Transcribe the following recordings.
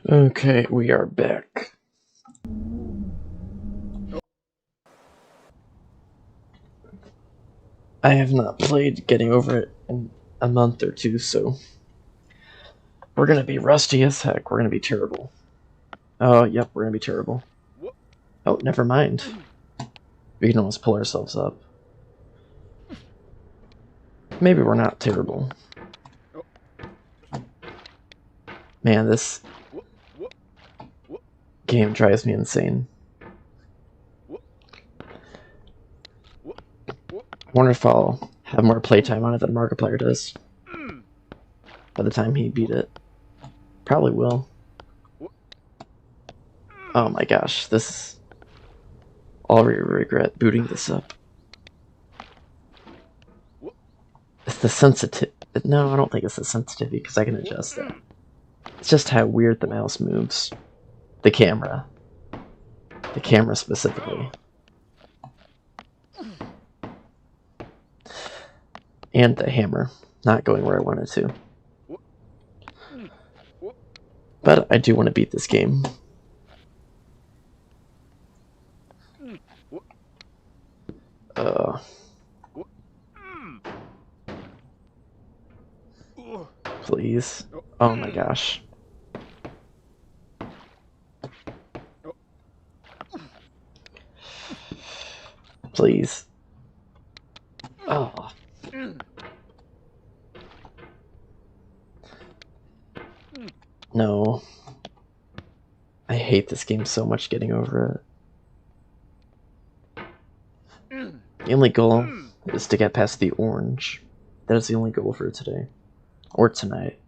Okay, we are back. I have not played Getting Over It in a month or two, so we're gonna be rusty as heck. We're gonna be terrible. Oh, yep, we're gonna be terrible. Oh, never mind. We can almost pull ourselves up. Maybe we're not terrible. Man, this game drives me insane. I wonder if I'll have more playtime on it than Markiplier does by the time he beat it. Probably will. Oh my gosh, this... I'll regret booting this up. It's the sensitivity. No, I don't think it's the sensitivity because I can adjust that. It's just how weird the mouse moves. The camera. The camera specifically. And the hammer. Not going where I wanted to. But I do want to beat this game. Please. Oh my gosh. Please. Oh. No. I hate this game so much getting over it. The only goal is to get past the orange. That is the only goal for today. Or tonight.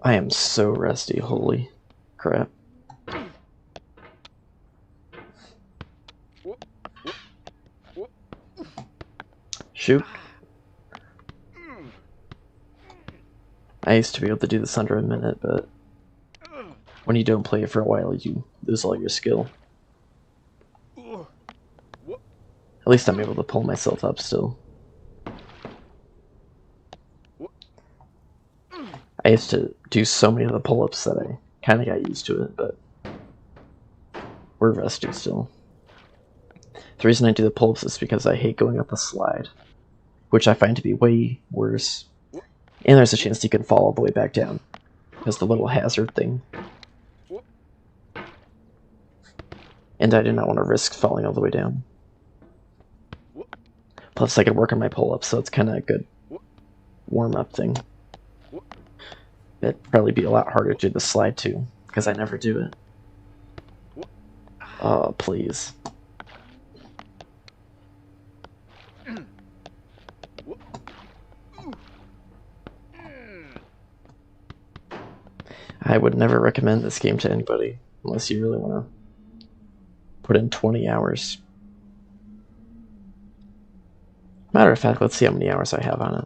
I am so rusty, holy crap. Shoot. I used to be able to do this under a minute, but when you don't play it for a while, you lose all your skill. At least I'm able to pull myself up still. I used to do so many of the pull-ups that I kind of got used to it, but we're rusty still. The reason I do the pull-ups is because I hate going up a slide, which I find to be way worse. And there's a chance you can fall all the way back down, because the little hazard thing. And I do not want to risk falling all the way down. Plus I could work on my pull-ups, so it's kind of a good warm-up thing. It'd probably be a lot harder to do the slide too, because I never do it. Oh, please. I would never recommend this game to anybody, unless you really want to put in 20 hours. Matter of fact, let's see how many hours I have on it.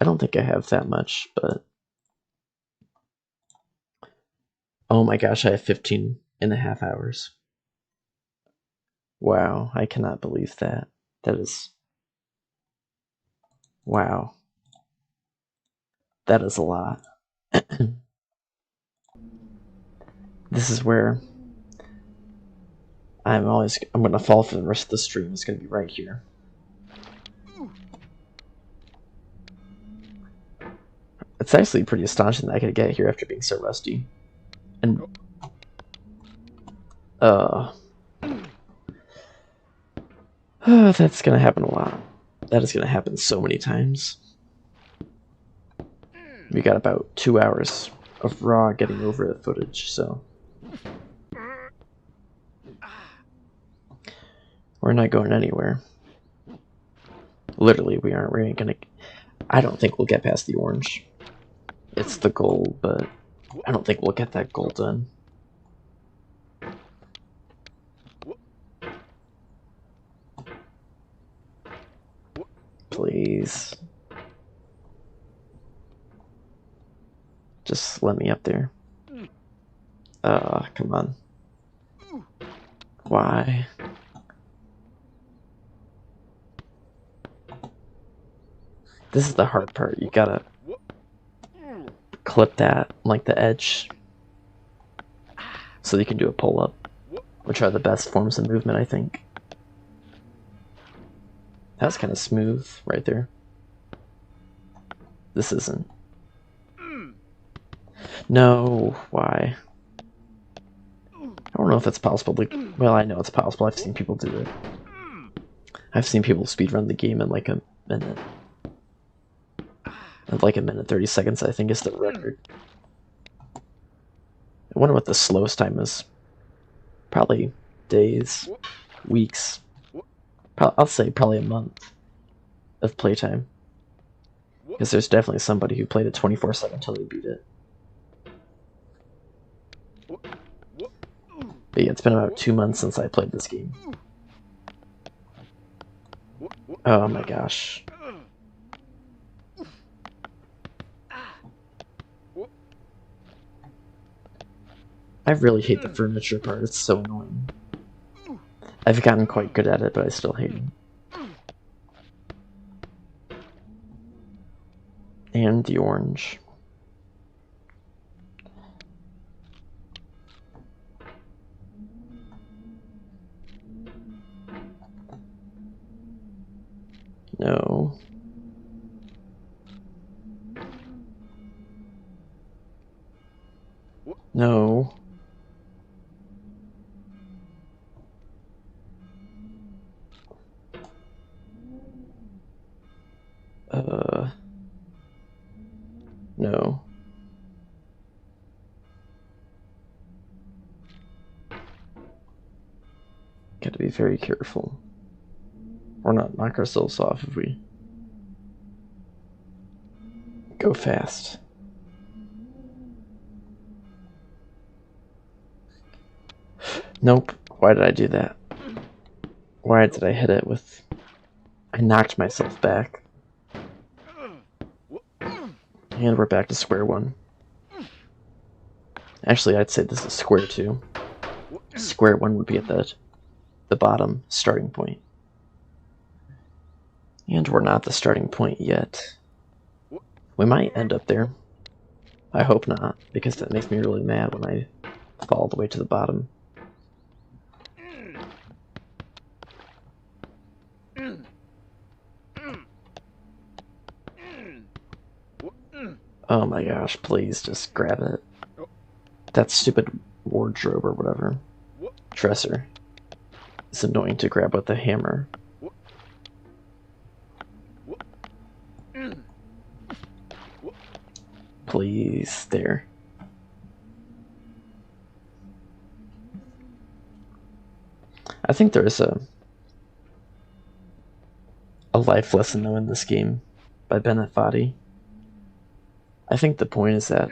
I don't think I have that much, but... Oh my gosh, I have 15 and a half hours. Wow, I cannot believe that. That is... Wow. That is a lot. This is where I'm gonna fall for the rest of the stream. It's gonna be right here. It's actually pretty astonishing that I could get here after being so rusty. And that's gonna happen a lot. That is gonna happen so many times. We got about 2 hours of raw getting over it footage, so we're not going anywhere. Literally, we ain't gonna... I don't think we'll get past the orange. It's the goal, but I don't think we'll get that goal done. Please. Just let me up there. Come on. Why? This is the hard part. You gotta clip that, like the edge, so you can do a pull-up, which are the best forms of movement, I think. That's kind of smooth right there. This isn't. No, why? I don't know if it's possible. Like, well, I know it's possible. I've seen people do it. I've seen people speedrun the game in like a minute. And like a minute 30 seconds, I think, is the record. I wonder what the slowest time is. Probably days, weeks. I'll say probably a month of playtime. Because there's definitely somebody who played it 24/7 until they beat it. But yeah, it's been about 2 months since I played this game. Oh my gosh. I really hate the furniture part, it's so annoying. I've gotten quite good at it, but I still hate it. And the orange. No. No. No. Gotta be very careful. Or not knock ourselves off if we go fast. Nope. Why did I do that? Why did I hit it with... I knocked myself back. And we're back to square one. Actually, I'd say this is square two. Square one would be at the bottom starting point. And we're not the starting point yet. We might end up there. I hope not, because that makes me really mad when I fall all the way to the bottom. Oh my gosh, please just grab it. That stupid wardrobe or whatever. Dresser. It's annoying to grab with the hammer. Please, there. I think there's a life lesson though in this game by Bennett Foddy. I think the point is that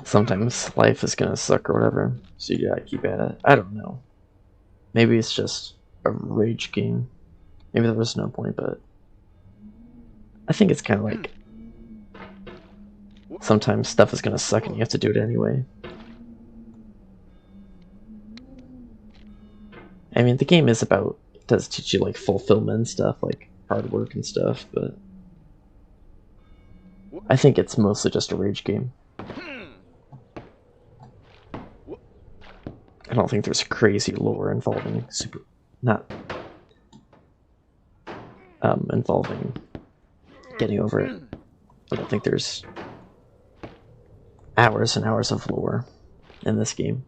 sometimes life is gonna suck or whatever, so you gotta keep at it. I don't know. Maybe it's just a rage game. Maybe there was no point, but I think it's kind of like sometimes stuff is gonna suck and you have to do it anyway. I mean, the game is about, it does teach you like fulfillment and stuff, like hard work and stuff, but I think it's mostly just a rage game. I don't think there's crazy lore involving involving getting over it. I don't think there's hours and hours of lore in this game,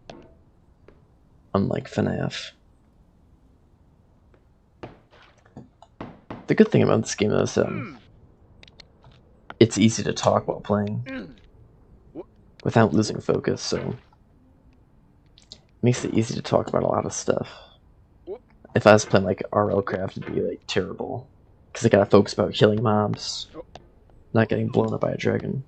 unlike FNAF. The good thing about this game is it's easy to talk while playing without losing focus, so it makes it easy to talk about a lot of stuff. If I was playing like RLCraft, it'd be like terrible, because I gotta focus about killing mobs, not getting blown up by a dragon.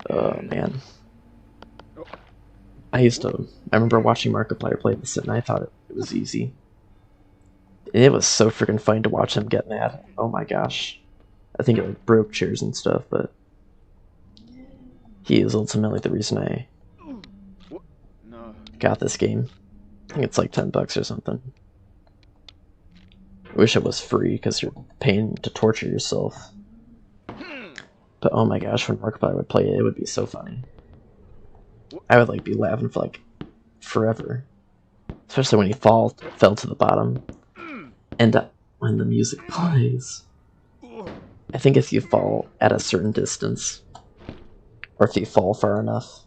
Oh man. I remember watching Markiplier play this and I thought it was easy. And it was so freaking fun to watch him get mad. Oh my gosh. I think it like broke chairs and stuff, but He is ultimately the reason I got this game. I think it's like $10 or something. I wish it was free because you're paying to torture yourself. But oh my gosh, when Markiplier would play it, it would be so funny. I would like be laughing for like forever, especially when he fell to the bottom, and when the music plays. I think if you fall at a certain distance, or if you fall far enough,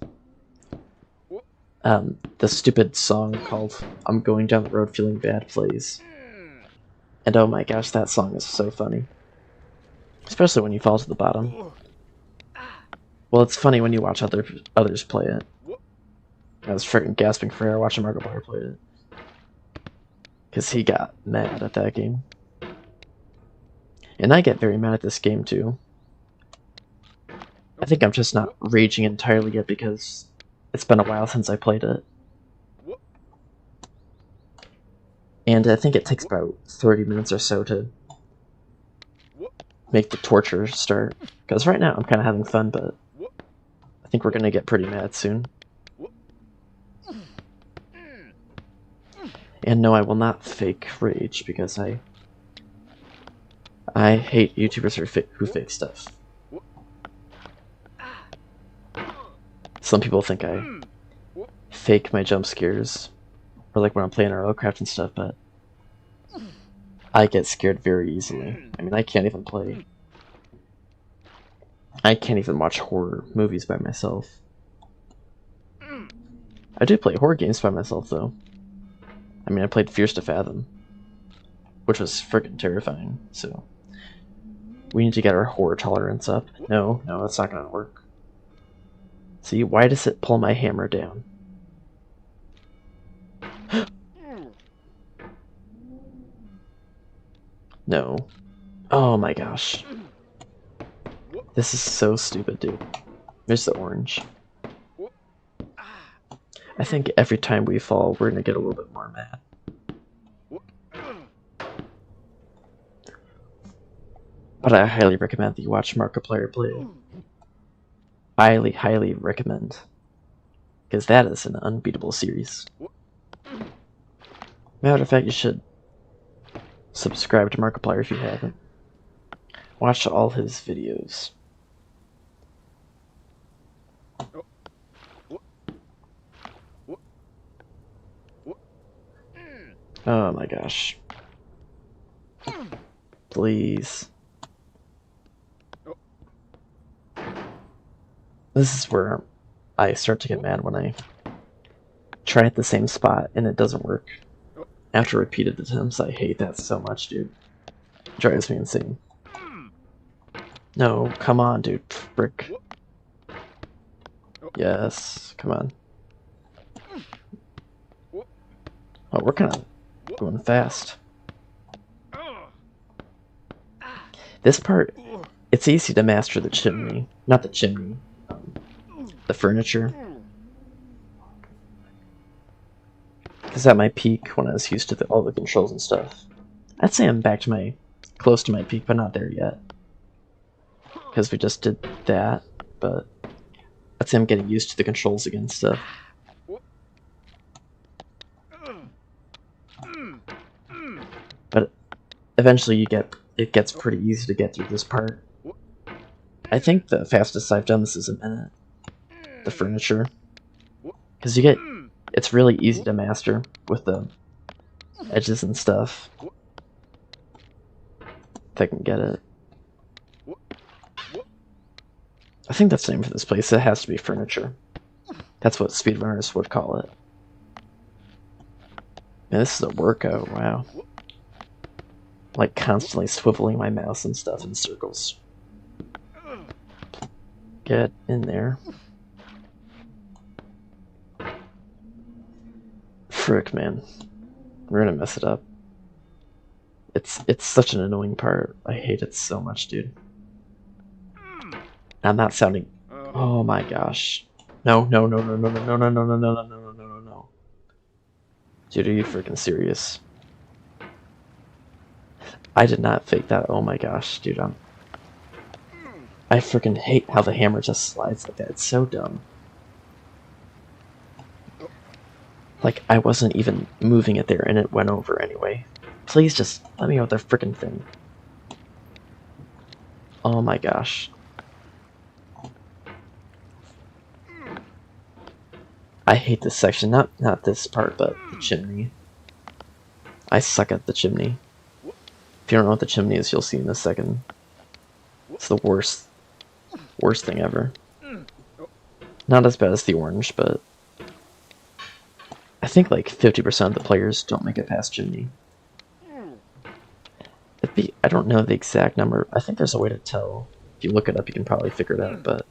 the stupid song called "I'm Going Down the Road Feeling Bad" plays, and oh my gosh, that song is so funny, especially when you fall to the bottom. Well, it's funny when you watch others play it. I was freaking gasping for air watching Markiplier play it. Because he got mad at that game. And I get very mad at this game too. I think I'm just not raging entirely yet because it's been a while since I played it. And I think it takes about 30 minutes or so to make the torture start. Because right now I'm kind of having fun, but I think we're going to get pretty mad soon. And no, I will not fake rage because I hate YouTubers who fake stuff. Some people think I fake my jump scares, or like when I'm playing RLCraft and stuff, but I get scared very easily. I mean, I can't even watch horror movies by myself. I do play horror games by myself, though. I mean, I played Fears to Fathom, which was friggin' terrifying, so we need to get our horror tolerance up. No, that's not gonna work. See, why does it pull my hammer down? No. Oh my gosh. This is so stupid, dude. There's the orange. I think every time we fall, we're gonna get a little bit more mad. But I highly recommend that you watch Markiplier play it. Highly, highly recommend. Because that is an unbeatable series. Matter of fact, you should subscribe to Markiplier if you haven't. Watch all his videos. Oh my gosh. Please. This is where I start to get mad when I try at the same spot and it doesn't work. After repeated attempts, I hate that so much, dude. It drives me insane. No, come on, dude. Frick. Yes, come on. Oh, we're kind of going fast. This part, it's easy to master the chimney. Not the chimney. The furniture. Because at my peak, when I was used to all the controls and stuff, I'd say I'm back to close to my peak, but not there yet. Because we just did that, but I'd say I'm getting used to the controls again and stuff. But eventually it gets pretty easy to get through this part. I think the fastest I've done this is a minute. The furniture. Because it's really easy to master with the edges and stuff. If I can get it. I think that's the name for this place. It has to be furniture. That's what speedrunners would call it. Man, this is a workout, wow. Like constantly swiveling my mouse and stuff in circles. Get in there. Frick, man. We're gonna mess it up. It's such an annoying part. I hate it so much, dude. I'm not sounding... Oh my gosh. No. Dude, are you freaking serious? I did not fake that. Oh my gosh, dude. I freaking hate how the hammer just slides like that. It's so dumb. Like, I wasn't even moving it there and it went over anyway. Please just let me out the freaking thing. Oh my gosh. I hate this section. Not this part, but the chimney. I suck at the chimney. If you don't know what the chimney is, you'll see in a second. It's the worst thing ever. Not as bad as the orange, but I think like 50% of the players don't make it past chimney. I don't know the exact number. I think there's a way to tell. If you look it up, you can probably figure it out, but...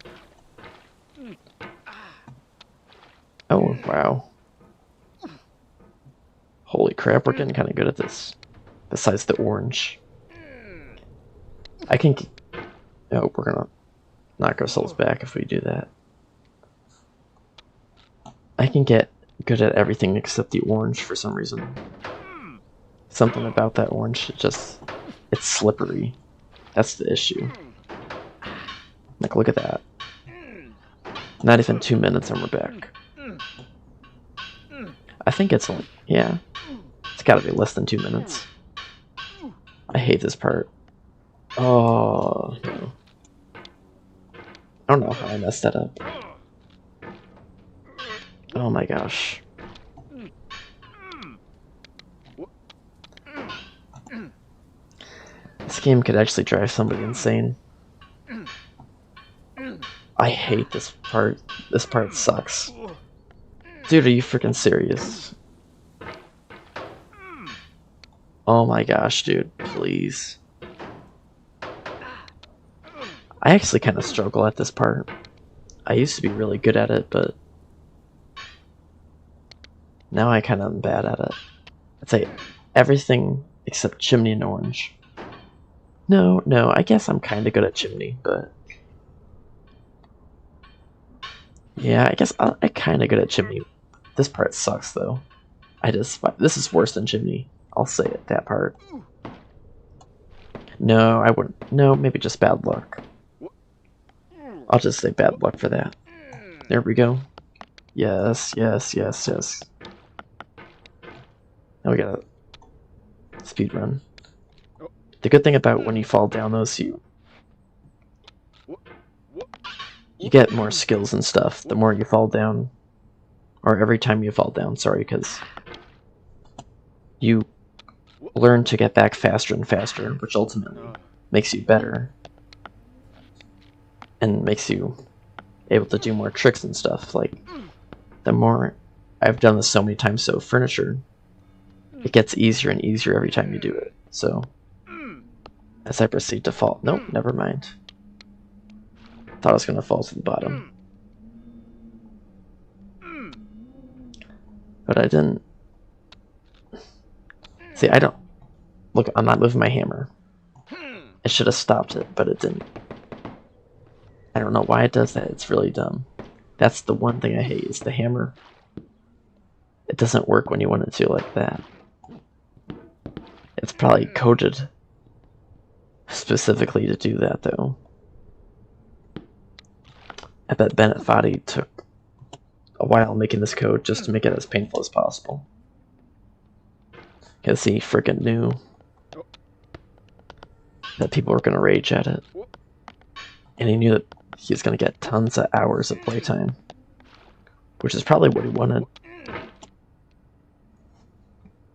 Oh, wow. Holy crap, we're getting kind of good at this. Besides the orange. I can... Oh, we're gonna knock ourselves back if we do that. I can get good at everything except the orange for some reason. Something about that orange, it's slippery. That's the issue. Like, look at that. Not even 2 minutes and we're back. I think it's like, yeah. It's gotta be less than 2 minutes. I hate this part. Oh, no. I don't know how I messed that up. Oh my gosh. This game could actually drive somebody insane. I hate this part. This part sucks. Dude, are you freaking serious? Oh my gosh, dude, please. I actually kind of struggle at this part. I used to be really good at it, but now I kind of am bad at it. I'd say everything except chimney and orange. No, I guess I'm kind of good at chimney, but... Yeah, I guess I'm kind of good at chimney. This part sucks, though. This is worse than chimney. I'll say it, that part. No, I wouldn't. No, maybe just bad luck. I'll just say bad luck for that. There we go. Yes. Now we gotta speed run. The good thing about when you fall down, though, is you get more skills and stuff the more you fall down. Or every time you fall down, sorry, because you learn to get back faster and faster, which ultimately makes you better. And makes you able to do more tricks and stuff. Like, the more... I've done this so many times, so furniture, it gets easier and easier every time you do it. So, as I proceed to fall... Nope, never mind. Thought I was going to fall to the bottom. But I didn't. See, I don't... Look, I'm not moving my hammer. I should have stopped it, but it didn't. I don't know why it does that. It's really dumb. That's the one thing I hate, is the hammer. It doesn't work when you want it to like that. It's probably coded specifically to do that, though. I bet Bennett Foddy took a while making this code just to make it as painful as possible. Because he freaking knew that people were going to rage at it. And he knew that he was going to get tons of hours of playtime. Which is probably what he wanted.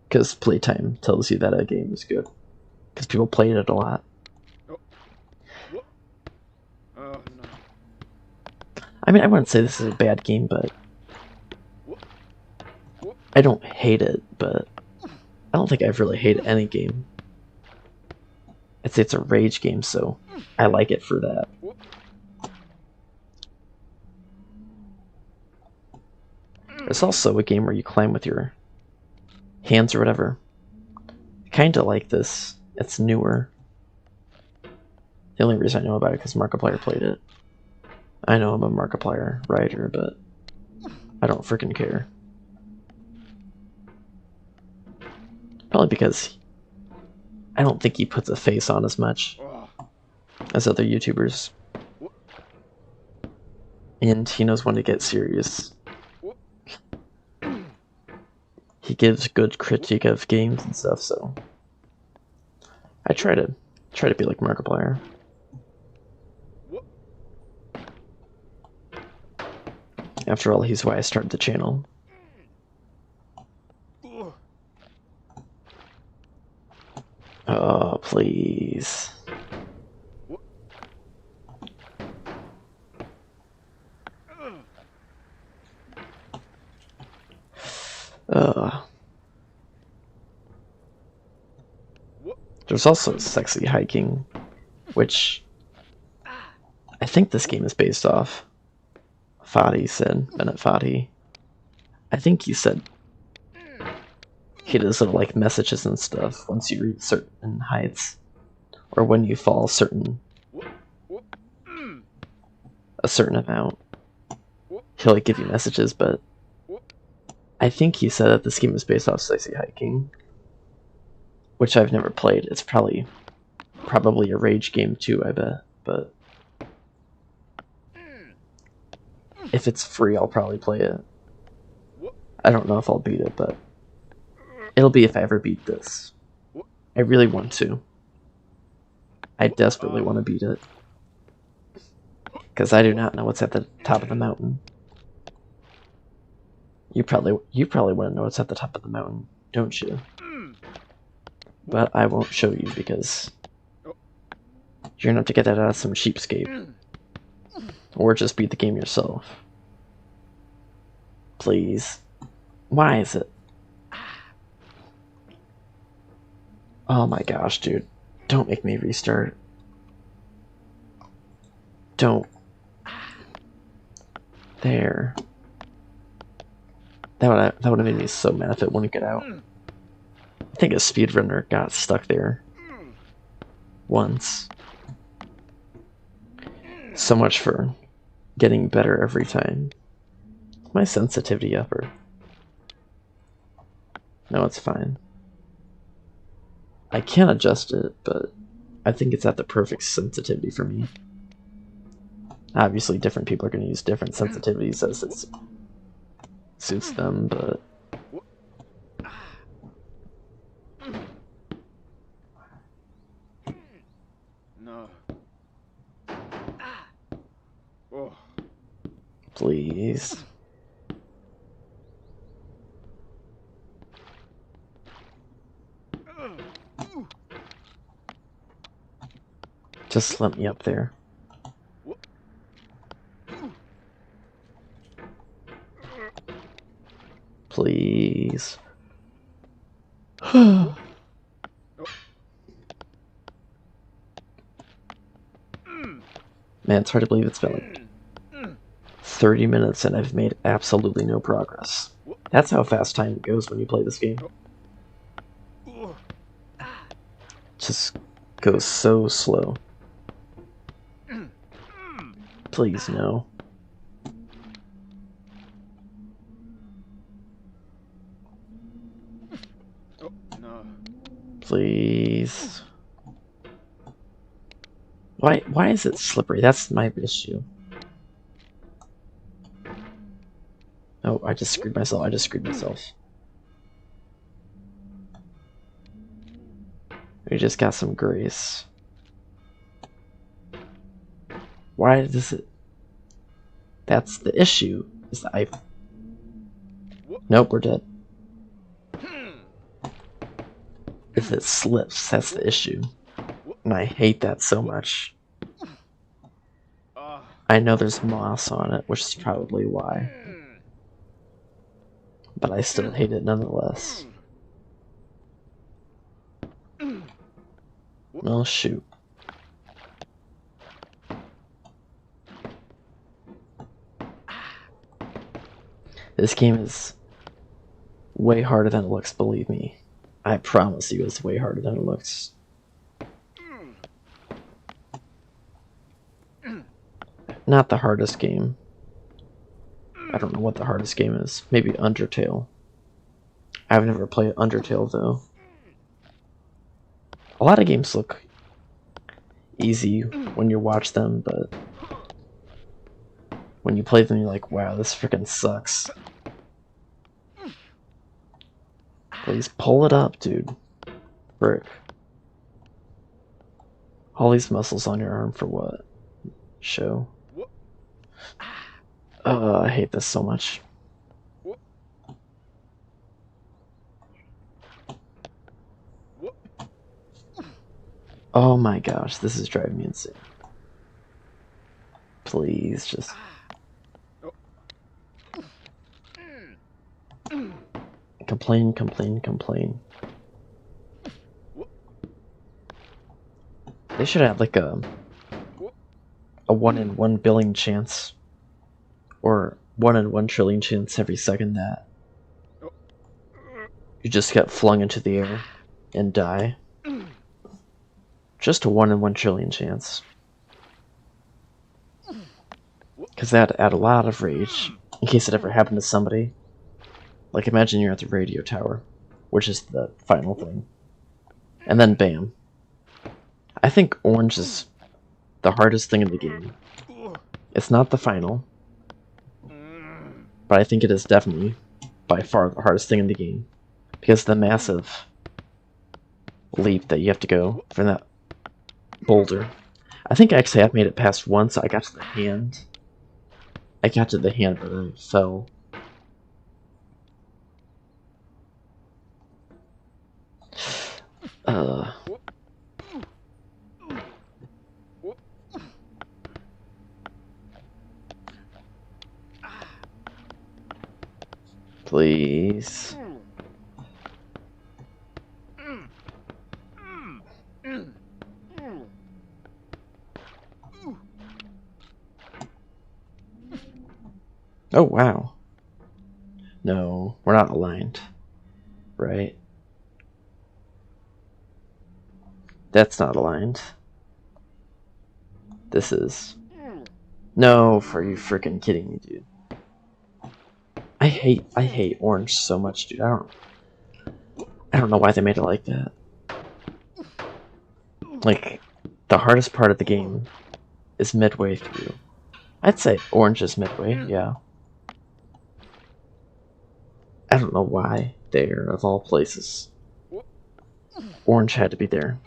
Because playtime tells you that a game is good. Because people played it a lot. I mean, I wouldn't say this is a bad game, but... I don't hate it, but... I don't think I've really hated any game. I'd say it's a rage game, so I like it for that. It's also a game where you climb with your hands or whatever. Kinda like this. It's newer. The only reason I know about it is because Markiplier played it. I know I'm a Markiplier writer, but I don't freaking care. Probably because I don't think he puts a face on as much as other YouTubers. And he knows when to get serious. He gives good critique of games and stuff, so I try to be like Markiplier. After all, he's why I started the channel. Oh, please. There's also Sexy Hiking, which I think this game is based off. Fadi said, Bennett Fadi. I think he said he does little like messages and stuff once you reach certain heights, or when you fall a certain amount. He'll like give you messages, but I think he said that this game is based off Sexy Hiking, which I've never played. It's probably a rage game too, I bet. But if it's free, I'll probably play it. I don't know if I'll beat it, but it'll be if I ever beat this. I really want to. I desperately want to beat it. Because I do not know what's at the top of the mountain. You probably want to know what's at the top of the mountain, don't you? But I won't show you because you're gonna have to get that out of some cheapskate. Or just beat the game yourself. Please. Why is it? Oh my gosh, dude. Don't make me restart. Don't. There. That would have made me so mad if it wouldn't get out. I think a speedrunner got stuck there once. So much for getting better every time. Is my sensitivity up or? No, it's fine. I can adjust it, but I think it's at the perfect sensitivity for me. Obviously, different people are going to use different sensitivities as it suits them, but no. Please. Just let me up there. Please. Man, it's hard to believe it's been like 30 minutes and I've made absolutely no progress. That's how fast time goes when you play this game. Just goes so slow. Please, no. Please. Why is it slippery? That's my issue. Oh, I just screwed myself. We just got some grace. Why does it... That's the issue. Is that I... Nope, we're dead. If it slips, that's the issue. And I hate that so much. I know there's moss on it, which is probably why. But I still hate it nonetheless. Well, shoot. This game is way harder than it looks, believe me. I promise you it's way harder than it looks. Not the hardest game. I don't know what the hardest game is. Maybe Undertale. I've never played Undertale though. A lot of games look easy when you watch them, but When you play them, you're like, wow, this freaking sucks. Please pull it up, dude. Frick. All these muscles on your arm for what? Show. I hate this so much. Oh my gosh, this is driving me insane. Please, just... Complain, complain, complain. They should have like a 1 in 1 billion chance, or 1 in 1 trillion chance every second that you just get flung into the air and die. Just a 1 in 1 trillion chance. Because that'd add a lot of rage in case it ever happened to somebody. Like, imagine you're at the radio tower, which is the final thing, and then bam. I think orange is the hardest thing in the game. It's not the final, but I think it is definitely by far the hardest thing in the game, because of the massive leap that you have to go from that boulder. I think actually I've made it past once. I got to the hand. I got to the hand, but then I fell. Please. Oh, wow. No, we're not aligned. Right? That's not aligned. This is... No, for you freaking kidding me, dude. I hate orange so much, dude. I don't know why they made it like that. Like, the hardest part of the game is midway through. I'd say orange is midway, yeah. I don't know why there, of all places. Orange had to be there.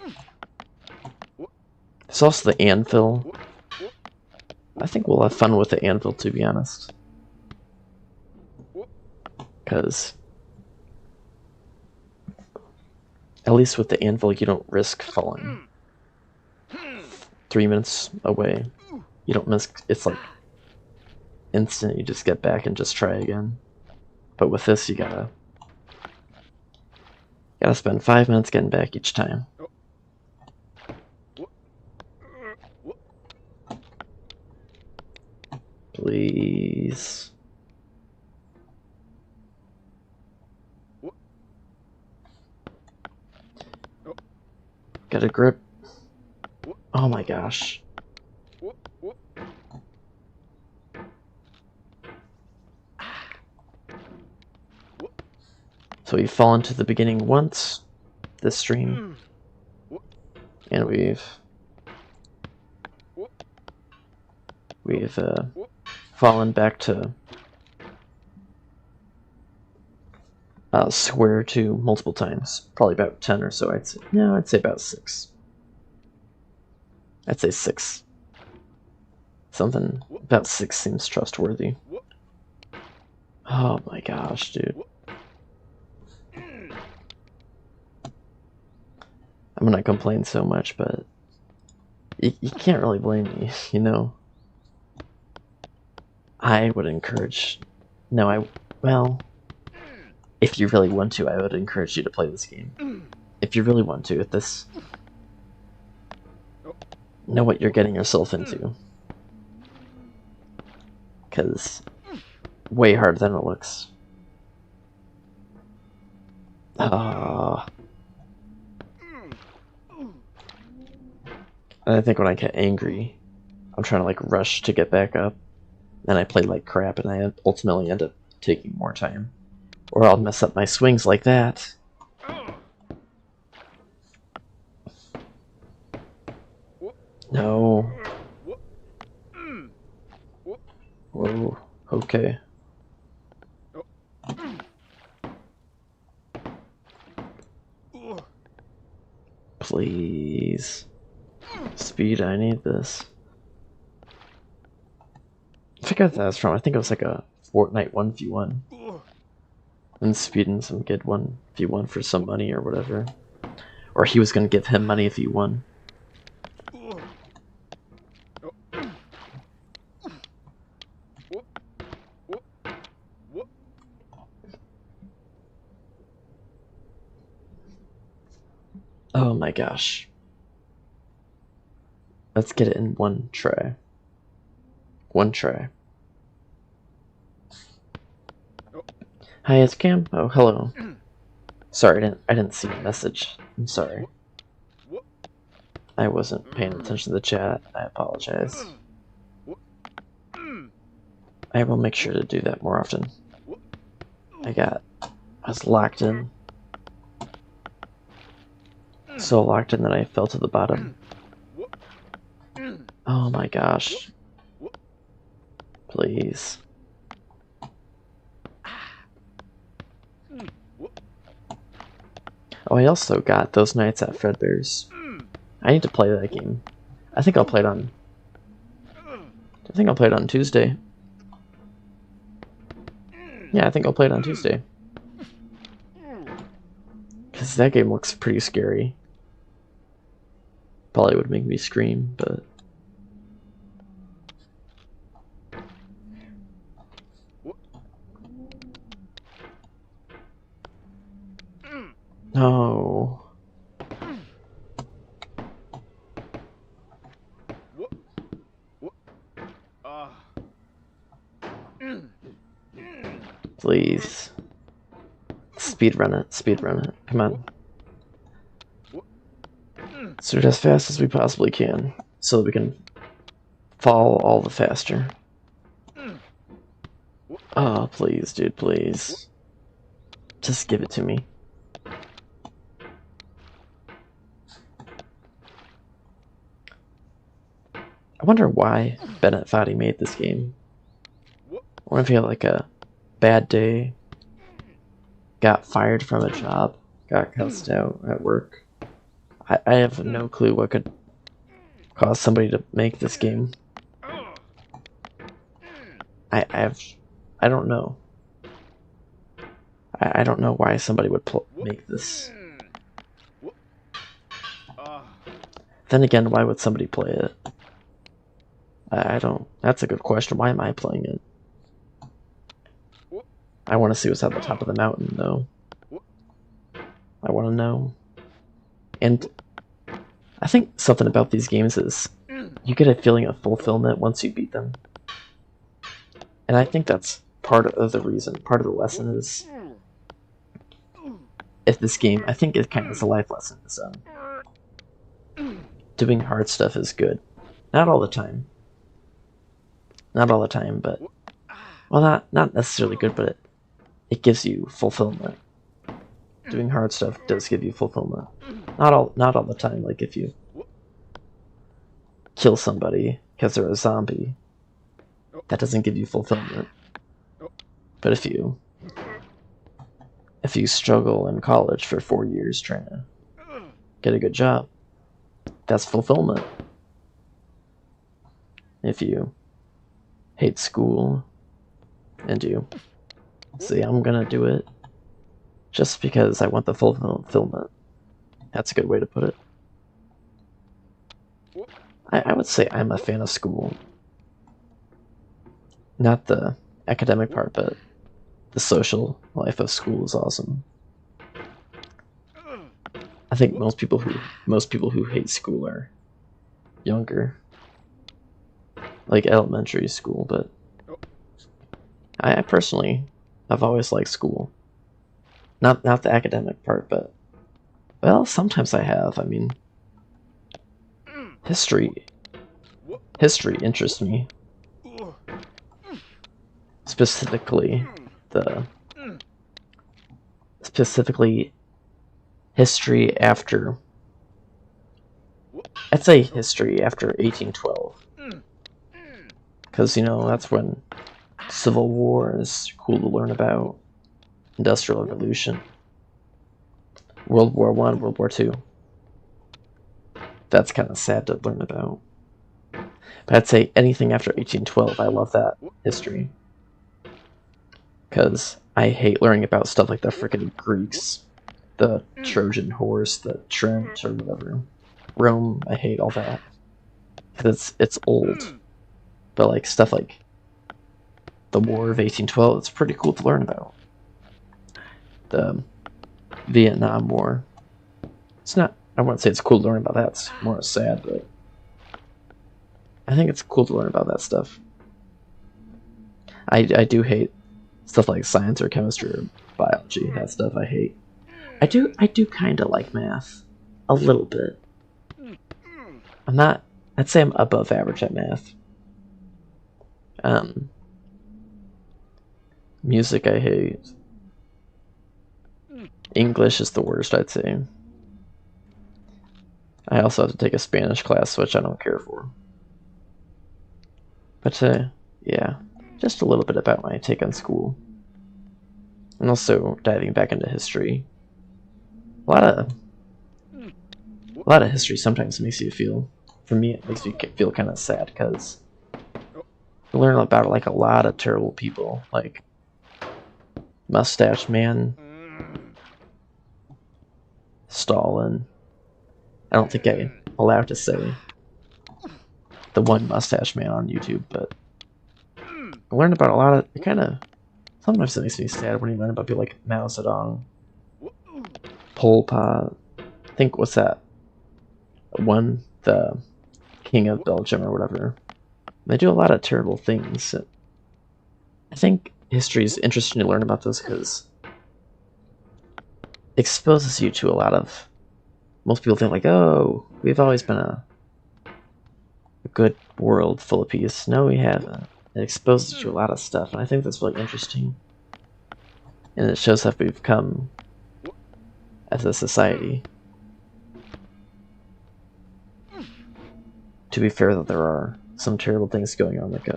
There's also the anvil. I think we'll have fun with the anvil, to be honest. Because at least with the anvil, you don't risk falling 3 minutes away. You don't miss. It's like instant. You just get back and just try again. But with this, you gotta spend 5 minutes getting back each time. Please. Get a grip. Oh my gosh. So we've fallen to the beginning once this stream, and we've fallen back to square 2 multiple times. Probably about 10 or so, I'd say. No, I'd say about 6. I'd say 6. Something about 6 seems trustworthy. Oh my gosh, dude. I'm gonna complain so much, but you can't really blame me, you know? I would encourage... No, well... If you really want to, I would encourage you to play this game. If you really want to, if this... Know what you're getting yourself into. Because... way harder than it looks. And I think when I get angry, I'm trying to like rush to get back up, and I play like crap, and I ultimately end up taking more time. Or I'll mess up my swings like that. No. Whoa, okay. Please. Speed, I need this. I forgot that was from. I think it was like a Fortnite 1v1. And Speed and some kid 1v1 for some money or whatever. Or he was gonna give him money if he won. Oh my gosh. Let's get it in one try. One try. Hi, it's Cam. Oh, hello. Sorry, I didn't see the message. I'm sorry. I wasn't paying attention to the chat. I apologize. I will make sure to do that more often. I was locked in. So locked in that I fell to the bottom. Oh my gosh. Please. Oh, I also got Those Nights at Fredbear's. I need to play that game. I think I'll play it on Tuesday. Yeah, I think I'll play it on Tuesday. Because that game looks pretty scary. Probably would make me scream, but... No. Please. Speedrun it, come on. Let's do it as fast as we possibly can, so that we can fall all the faster. Oh, please, dude, please. Just give it to me. I wonder why Bennett thought he made this game. I wonder if he had like a bad day, got fired from a job, got cussed out at work. I have no clue what could cause somebody to make this game. I don't know. I don't know why somebody would make this. Then again, why would somebody play it? I don't. That's a good question. Why am I playing it? I want to see what's at the top of the mountain, though. I want to know. And I think something about these games is you get a feeling of fulfillment once you beat them. And I think that's part of the reason, part of the lesson is, if this game, I think it kind of is a life lesson. So doing hard stuff is good. Not all the time. Not all the time, but, well, not necessarily good, but it gives you fulfillment. Doing hard stuff does give you fulfillment. Not all the time, like if you kill somebody because they're a zombie, that doesn't give you fulfillment. But if you struggle in college for 4 years trying to get a good job, that's fulfillment. If you hate school and you say, I'm gonna do it just because I want the fulfillment, that's a good way to put it. I would say I'm a fan of school. Not the academic part, but the social life of school is awesome. I think most people who hate school are younger, like elementary school. But I personally, I've always liked school. Not the academic part, but, well, sometimes I have. I mean, history interests me. Specifically history after, I'd say history after 1812, Because, you know, that's when Civil War is cool to learn about. Industrial Revolution. World War I, World War II. That's kind of sad to learn about. But I'd say anything after 1812, I love that history. Because I hate learning about stuff like the freaking Greeks, the Trojan horse, the Trent, or whatever. Rome, I hate all that. Because it's old. But like stuff like the War of 1812, it's pretty cool to learn about. The Vietnam War. It's not, I wouldn't say it's cool to learn about that, it's more sad, but I think it's cool to learn about that stuff. I do hate stuff like science or chemistry or biology. That stuff I hate. I do kind of like math. A little bit. I'm not, I'd say I'm above average at math. Music I hate. English is the worst, I'd say. I also have to take a Spanish class, which I don't care for. But, yeah, just a little bit about my take on school. And also diving back into history. A lot of history sometimes makes you feel, for me it makes me feel kind of sad, because you learn about like a lot of terrible people, like Mustache Man, Stalin. I don't think I'm allowed to say the one Mustache Man on YouTube, but I learned about a lot of, it kind of, sometimes it makes me sad when you learn about people like Mao Zedong, Pol Pot, I think, what's that one, the King of Belgium or whatever. They do a lot of terrible things. I think history is interesting to learn about this because it exposes you to a lot of, most people think like, oh, we've always been a good world full of peace. No, we haven't. It exposes you to a lot of stuff, and I think that's really interesting. And it shows how we've come as a society. To be fair, that there are some terrible things going on, like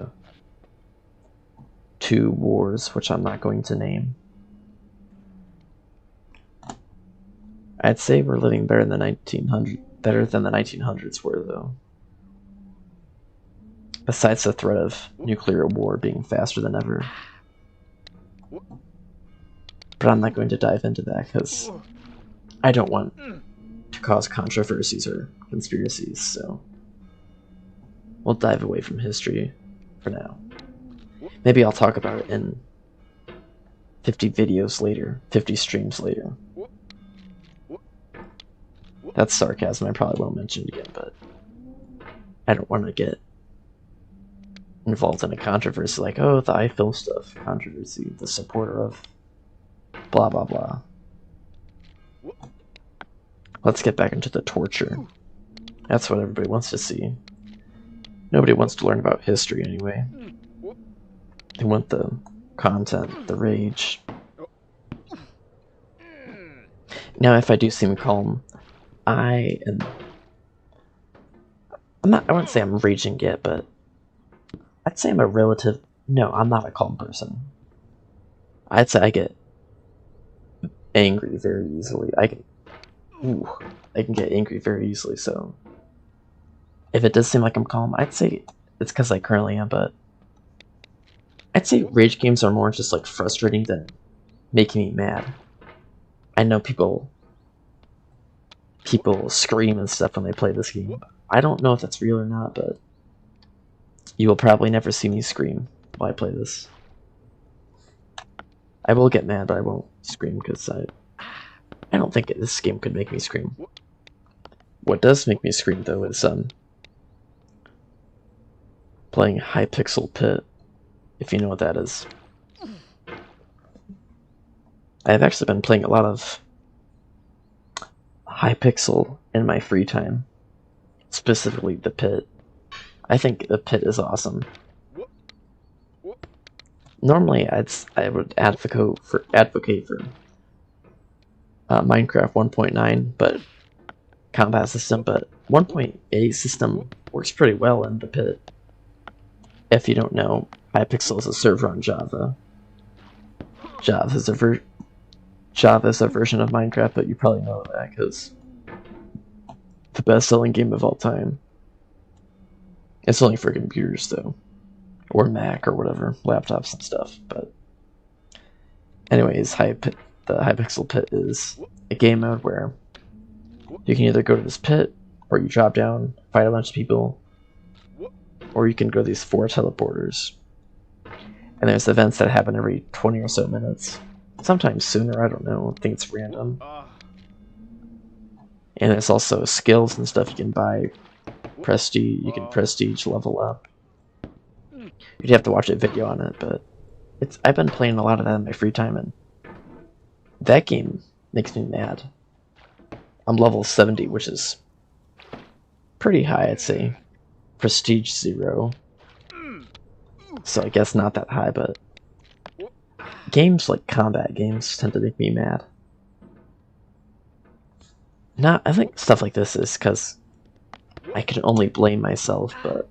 2 wars, which I'm not going to name. I'd say we're living better than the 1900s were, though. Besides the threat of nuclear war being faster than ever. But I'm not going to dive into that because I don't want to cause controversies or conspiracies, so we'll dive away from history for now. Maybe I'll talk about it in 50 videos later, 50 streams later. That's sarcasm, I probably won't mention it again, but I don't want to get involved in a controversy like, oh, the iFilm stuff controversy, the supporter of blah blah blah. Let's get back into the torture. That's what everybody wants to see. Nobody wants to learn about history anyway. They want the content, the rage. Now, if I do seem calm, I wouldn't say I'm raging yet, but I'd say I'm a relative. No, I'm not a calm person. I'd say I get angry very easily. I can get angry very easily, so if it does seem like I'm calm, I'd say it's because I currently am, but I'd say rage games are more just like frustrating than making me mad. I know people scream and stuff when they play this game. I don't know if that's real or not, but you will probably never see me scream while I play this. I will get mad, but I won't scream because I don't think this game could make me scream. What does make me scream though is playing Hypixel Pit, if you know what that is. I've actually been playing a lot of Hypixel in my free time, specifically the Pit. I think the Pit is awesome. Normally, I would advocate for Minecraft 1.9, but combat system, but 1.8 system works pretty well in the Pit. if you don't know, Hypixel is a server on Java. Java is a version of Minecraft, but you probably know that because the best-selling game of all time. It's only for computers though, or Mac or whatever, laptops and stuff. But anyways, the Hypixel Pit is a game mode where you can either go to this pit, or you drop down, fight a bunch of people, or you can go to these 4 teleporters. And there's events that happen every 20 or so minutes. Sometimes sooner, I don't know, I think it's random. And there's also skills and stuff you can buy. You can prestige level up. You'd have to watch a video on it, but I've been playing a lot of that in my free time, and that game makes me mad. I'm level 70, which is pretty high, I'd say. Prestige 0. So I guess not that high, but games like combat games tend to make me mad. I think stuff like this is because I can only blame myself, but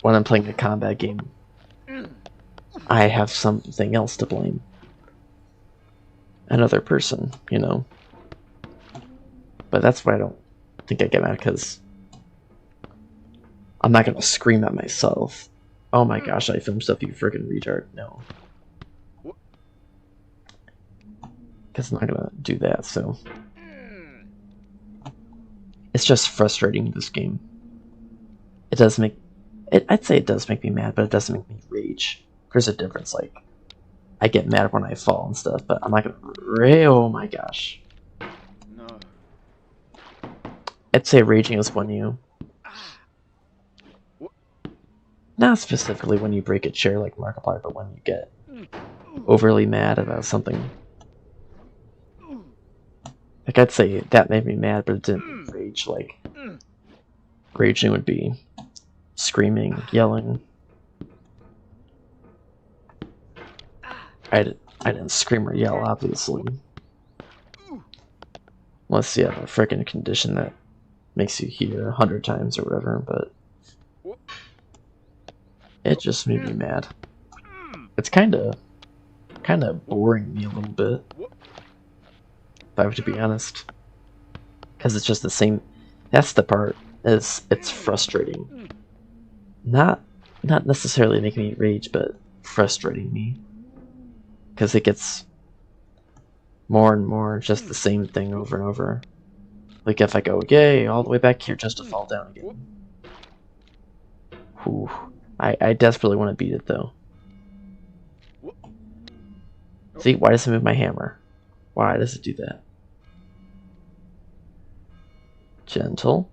when I'm playing a combat game, I have something else to blame. Another person, you know. But that's why I don't think I get mad, because I'm not gonna scream at myself. Oh my gosh, I filmed stuff, you friggin' retard. No. Because I'm not gonna do that, so. It's just frustrating, this game. I'd say it does make me mad, but it doesn't make me rage. There's a difference, like, I get mad when I fall and stuff, but I'm not gonna oh my gosh. No. I'd say raging is when you... Not specifically when you break a chair like Markiplier, but when you get overly mad about something. Like, I'd say that made me mad, but it didn't make me rage. Like, raging would be screaming, yelling. I didn't scream or yell, obviously. Unless you have a frickin' condition that makes you hear 100 times or whatever, but it just made me mad. It's kinda boring me a little bit, if I have to be honest. Because it's just the same. That's the part, is it's frustrating. Not necessarily making me rage, but frustrating me. Because it gets more and more just the same thing over and over. Like if I go, yay, all the way back here just to fall down again. Whew. I desperately want to beat it though. See, why does it move my hammer? Why does it do that? Gentle.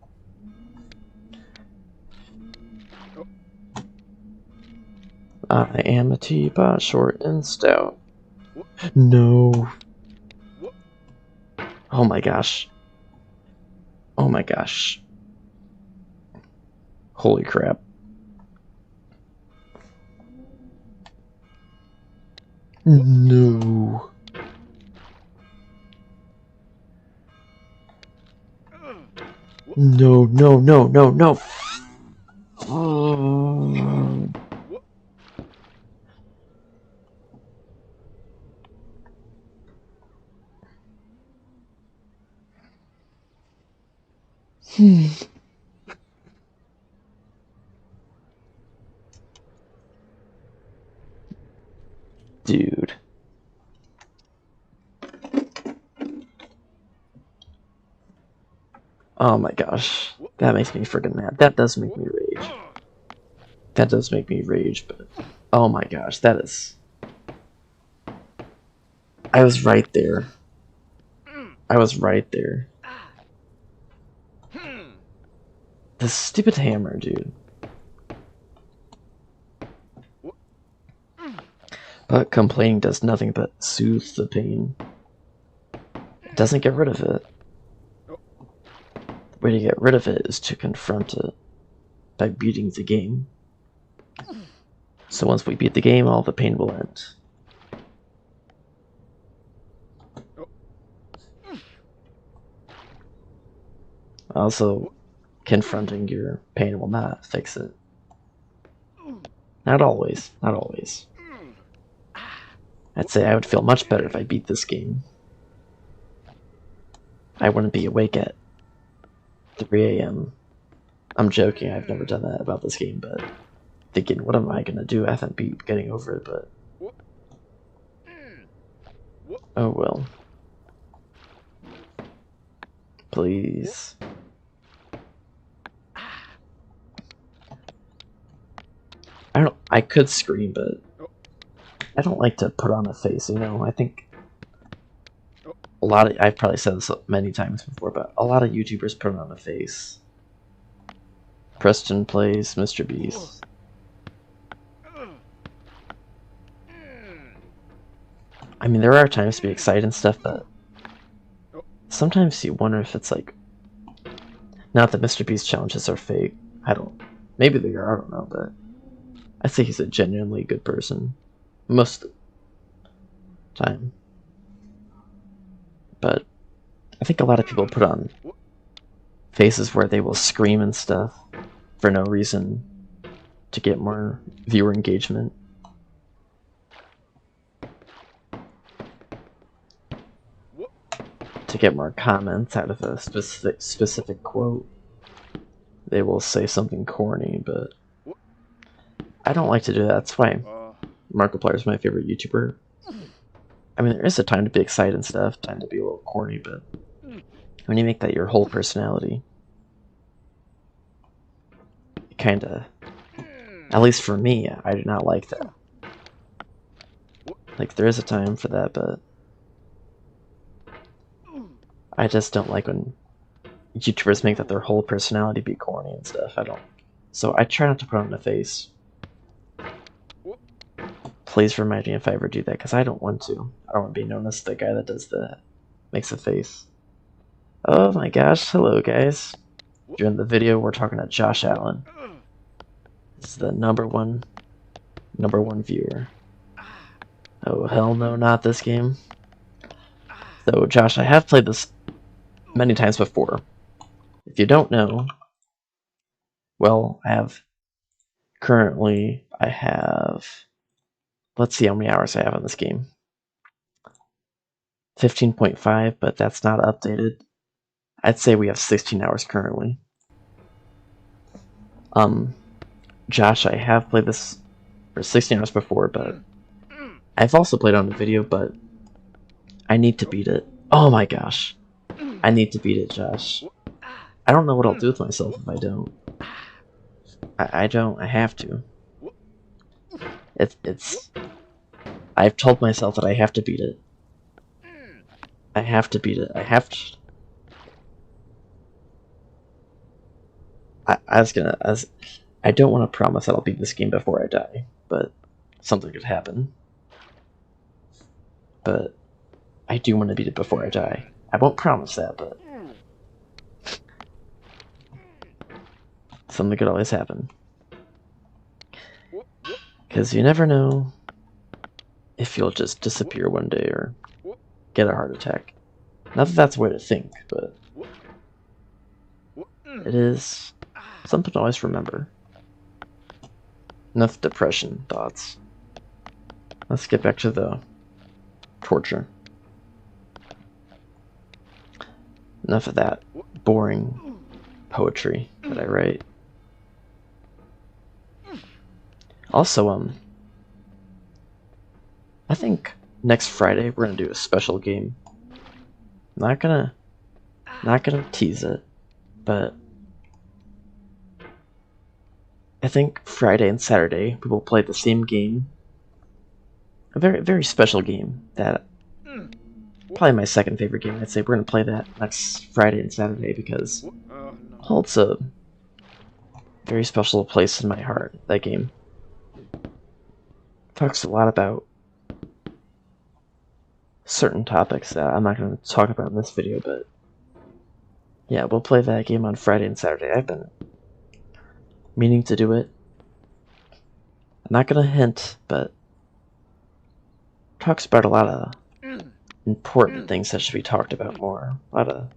I am a teapot, short and stout. No. Oh my gosh. Oh my gosh. Holy crap. No. No, no, no, no, no. Oh. Dude. Oh my gosh. That makes me freaking mad. That does make me rage. That does make me rage, but oh my gosh, that is... I was right there. I was right there. This stupid hammer, dude. But complaining does nothing but soothe the pain. It doesn't get rid of it. The way to get rid of it is to confront it by beating the game. So once we beat the game, all the pain will end. Also, confronting your pain will not fix it. Not always. Not always. I'd say I would feel much better if I beat this game. I wouldn't be awake at 3 a.m. I'm joking, I've never done that about this game, but thinking, what am I gonna do? I haven't beat getting over it, but oh well. Please. I could scream, but I don't like to put on a face, you know? I think I've probably said this many times before, but a lot of YouTubers put on a face. Preston Plays, Mr. Beast. I mean, there are times to be excited and stuff, but sometimes you wonder if it's like, not that Mr. Beast challenges are fake. Maybe they are, I don't know, but I say he's a genuinely good person. Most of the time. But I think a lot of people put on faces where they will scream and stuff for no reason to get more viewer engagement. To get more comments out of a specific quote. They will say something corny, but I don't like to do that. That's why Markiplier is my favorite YouTuber. I mean, there is a time to be excited and stuff, time to be a little corny, but when you make that your whole personality, it kinda, at least for me, I do not like that. Like, there is a time for that, but I just don't like when YouTubers make that their whole personality be corny and stuff. So I try not to put on a face. Please remind me if I ever do that, because I don't want to. I don't want to be known as the guy that does that. Makes a face. Oh my gosh, hello guys. During the video, we're talking to Josh Allen. This is the number one viewer. Oh hell no, not this game. So Josh, I have played this many times before. If you don't know, well, currently I have, let's see how many hours I have on this game. 15.5, but that's not updated. I'd say we have 16 hours currently. Josh, I have played this for 16 hours before, but I've also played on the video, but I need to beat it. Oh my gosh. I need to beat it, Josh. I don't know what I'll do with myself if I don't. I don't. I have to. I've told myself that I have to beat it. I have to beat it. I have to. I don't want to promise that I'll beat this game before I die, but something could happen. But I do want to beat it before I die. I won't promise that, but something could always happen. Because you never know if you'll just disappear one day or get a heart attack. Not that that's a way to think, but it is something to always remember. Enough depression thoughts. Let's get back to the torture. Enough of that boring poetry that I write. Also, I think next Friday we're gonna do a special game. Not gonna tease it, but I think Friday and Saturday we will play the same game. A very, very special game that probably my second favorite game. I'd say we're gonna play that next Friday and Saturday because it holds a very special place in my heart. That game talks a lot about certain topics that I'm not going to talk about in this video, but yeah, we'll play that game on Friday and Saturday. I've been meaning to do it. I'm not going to hint, but talks about a lot of important things that should be talked about more. A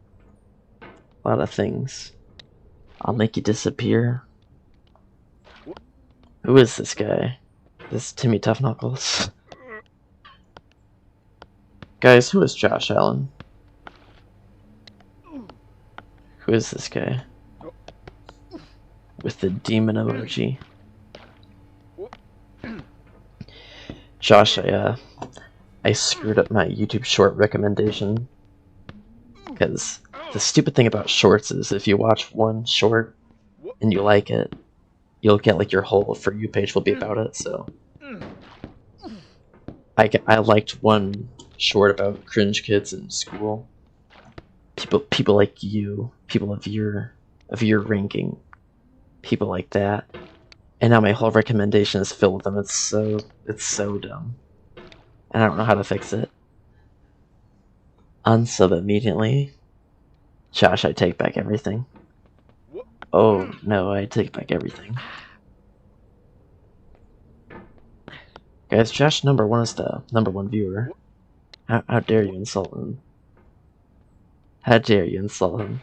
lot of things. I'll make you disappear. Who is this guy? This Timmy Tough Knuckles? Guys, who is Josh Allen? Who is this guy? With the demon emoji. Josh, I screwed up my YouTube short recommendation. Because the stupid thing about shorts is if you watch one short and you like it, you'll get like your whole For You page will be about it, so... I liked one short about cringe kids in school. People like you, people of your ranking, people like that. And now my whole recommendation is filled with them. It's so dumb. And I don't know how to fix it. Unsub immediately. Josh, I take back everything. Oh no, I take back everything. Guys, Josh #1 is the #1 viewer. How dare you insult him? How dare you insult him?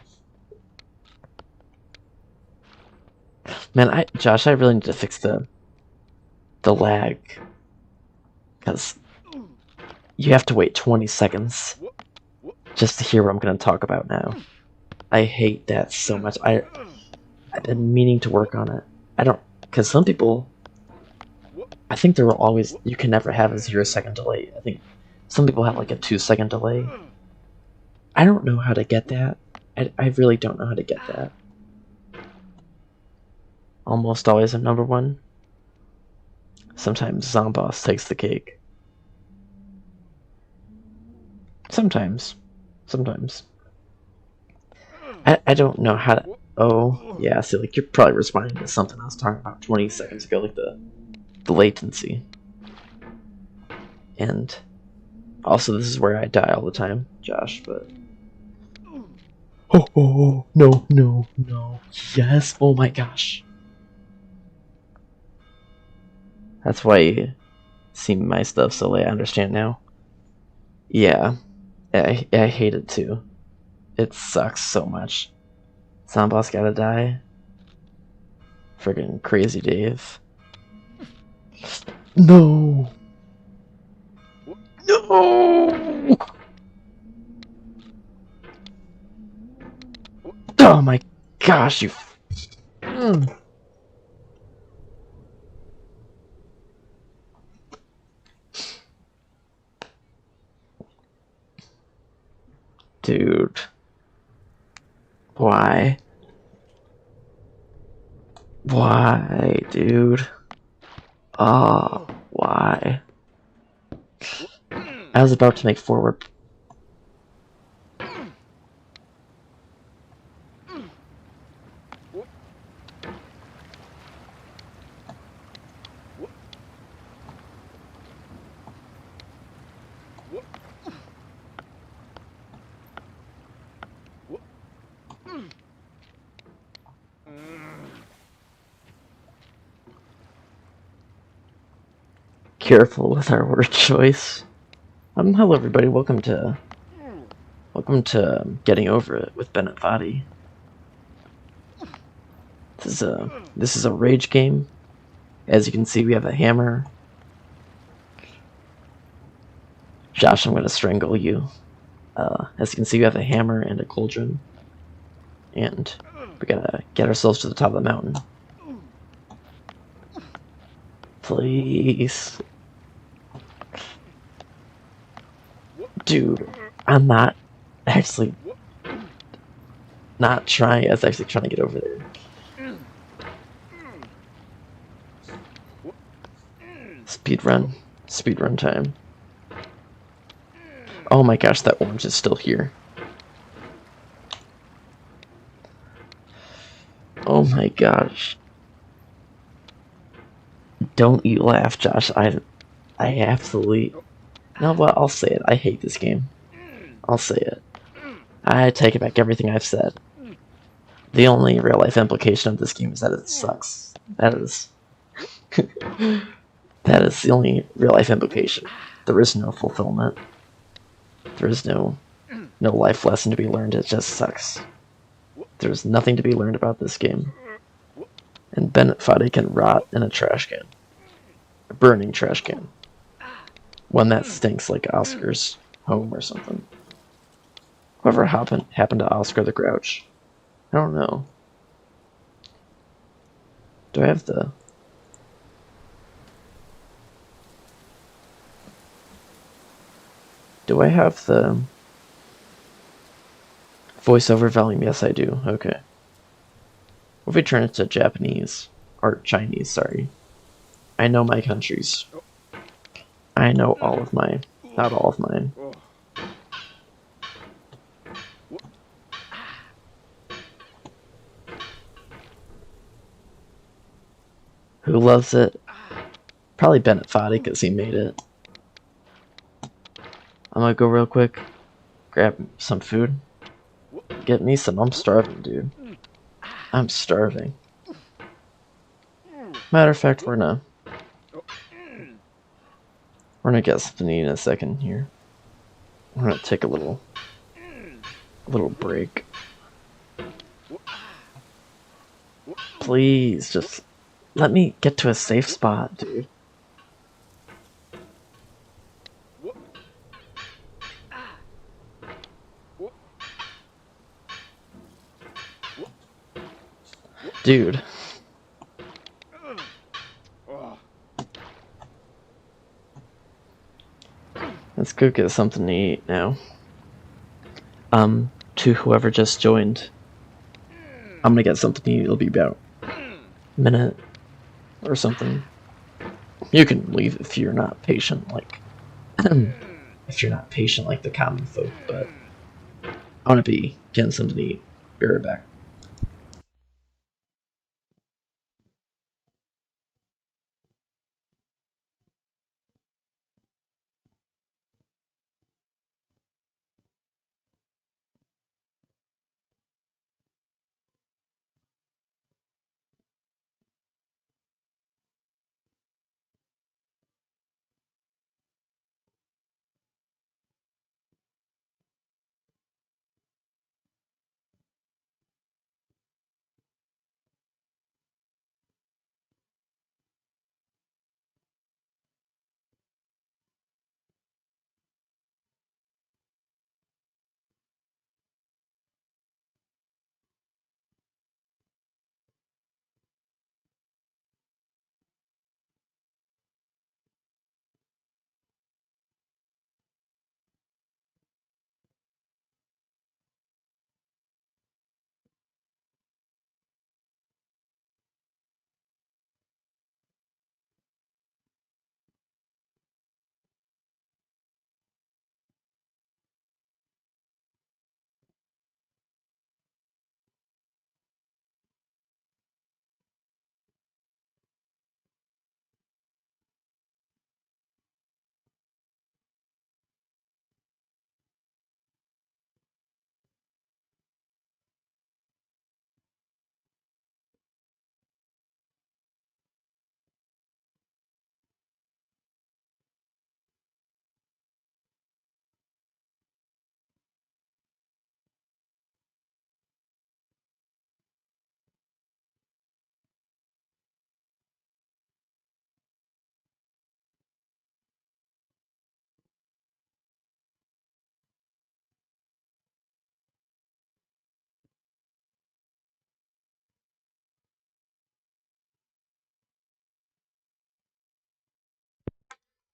Man, Josh, I really need to fix the lag. Because you have to wait 20 seconds just to hear what I'm going to talk about now. I hate that so much. I've been meaning to work on it. I don't... Because some people... I think there will always... You can never have a 0-second delay. I think some people have like a 2-second delay. I don't know how to get that. I really don't know how to get that. Almost always a #1. Sometimes Zomboss takes the cake. Sometimes. I don't know how to... Oh, yeah, see, like, you're probably responding to something I was talking about 20 seconds ago, like the latency. And also, this is where I die all the time, Josh, but... Oh, no. Yes, oh my gosh. That's why you see my stuff so late, I understand now. Yeah, I hate it too. It sucks so much. Zomboss gotta die. Friggin' Crazy Dave. No! No! Oh my gosh, you... Dude. Why? Why, dude? Oh, why? I was about to make forward. Careful with our word choice. Hello everybody, welcome to Getting Over It with Bennett Foddy. This is a rage game. As you can see, we have a hammer. Josh, I'm gonna strangle you. As you can see, we have a hammer and a cauldron. And we gotta get ourselves to the top of the mountain. Please. Dude, I'm not actually not trying. I was actually trying to get over there. Speedrun time. Oh my gosh, that orange is still here. Oh my gosh. Don't you laugh, Josh. I absolutely... No, but I'll say it. I hate this game. I'll say it. I take it back everything I've said. The only real life implication of this game is that it sucks. That is... that is the only real life implication. There is no fulfillment. There is no life lesson to be learned. It just sucks. There's nothing to be learned about this game. And Bennett Foddy can rot in a trash can. A burning trash can. One that stinks like Oscar's home or something. Whatever happened to Oscar the Grouch? I don't know. Do I have the... Do I have the voiceover volume? Yes, I do. Okay. What if we turn it to Japanese? Or Chinese, sorry. I know my countries. I know all of mine. Not all of mine. Who loves it? Probably Bennett Foddy, because he made it. I'm gonna go real quick. Grab some food. Get me some. I'm starving, dude. I'm starving. Matter of fact, we're gonna get something to eat in a second here. We're gonna take a little break. Please, just let me get to a safe spot, dude. Dude. Let's go get something to eat now. To whoever just joined, I'm gonna get something to eat. It'll be about a minute or something. You can leave if you're not patient, like if you're not patient like the common folk. But I want to be getting something to eat. Be right back.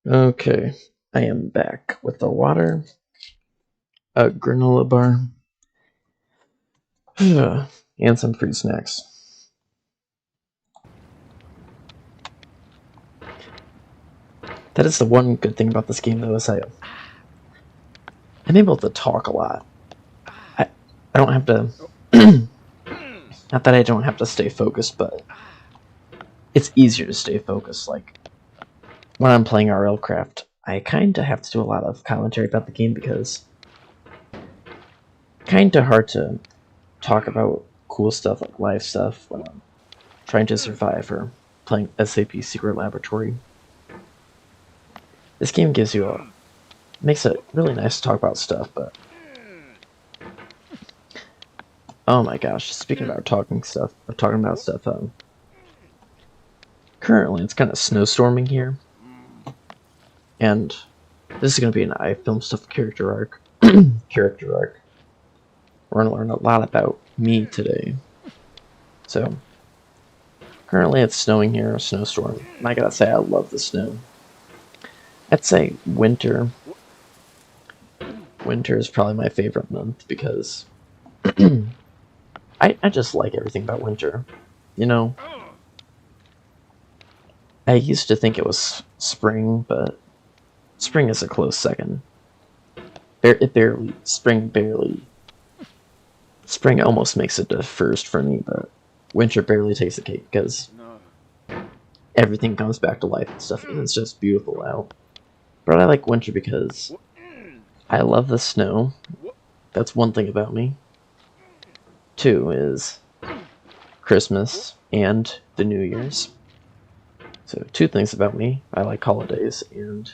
Okay, I am back with the water, a granola bar, and some fruit snacks. That is the one good thing about this game, though, is I'm able to talk a lot. I don't have to... Not that I don't have to stay focused, but it's easier to stay focused. Like, when I'm playing RLCraft, I kind of have to do a lot of commentary about the game because kind of hard to talk about cool stuff like live stuff when I'm trying to survive or playing SAP Secret Laboratory. This game gives you makes it really nice to talk about stuff, but oh my gosh, speaking about talking about stuff, Currently, it's kind of snowstorming here, and this is going to be an iFilmStuff character arc. Character arc. We're going to learn a lot about me today. So, currently it's snowing here, a snowstorm, and I gotta say I love the snow. I'd say winter. Winter is probably my favorite month because I just like everything about winter. You know, I used to think it was spring, but spring is a close second. Spring almost makes it the first for me, but winter barely takes the cake because everything comes back to life and stuff, and it's just beautiful out. But I like winter because I love the snow. That's one thing about me. Two is Christmas and the New Year's. So two things about me. I like holidays, and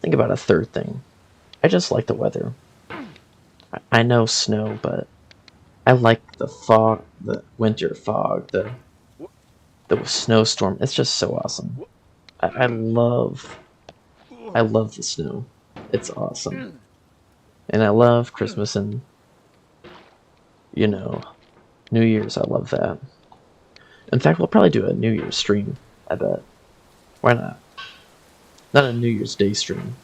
think about a third thing. I just like the weather. I know snow, but I like the fog, the winter fog, the snowstorm. It's just so awesome. I love the snow. It's awesome. And I love Christmas and, you know, New Year's. I love that. In fact, we'll probably do a New Year's stream, I bet. Why not? Not a New Year's Day stream.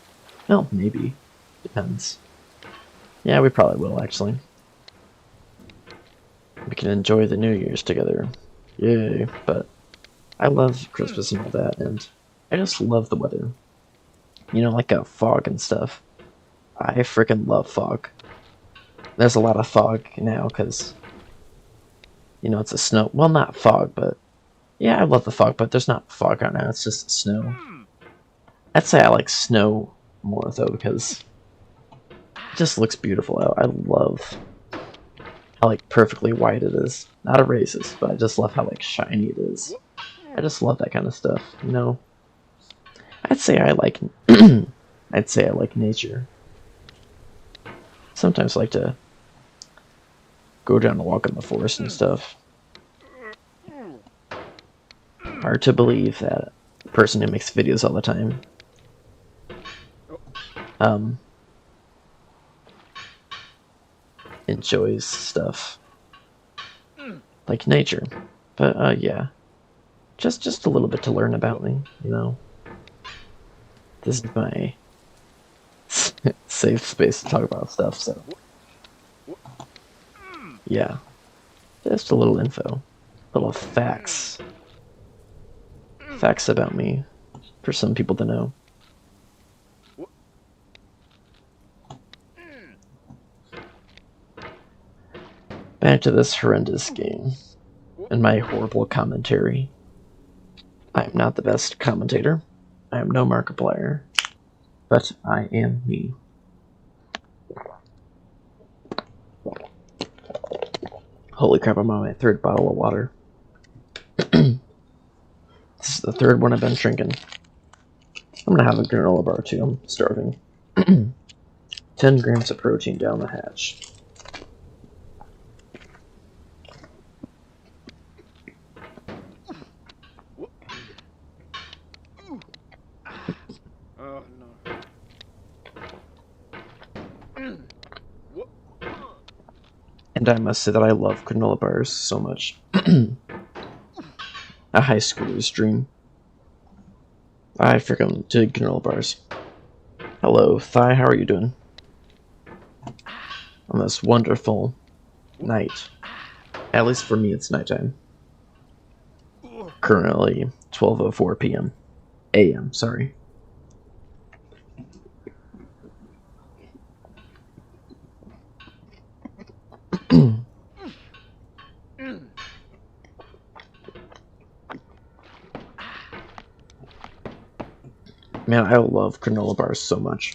Well, maybe. Depends. Yeah, we probably will, actually. We can enjoy the New Year's together. Yay. But I love Christmas and all that, and I just love the weather. You know, like a fog and stuff. I freaking love fog. There's a lot of fog now, because, you know, it's a snow... Well, not fog, but... Yeah, I love the fog, but there's not fog out now, it's just snow. I'd say I like snow more, though, because it just looks beautiful out. I love how, like, perfectly white it is. Not a racist, but I just love how, like, shiny it is. I just love that kind of stuff, you know? I'd say I like... I'd say I like nature. Sometimes I like to go down a walk in the forest and stuff. Hard to believe that a person who makes videos all the time enjoys stuff like nature. But yeah, just a little bit to learn about me, you know. This is my safe space to talk about stuff, so yeah, just a little info, little facts about me for some people to know. Back to this horrendous game and my horrible commentary. I am not the best commentator. I am no Markiplier, but I am me. Holy crap, I'm on my third bottle of water. This is the third one I've been drinking. I'm gonna have a granola bar too, I'm starving. 10 grams of protein down the hatch. And I must say that I love granola bars so much. A high schooler's dream. I freaking dig granola bars. Hello, Thigh, how are you doing? On this wonderful night. At least for me, it's nighttime. Currently, 12:04 p.m. a.m., sorry. Man, I love granola bars so much.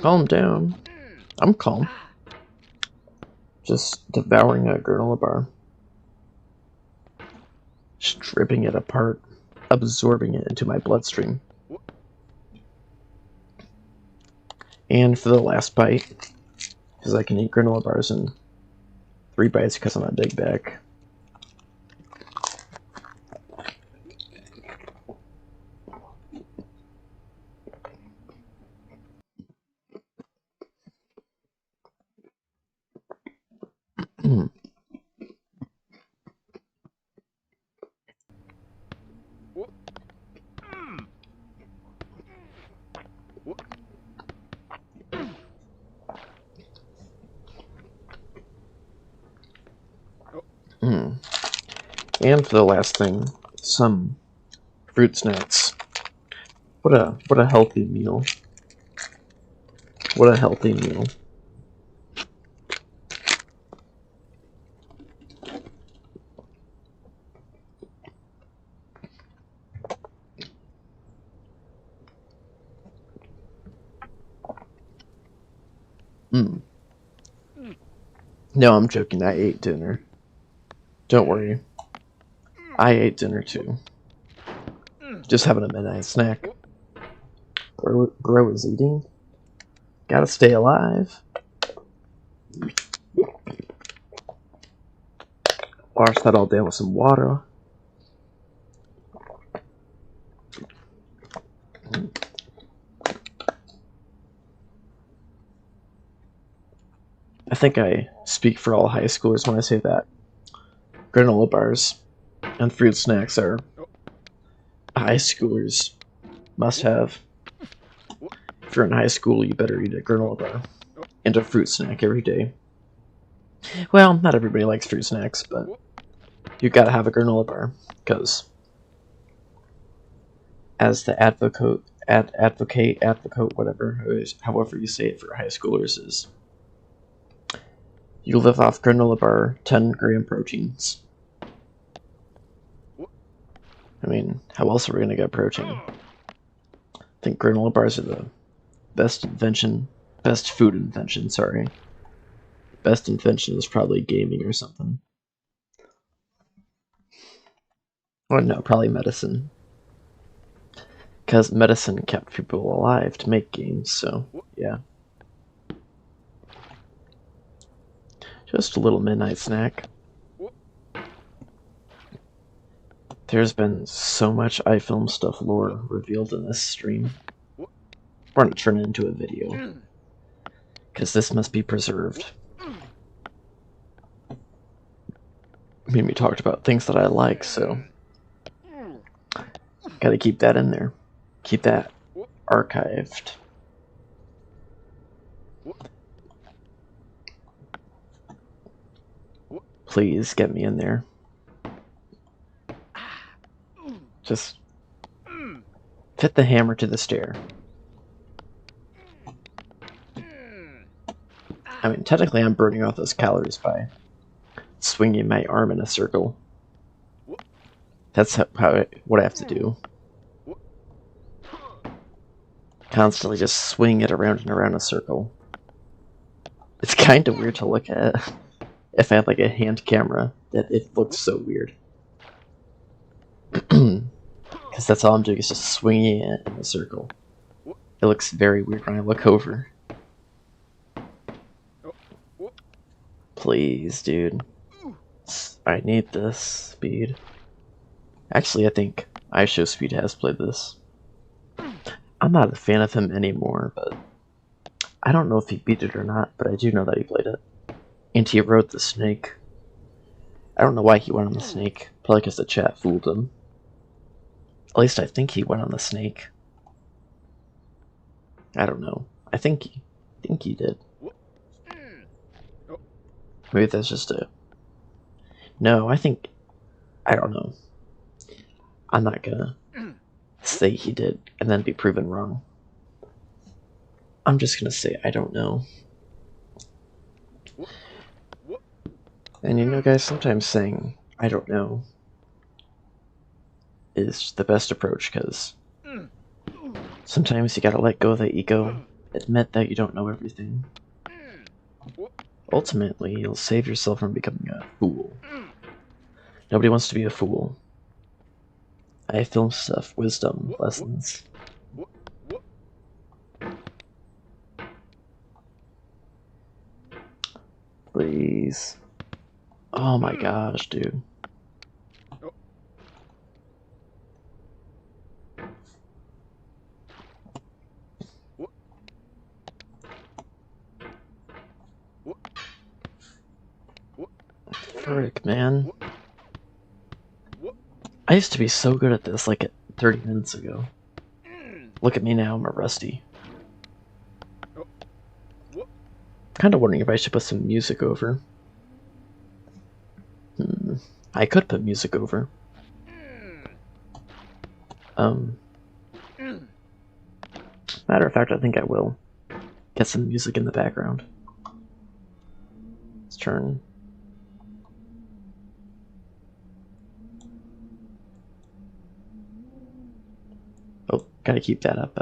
Calm down. I'm calm. Just devouring a granola bar. stripping it apart, absorbing it into my bloodstream. And for the last bite, because I can eat granola bars in 3 bites because I'm a big bag. And for the last thing, some fruit snacks. What a healthy meal. What a healthy meal. No, I'm joking. I ate dinner. Don't worry. I ate dinner too. Just having a midnight snack. Bro is eating. Gotta stay alive. Wash that all down with some water. I think I speak for all high schoolers when I say that granola bars and fruit snacks are high schoolers must have. If you're in high school, you better eat a granola bar and a fruit snack every day. Well, not everybody likes fruit snacks, but you gotta have a granola bar, because as the advocate, whatever, however you say it for high schoolers is, you live off granola bar 10-gram proteins. I mean, how else are we gonna get protein? I think granola bars are the best food invention, sorry. Best invention is probably gaming or something. Or no, probably medicine. Because medicine kept people alive to make games, so yeah. Just a little midnight snack. There's been so much iFilm Stuff lore revealed in this stream. We're gonna turn it into a video. Because this must be preserved. I mean, we talked about things that I like, so gotta keep that in there. Keep that archived. Please get me in there. Just fit the hammer to the stair. I mean, technically I'm burning off those calories by swinging my arm in a circle. That's what I have to do. Constantly just swing it around and around a circle. It's kind of weird to look at. If I had like a hand camera, that it looks so weird. Because that's all I'm doing is just swinging it in a circle. It looks very weird when I look over. Please, dude. I need this speed. Actually, I think iShowSpeed has played this. I'm not a fan of him anymore, but I don't know if he beat it or not, but I do know that he played it. And he rode the snake. I don't know why he went on the snake. Probably because the chat fooled him. At least I think he went on the snake. I don't know. I think he did. Maybe that's just a... No, I don't know. I'm not gonna say he did and then be proven wrong. I'm just gonna say I don't know. And you know, guys, sometimes saying I don't know is the best approach, because sometimes you gotta let go of the ego, admit that you don't know everything. Ultimately, you'll save yourself from becoming a fool. Nobody wants to be a fool. I film stuff, wisdom, lessons. Please. Oh my gosh, dude. Frick, man. I used to be so good at this like 30 minutes ago. Look at me now, I'm a rusty. Kinda wondering if I should put some music over. I could put music over. Matter of fact, I think I will. Get some music in the background. Let's turn. Oh, gotta keep that up.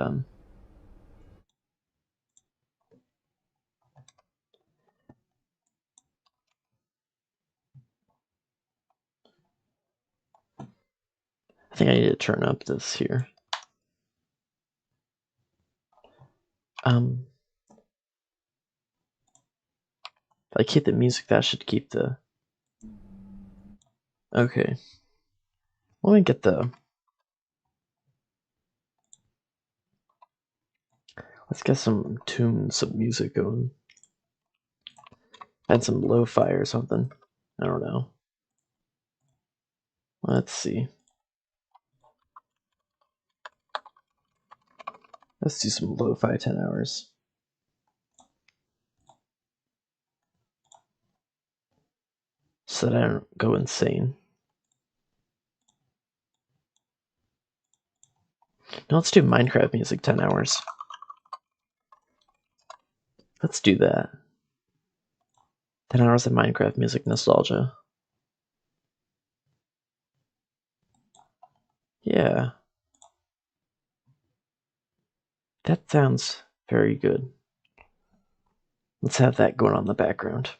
I think I need to turn up this here. If I keep the music, that should keep the. Okay. Let me get the. Let's get some tunes, some music going. Add some lo-fi or something. I don't know. Let's see. Let's do some lo-fi 10 hours. So that I don't go insane. No, let's do Minecraft music 10 hours. Let's do that. 10 hours of Minecraft music nostalgia. Yeah. That sounds very good. Let's have that going on in the background.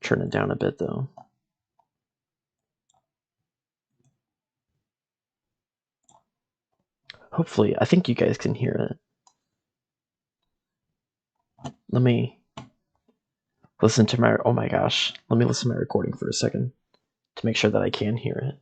Turn it down a bit though. Hopefully, I think you guys can hear it. Let me listen to my, oh my gosh. Let me listen to my recording for a second to make sure that I can hear it.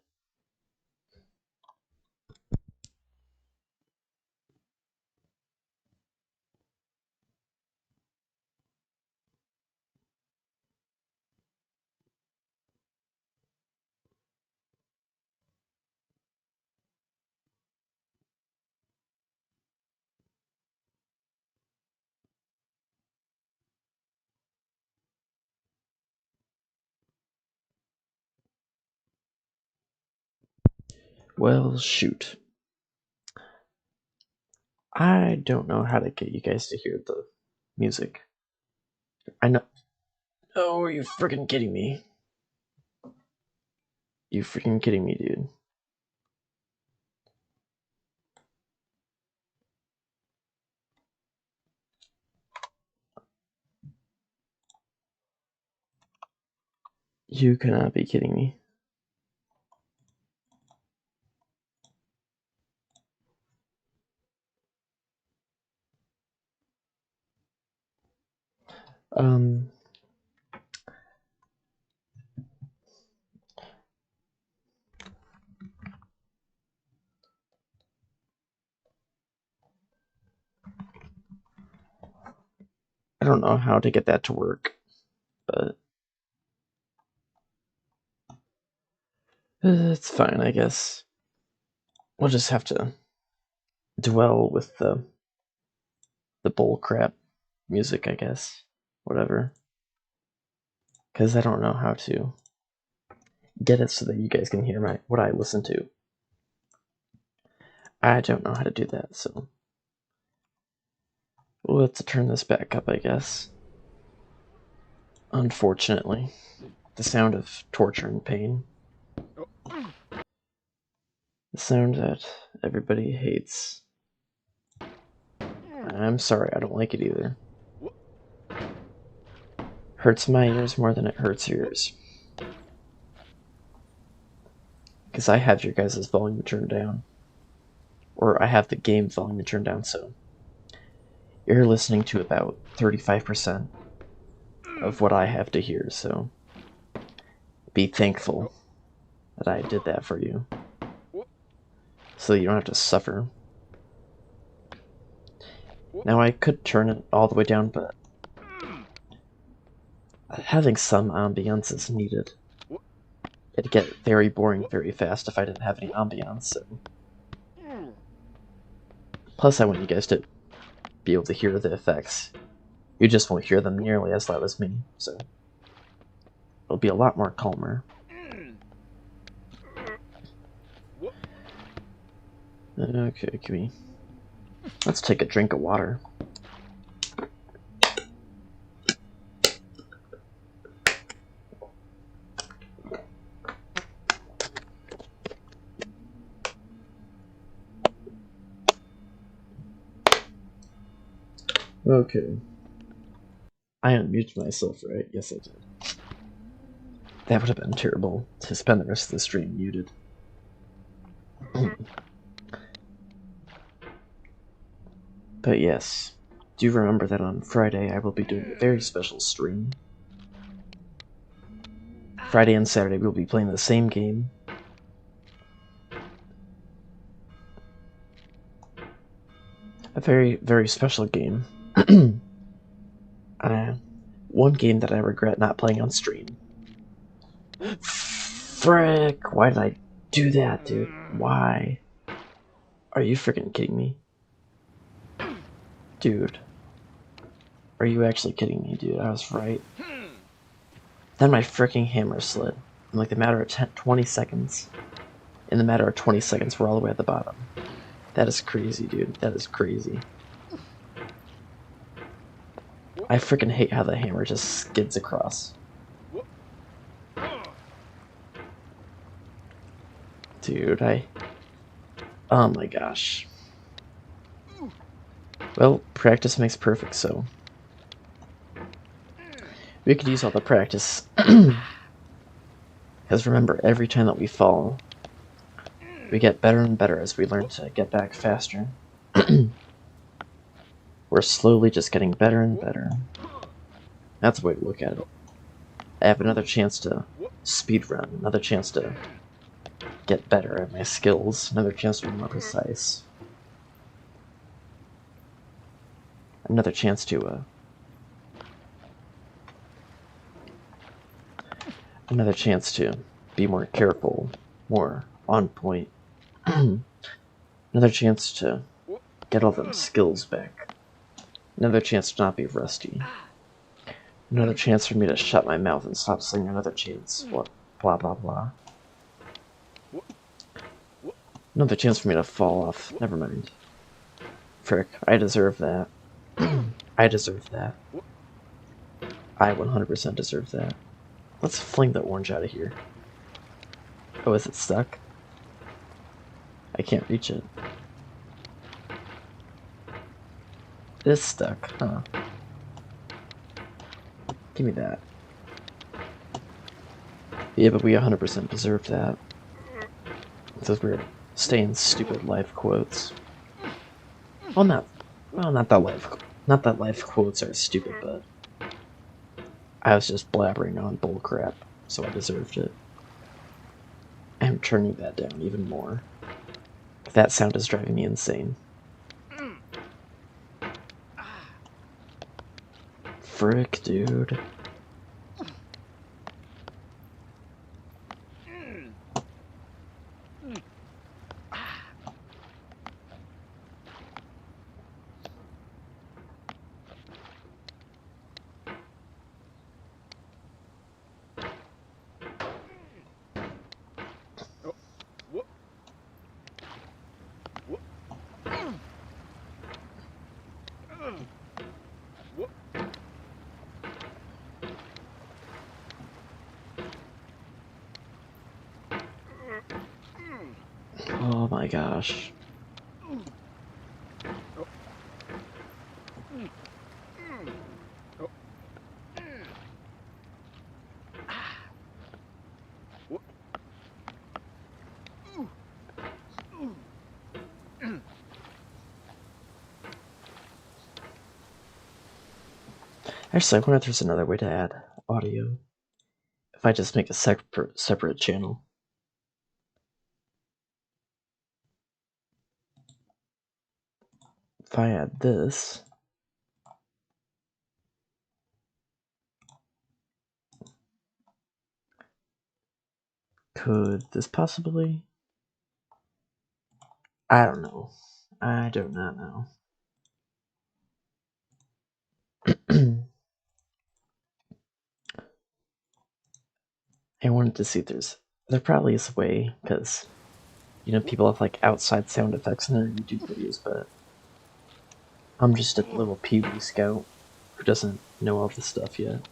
Well, shoot. I don't know how to get you guys to hear the music. I know. Oh, are you freaking kidding me? You freaking kidding me, dude. You cannot be kidding me. I don't know how to get that to work, but it's fine, I guess. We'll just have to dwell with the bull crap music, I guess. Whatever. Because I don't know how to get it so that you guys can hear what I listen to. I don't know how to do that, so we'll have to turn this back up, I guess. Unfortunately, the sound of torture and pain. The sound that everybody hates. I'm sorry, I don't like it either. Hurts my ears more than it hurts yours. Because I have your guys' volume turned down. Or I have the game volume turned down, so you're listening to about 35% of what I have to hear, so be thankful that I did that for you. So you don't have to suffer. Now I could turn it all the way down, but having some ambiance is needed. It'd get very boring very fast if I didn't have any ambiance, so. Plus I want you guys to be able to hear the effects. You just won't hear them nearly as loud as me, so it'll be a lot more calmer. Okay, let's take a drink of water. Okay. I unmuted myself, right? Yes, I did. That would have been terrible, to spend the rest of the stream muted. But yes, do remember that on Friday I will be doing a very special stream. Friday and Saturday we'll be playing the same game. A very, very special game. One game that I regret not playing on stream. Frick! Why did I do that, dude? Why? Are you freaking kidding me? Dude. Are you actually kidding me, dude? I was right. Then my freaking hammer slid. In like the matter of 20 seconds. In the matter of 20 seconds, we're all the way at the bottom. That is crazy, dude. That is crazy. I freaking hate how the hammer just skids across. Dude, oh my gosh. Well, practice makes perfect, so we could use all the practice. Because remember, every time that we fall, we get better and better as we learn to get back faster. We're slowly just getting better and better. That's the way to look at it. I have another chance to speedrun, another chance to get better at my skills, another chance to be more precise. Another chance to, another chance to be more careful, more on point. Another chance to get all them skills back. Another chance to not be rusty. Another chance for me to shut my mouth and stop saying another chance. What? Blah blah blah. Another chance for me to fall off. Never mind. Frick, I deserve that. I deserve that. I 100% deserve that. Let's fling the orange out of here. Oh, is it stuck? I can't reach it. It is stuck, huh? Give me that. Yeah, but we 100% deserve that. Those weird, staying stupid life quotes. Well, not that life quotes are stupid, but I was just blabbering on bullcrap, so I deserved it. I'm turning that down even more. That sound is driving me insane. Frick, dude. Oh my gosh. Actually, I wonder if there's another way to add audio. If I just make a separate channel. If I add this, could this possibly? I don't know. I do not know. I wanted to see if there probably is a way, because you know people have like outside sound effects in their YouTube videos, but I'm just a little peewee scout who doesn't know all this stuff yet.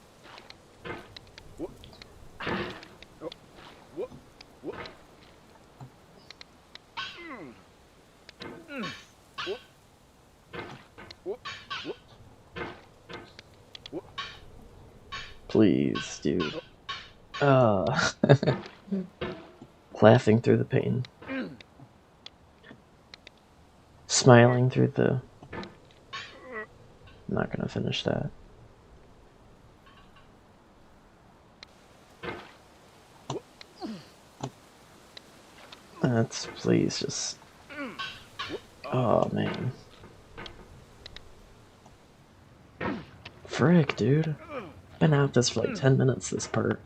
Please, dude. Laughing through the pain. Smiling through the... I'm not gonna finish that. That's... please just... Oh, man. Frick, dude. Been out this for like 10 minutes, this part.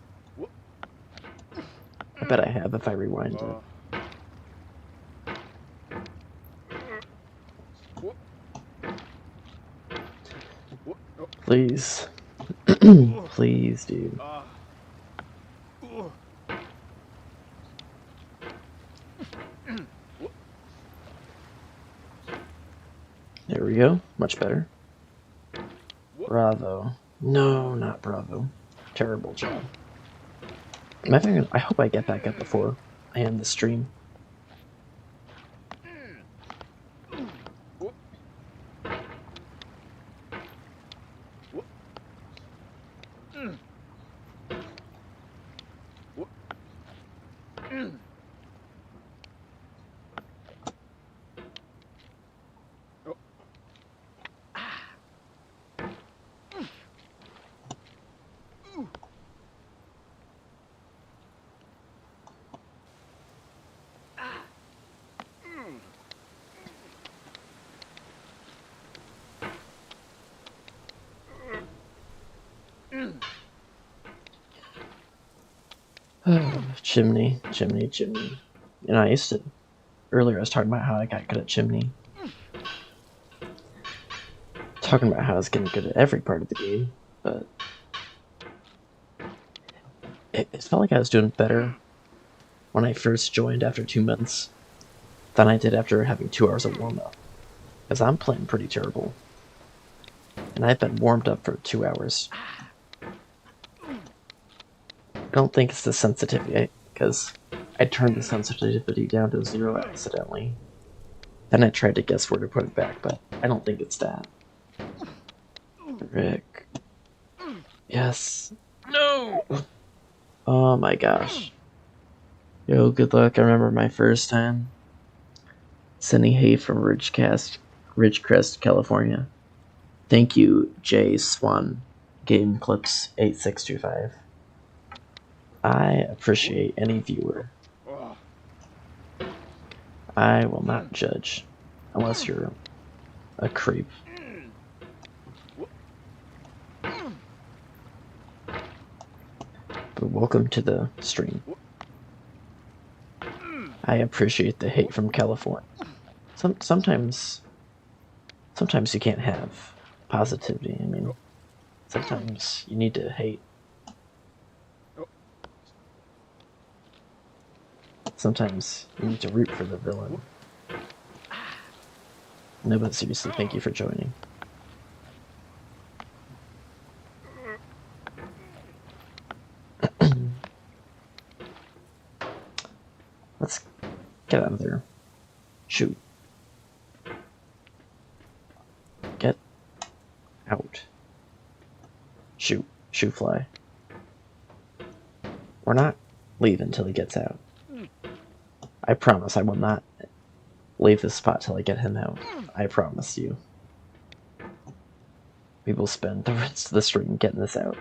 I bet I have if I rewind it. Please. Please, dude. There we go. Much better. Bravo. No, not bravo. Terrible job. I hope I get back up before I end the stream. Chimney. You know, earlier I was talking about how I got good at chimney. Talking about how I was getting good at every part of the game, but it felt like I was doing better when I first joined after 2 months than I did after having 2 hours of warm-up. Because I'm playing pretty terrible. And I've been warmed up for 2 hours. I don't think it's the sensitivity, because I turned the sensitivity down to 0 accidentally. Then I tried to guess where to put it back, but I don't think it's that. Rick. Yes. No! Oh my gosh. Yo, good luck. I remember my first time. Sending hate from Ridgecrest, California. Thank you, Jay Swan. Game Clips 8625. I appreciate any viewer. I will not judge unless you're a creep. But welcome to the stream. I appreciate the hate from California. Sometimes you can't have positivity. I mean, sometimes you need to hate. Sometimes you need to root for the villain. No, but seriously, thank you for joining. Let's get out of there. Shoot. Get out. Shoot. Shoot fly. We're not leaving until he gets out. I promise I will not leave this spot till I get him out. I promise you. we will spend the rest of the stream getting this out.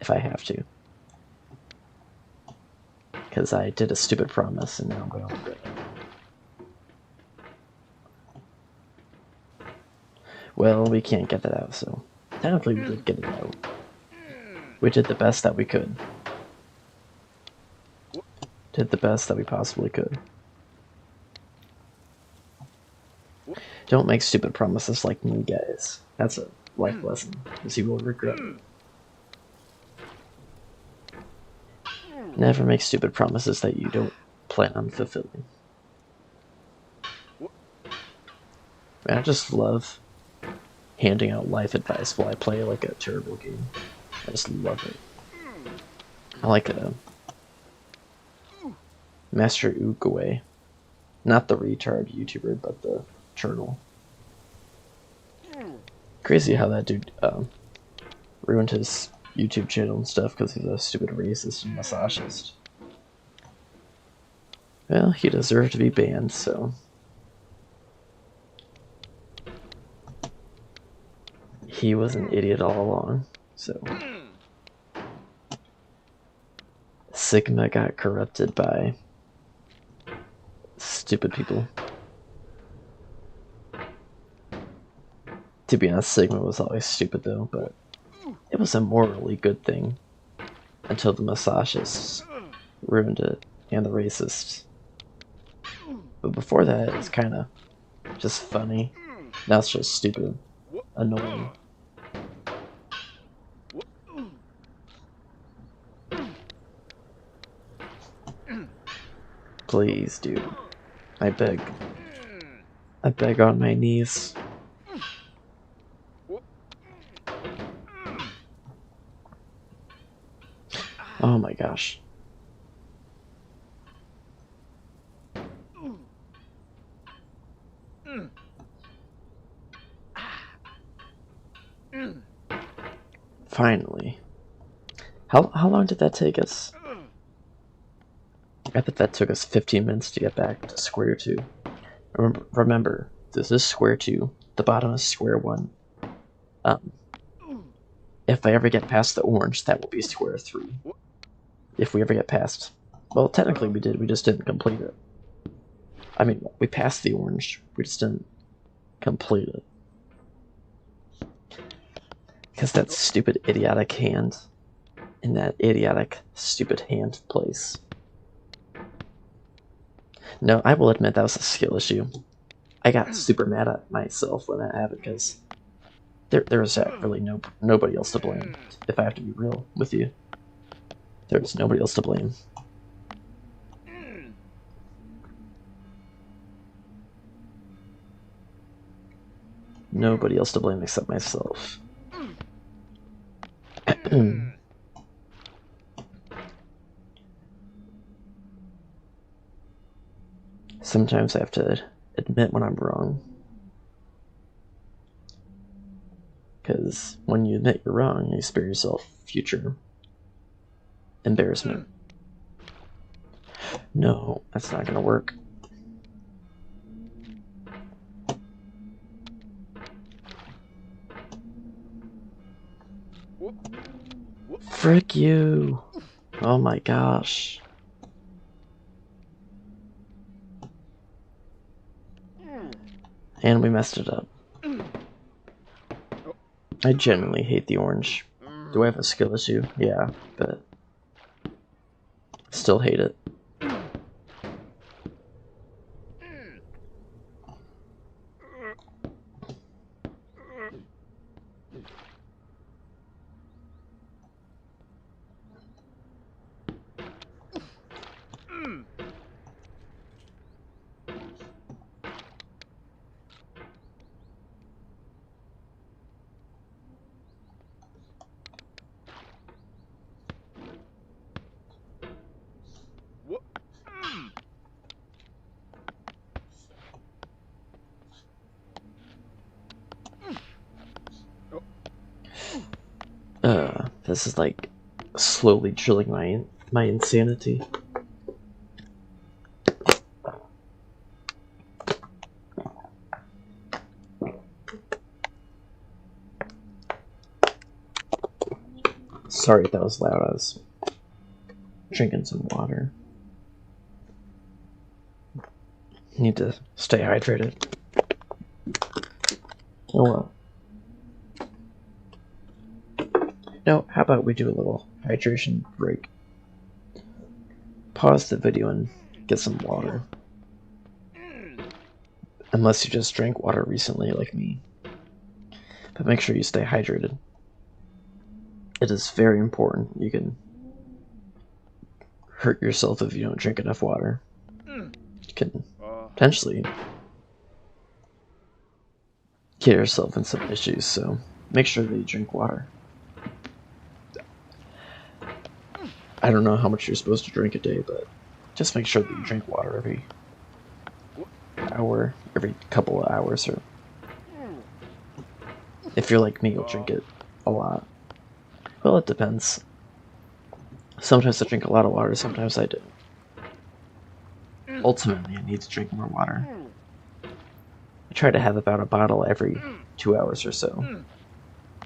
If I have to. Because I did a stupid promise and now I'm going to regret it. Well, we can't get that out, so technically we did get it out. We did the best that we could. Did the best that we possibly could. Don't make stupid promises like me, guys. That's a life lesson, because you will regret it. Never make stupid promises that you don't plan on fulfilling. Man, I just love handing out life advice while I play like a terrible game. I just love it. I like Master Oogway. Not the retard YouTuber, but the journal. Crazy how that dude ruined his YouTube channel and stuff because he's a stupid racist and misogynist. Well, he deserved to be banned, so... He was an idiot all along, so... Sigma got corrupted by stupid people. To be honest, Sigma was always stupid though, but it was a morally good thing until the misogynists ruined it, and the racists. But before that, it was kind of just funny. Now it's just stupid, annoying. Please, dude. I beg. I beg on my knees. Oh my gosh. Finally. How long did that take us? I bet that took us 15 minutes to get back to square 2. Remember, this is square 2. The bottom is square 1. If I ever get past the orange, that will be square 3. If we ever get past... Well, technically we did, we just didn't complete it. I mean, we passed the orange, we just didn't complete it. Because that stupid idiotic hand in that idiotic stupid hand place. No, I will admit that was a skill issue. I got super mad at myself when that happened because there was really nobody else to blame. If I have to be real with you, there was nobody else to blame. Nobody else to blame except myself. Sometimes I have to admit when I'm wrong. Because when you admit you're wrong, you spare yourself future embarrassment. No, that's not gonna work. Frick you! Oh my gosh. And we messed it up. I genuinely hate the orange. Do I have a skill issue? Yeah, but still hate it. This is like slowly drilling my insanity. Sorry if that was loud. I was drinking some water. Need to stay hydrated. Oh well. No, how about we do a little hydration break? Pause the video and get some water. Unless you just drank water recently like me. But make sure you stay hydrated. It is very important. You can hurt yourself if you don't drink enough water. You can potentially get yourself in some issues, so make sure that you drink water. I don't know how much you're supposed to drink a day, but just make sure that you drink water every hour, every couple of hours, or if you're like me, you'll drink it a lot. Well, it depends. Sometimes I drink a lot of water, sometimes I don't. Ultimately, I need to drink more water. I try to have about a bottle every 2 hours or so,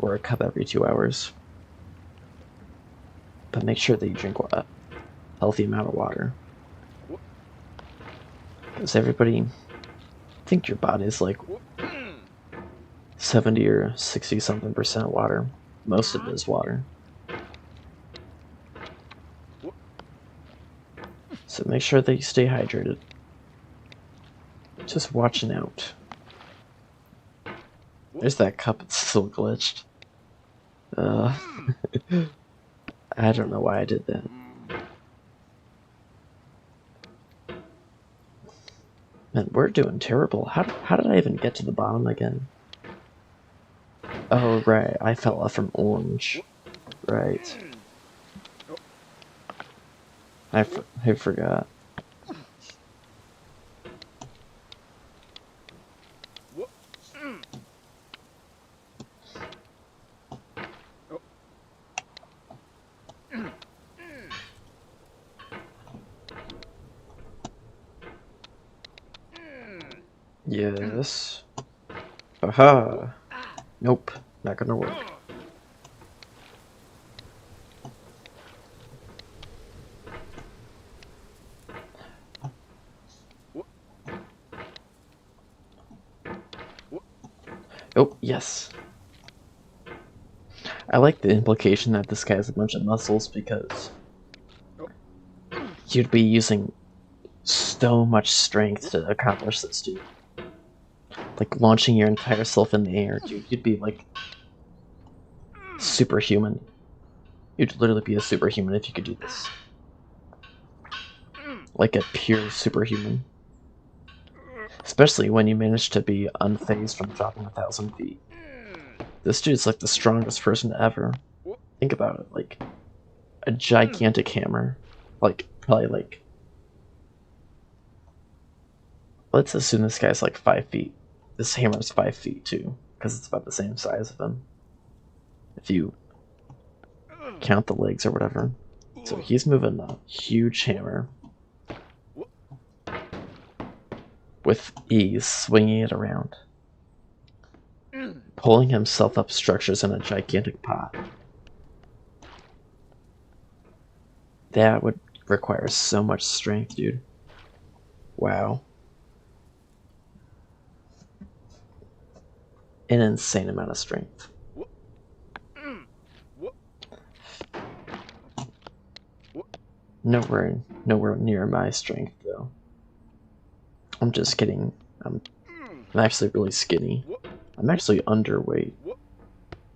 or a cup every 2 hours. But make sure that you drink a healthy amount of water. Because everybody, I think your body's like 70 or 60 something % water. Most of it is water. So make sure that you stay hydrated. Just watching out. There's that cup, it's still glitched. I don't know why I did that. Man, we're doing terrible. How did I even get to the bottom again? Oh, right. I fell off from orange. Right. I forgot. Yes. Aha. Nope. Not gonna work. Oh, yes. I like the implication that this guy has a bunch of muscles because you'd be using so much strength to accomplish this, dude. Like launching your entire self in the air, dude. You'd be like superhuman. You'd literally be a superhuman if you could do this. Like a pure superhuman. Especially when you manage to be unfazed from dropping 1,000 feet. This dude's like the strongest person ever. Think about it, like a gigantic hammer. Like, probably like... Let's assume this guy's like 5 feet. This hammer's 5 feet too, because it's about the same size of him. If you count the legs or whatever. So he's moving a huge hammer. With ease, swinging it around. Pulling himself up structures in a gigantic pot. That would require so much strength, dude. Wow. An insane amount of strength. Nowhere near my strength, though. I'm just kidding. I'm actually really skinny. I'm actually underweight.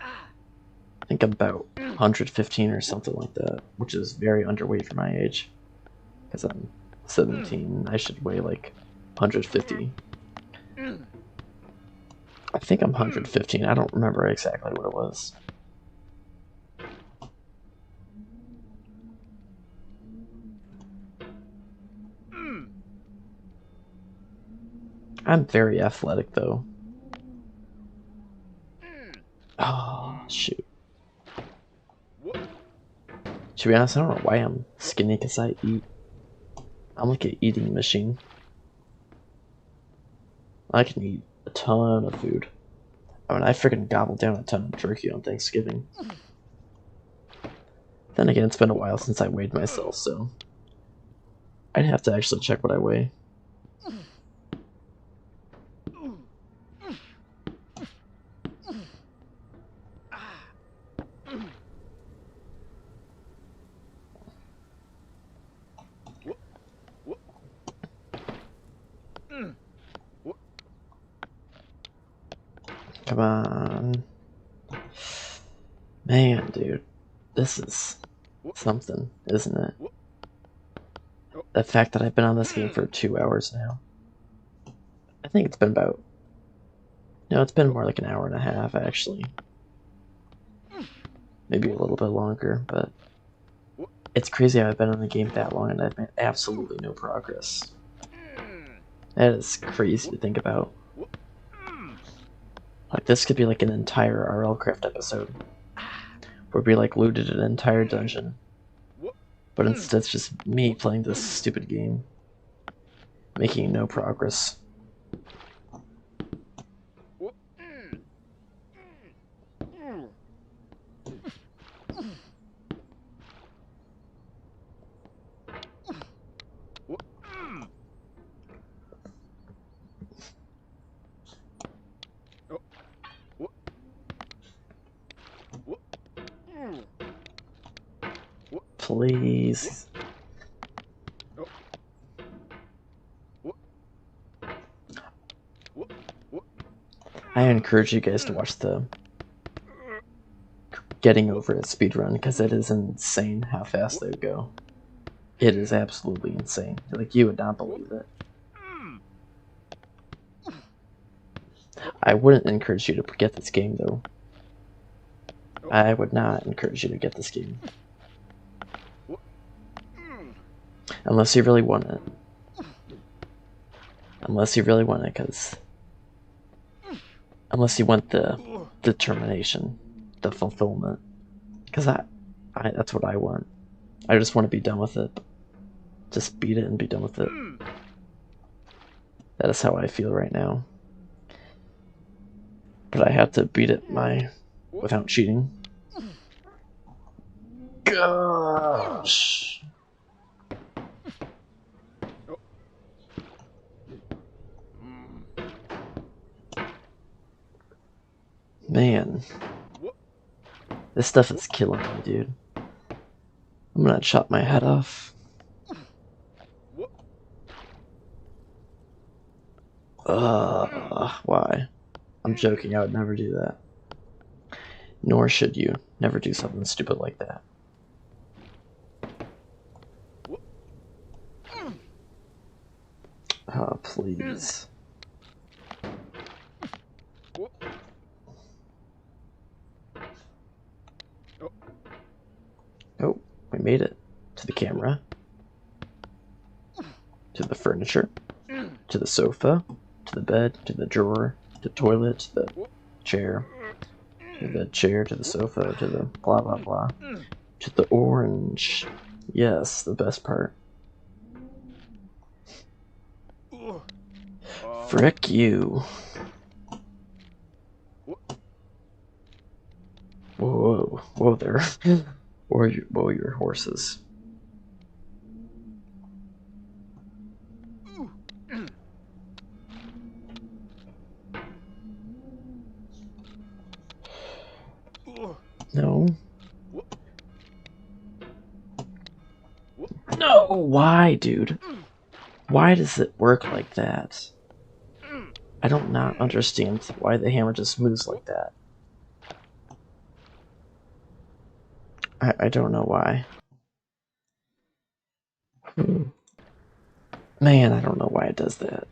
I think I'm about 115 or something like that, which is very underweight for my age. Because I'm 17, I should weigh like 150. I think I'm 115, I don't remember exactly what it was. I'm very athletic though. Oh, shoot. To be honest, I don't know why I'm skinny, because I eat. I'm like an eating machine. I can eat a ton of food. I mean, I freaking gobbled down a ton of turkey on Thanksgiving. Then again, it's been a while since I weighed myself, so I'd have to actually check what I weigh. Come on. Man, dude. This is something, isn't it? The fact that I've been on this game for 2 hours now. I think it's been about... No, it's been more like an hour and a half, actually. Maybe a little bit longer, but... It's crazy how I've been on the game that long and I've made absolutely no progress. That is crazy to think about. Like, this could be like an entire RLCraft episode. Where we like looted an entire dungeon. But instead it's just me playing this stupid game. Making no progress. Please. I encourage you guys to watch the Getting Over It speedrun, because it is insane how fast they go. It is absolutely insane. Like, you would not believe it. I wouldn't encourage you to get this game, though. I would not encourage you to get this game. Unless you really want it. Unless you really want it, because... Unless you want the determination, the fulfillment. Because that's what I want. I just want to be done with it. Just beat it and be done with it. That is how I feel right now. But I have to beat it without cheating. Gosh. Man. This stuff is killing me, dude. I'm gonna chop my head off. Why? I'm joking, I would never do that. Nor should you. Never do something stupid like that. Oh, please. Oh, we made it. To the camera. To the furniture. To the sofa. To the bed. To the drawer. To the toilet. To the chair. To the chair. To the sofa. To the blah blah blah. To the orange. Yes, the best part. Frick you. Whoa, whoa there. Whoa, your horses. No. No, why, dude? Why does it work like that? I don't not understand why the hammer just moves like that. I don't know why. Man, I don't know why it does that.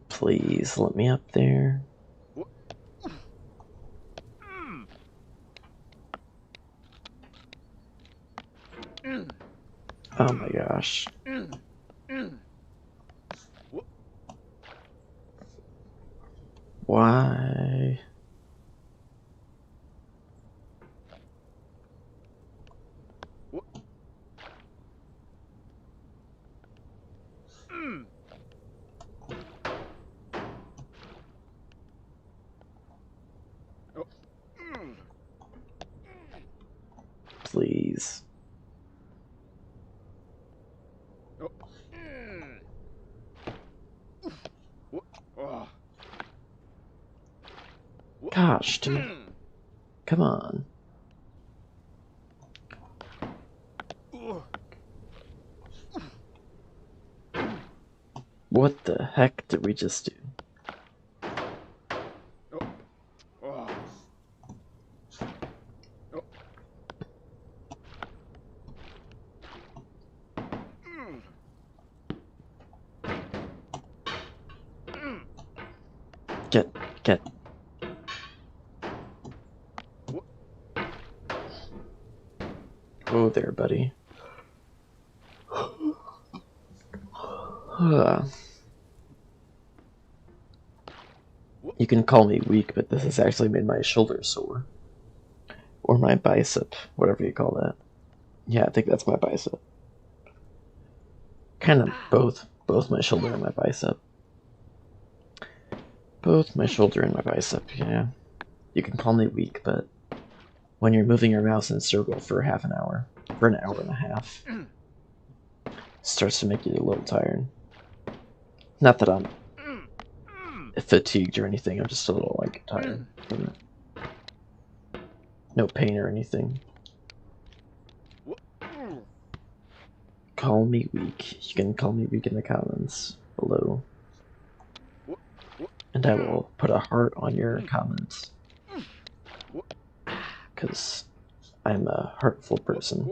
Please, let me up there. Oh my gosh. Why? please. Gosh, dude. Come on. What the heck did we just do? Get. Oh there, buddy. You can call me weak, but this has actually made my shoulder sore. Or my bicep, whatever you call that. Yeah, I think that's my bicep. Kind of both my shoulder and my bicep. Both my shoulder and my bicep, yeah. You can call me weak, but when you're moving your mouse in a circle for half an hour, for an hour and a half, it starts to make you a little tired. Not that I'm fatigued or anything, I'm just a little, like, tired from it. No pain or anything. Call me weak. You can call me weak in the comments below. And I will put a heart on your comments. Because I'm a heartful person.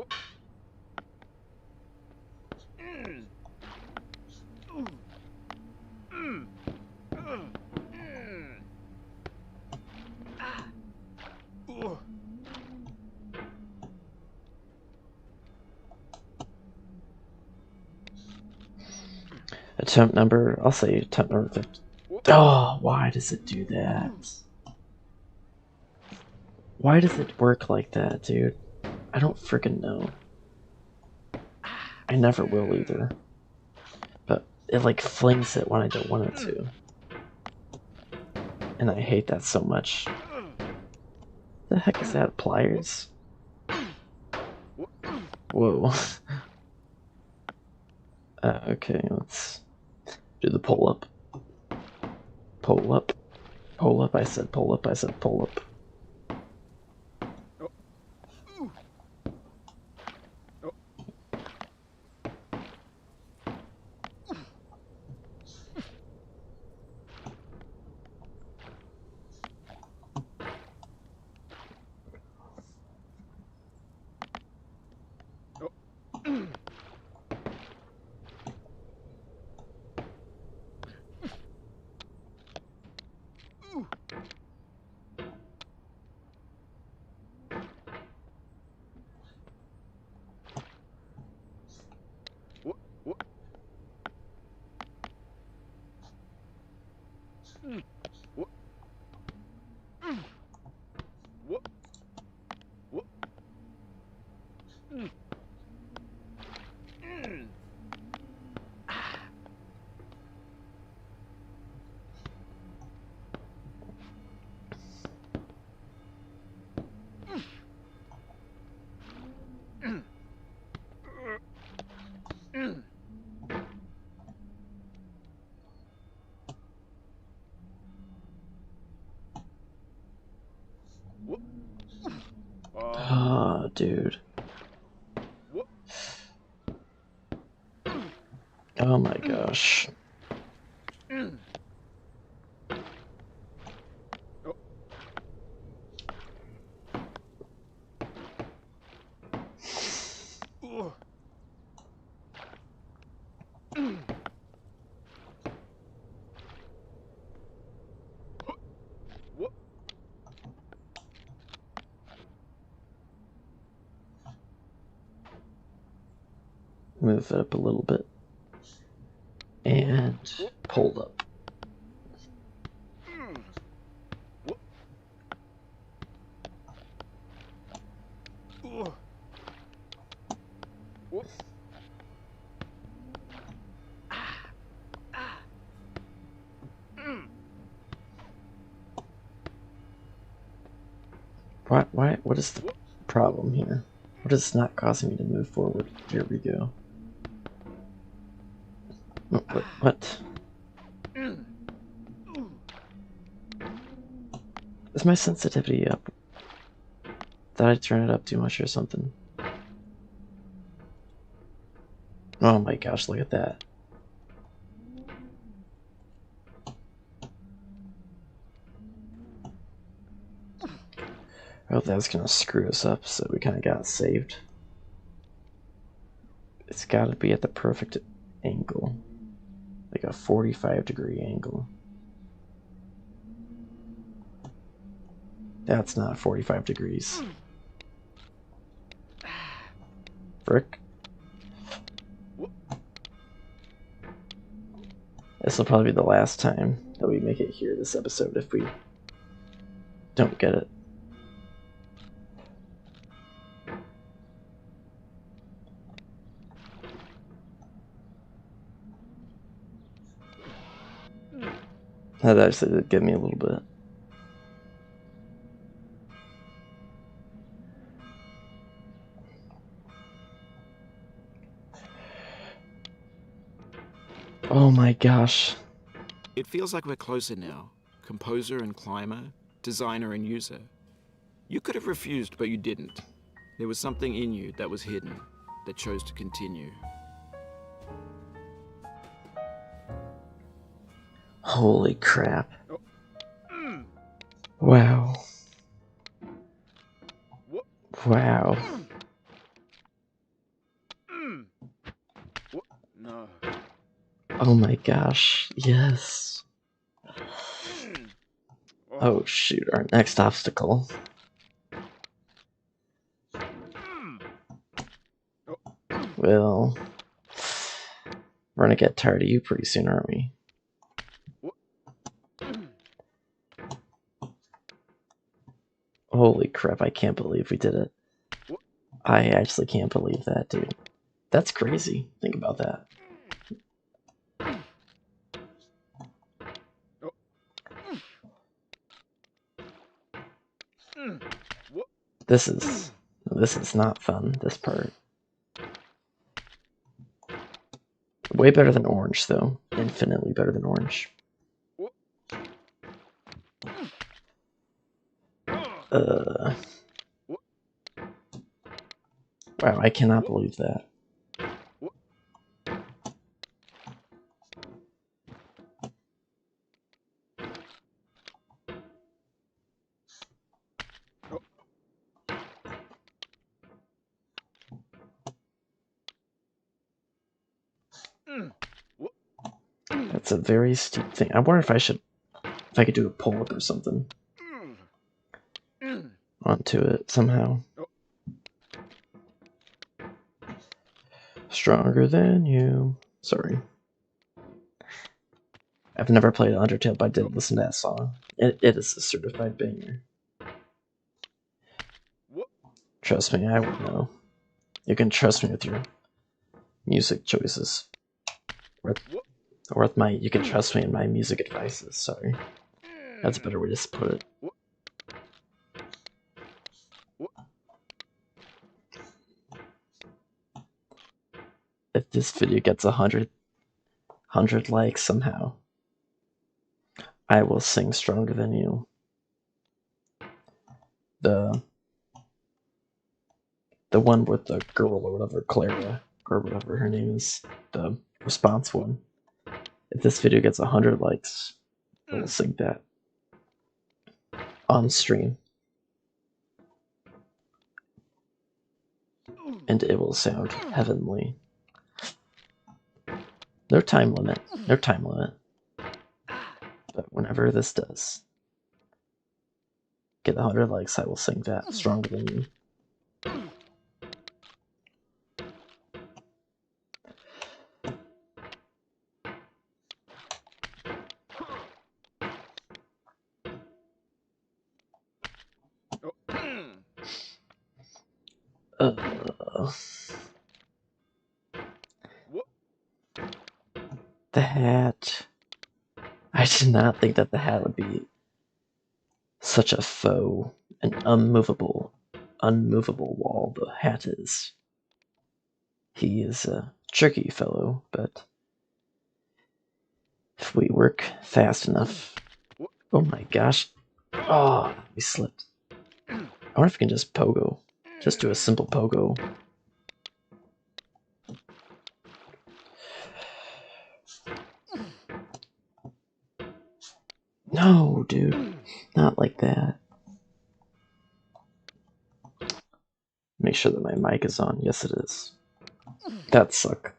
Attempt number, I'll say attempt number 50. Oh, why does it do that? Why does it work like that, dude? I don't freaking know. I never will either. But it like flings it when I don't want it to. And I hate that so much. The heck is that? Pliers? Whoa. Okay, let's do the pull up. Pull up. Pull up, I said pull up, I said pull up. Oh, dude. Oh my gosh. Move it up a little bit. And pulled up. What is the problem here? What is not causing me to move forward? Here we go. What? Is my sensitivity up? Did I turn it up too much or something? Oh my gosh, look at that. I hope that's gonna screw us up, so we kind of got saved. It's gotta be at the perfect angle. Like a 45-degree angle. That's not 45 degrees. Frick. This will probably be the last time that we make it here this episode if we don't get it. That actually did give me a little bit. Oh my gosh. It feels like we're closer now. Composer and climber, designer and user. You could have refused, but you didn't. There was something in you that was hidden, that chose to continue. Holy crap. Wow. Wow. No. Oh my gosh. Yes. Oh shoot, our next obstacle. Well, we're gonna get tired of you pretty soon, aren't we? Holy crap, I can't believe we did it. I actually can't believe that, dude. That's crazy. Think about that. This is not fun, this part. Way better than orange, though. Infinitely better than orange. Wow, I cannot believe that. That's a very steep thing. I wonder if I could do a pull-up or something onto it somehow. Stronger than you. Sorry. I've never played Undertale, but I did listen to that song. It is a certified banger. Trust me, I would know. You can trust me with your music choices. You can trust me in my music advices, sorry. That's a better way to put it. If this video gets 100 likes somehow, I will sing Stronger Than You. The one with the girl or whatever, Clara, or whatever her name is, the response one. If this video gets 100 likes, I will sing that on stream. And it will sound heavenly. No time limit. No time limit. But whenever this does get 100 likes, I will sing that Stronger Than You. The hat. I did not think that the hat would be such a foe, an unmovable unmovable wall the hat is. He is a tricky fellow, but if we work fast enough... Oh my gosh. Oh, we slipped. I wonder if we can just pogo. Just do a simple pogo. No, dude. Not like that. Make sure that my mic is on. Yes, it is. That suck.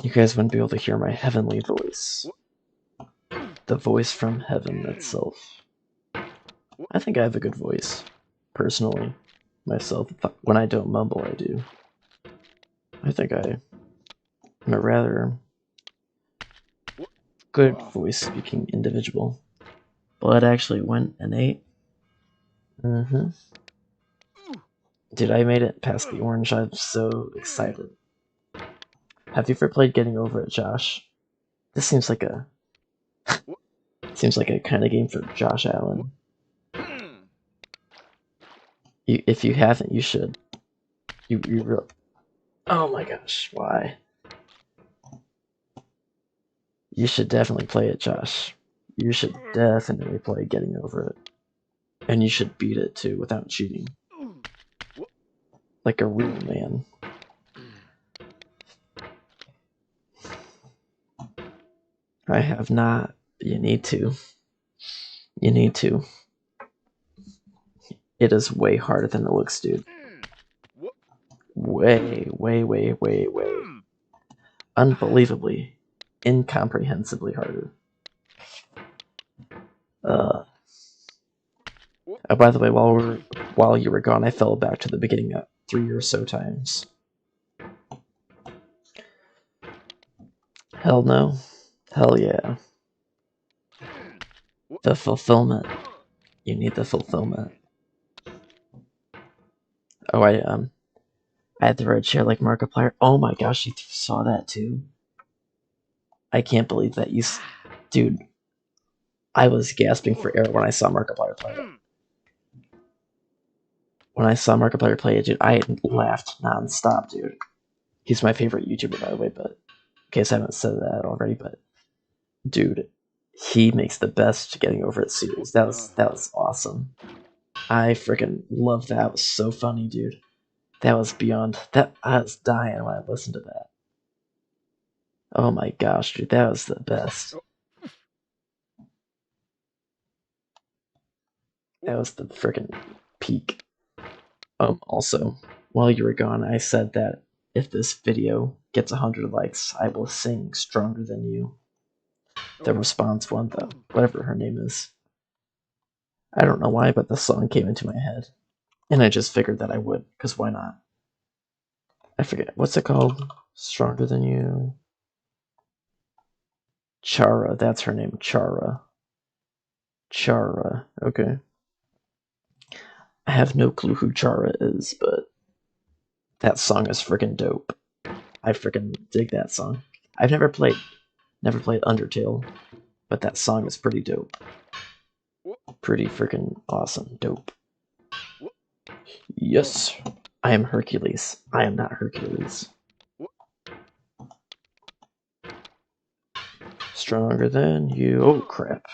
You guys wouldn't be able to hear my heavenly voice. The voice from heaven itself. I think I have a good voice. Personally. Myself. When I don't mumble, I do. I think I'm a rather good voice-speaking individual. Blood actually went an 8. Dude, I made it past the orange. I'm so excited. Have you ever played Getting Over It, Josh? This seems like a kind of game for Josh Allen. If you haven't, you should. You really... Oh my gosh, why? You should definitely play it, Josh. You should definitely play Getting Over It. And you should beat it too without cheating. Like a real man. I have not. You need to. You need to. It is way harder than it looks, dude. Way. Unbelievably, incomprehensibly harder. Oh, by the way, while you were gone, I fell back to the beginning 3 or so times. Hell no. Hell yeah. The fulfillment. You need the fulfillment. Oh, I had the red chair like Markiplier. Oh my gosh, you saw that too? I can't believe that you... Dude, I was gasping for air when I saw Markiplier play it. When I saw Markiplier play it, dude, I laughed non-stop, dude. He's my favorite YouTuber, by the way, but... In case I haven't said that already, but... Dude, he makes the best Getting Over It series. That was awesome. I freaking love that. It was so funny, dude. That was beyond... I was dying when I listened to that. Oh my gosh, dude, that was the best. That was the freaking peak. Also, while you were gone, I said that if this video gets 100 likes, I will sing Stronger Than You. The response one, though, whatever her name is. I don't know why, but the song came into my head. And I just figured that I would, because why not? I forget, what's it called? Stronger Than You? Chara, that's her name, Chara. Chara, okay. I have no clue who Chara is, but that song is freaking dope. I freaking dig that song. I've never played Undertale, but that song is pretty dope. Pretty freaking awesome, dope. Yes, I am Hercules. I am not Hercules. Stronger than you. Oh crap.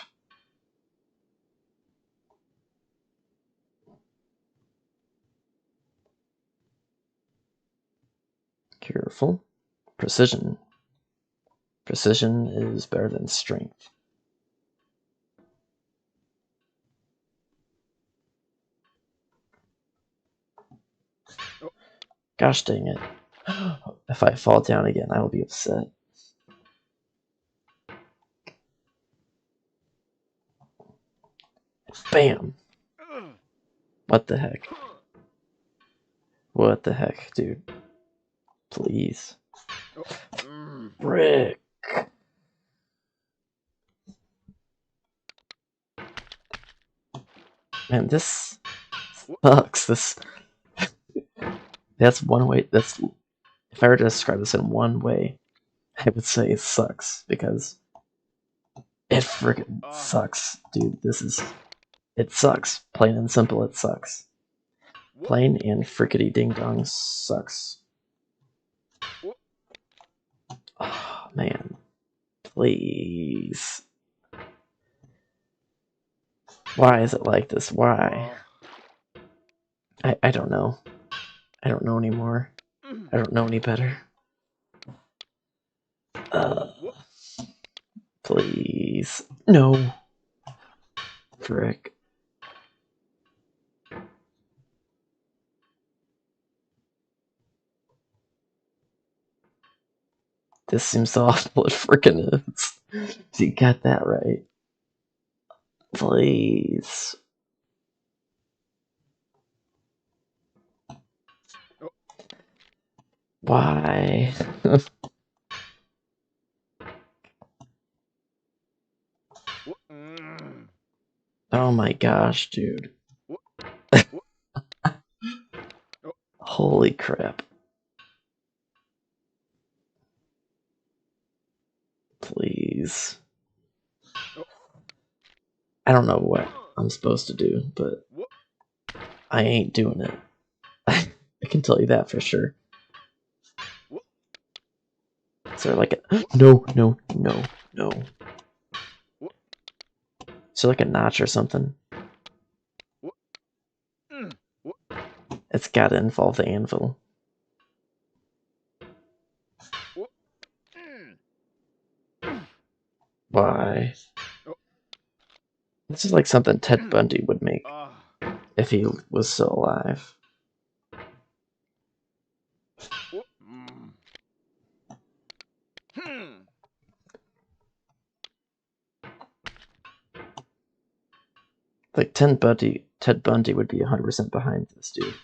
Careful. Precision. Precision is better than strength. Gosh dang it. If I fall down again, I will be upset. Bam! What the heck? What the heck, dude? Please. Frick! Man, this sucks. That's one way. If I were to describe this in one way, I would say it sucks because it freaking sucks, dude. This is It sucks. Plain and simple, it sucks. Plain and frickety ding dong sucks. Oh, man. Please. Why is it like this? Why? I don't know. I don't know anymore. I don't know any better. Please. No. Frick. This seems awful. It frickin' is. You got that right. Please. Why? Oh my gosh, dude. Holy crap. Please. I don't know what I'm supposed to do, but I ain't doing it. I can tell you that for sure. Is there like a... No. Is there like a notch or something? It's gotta involve the anvil. Why? This is like something Ted Bundy would make if he was still alive. Like Ted Bundy would be 100% behind this, dude.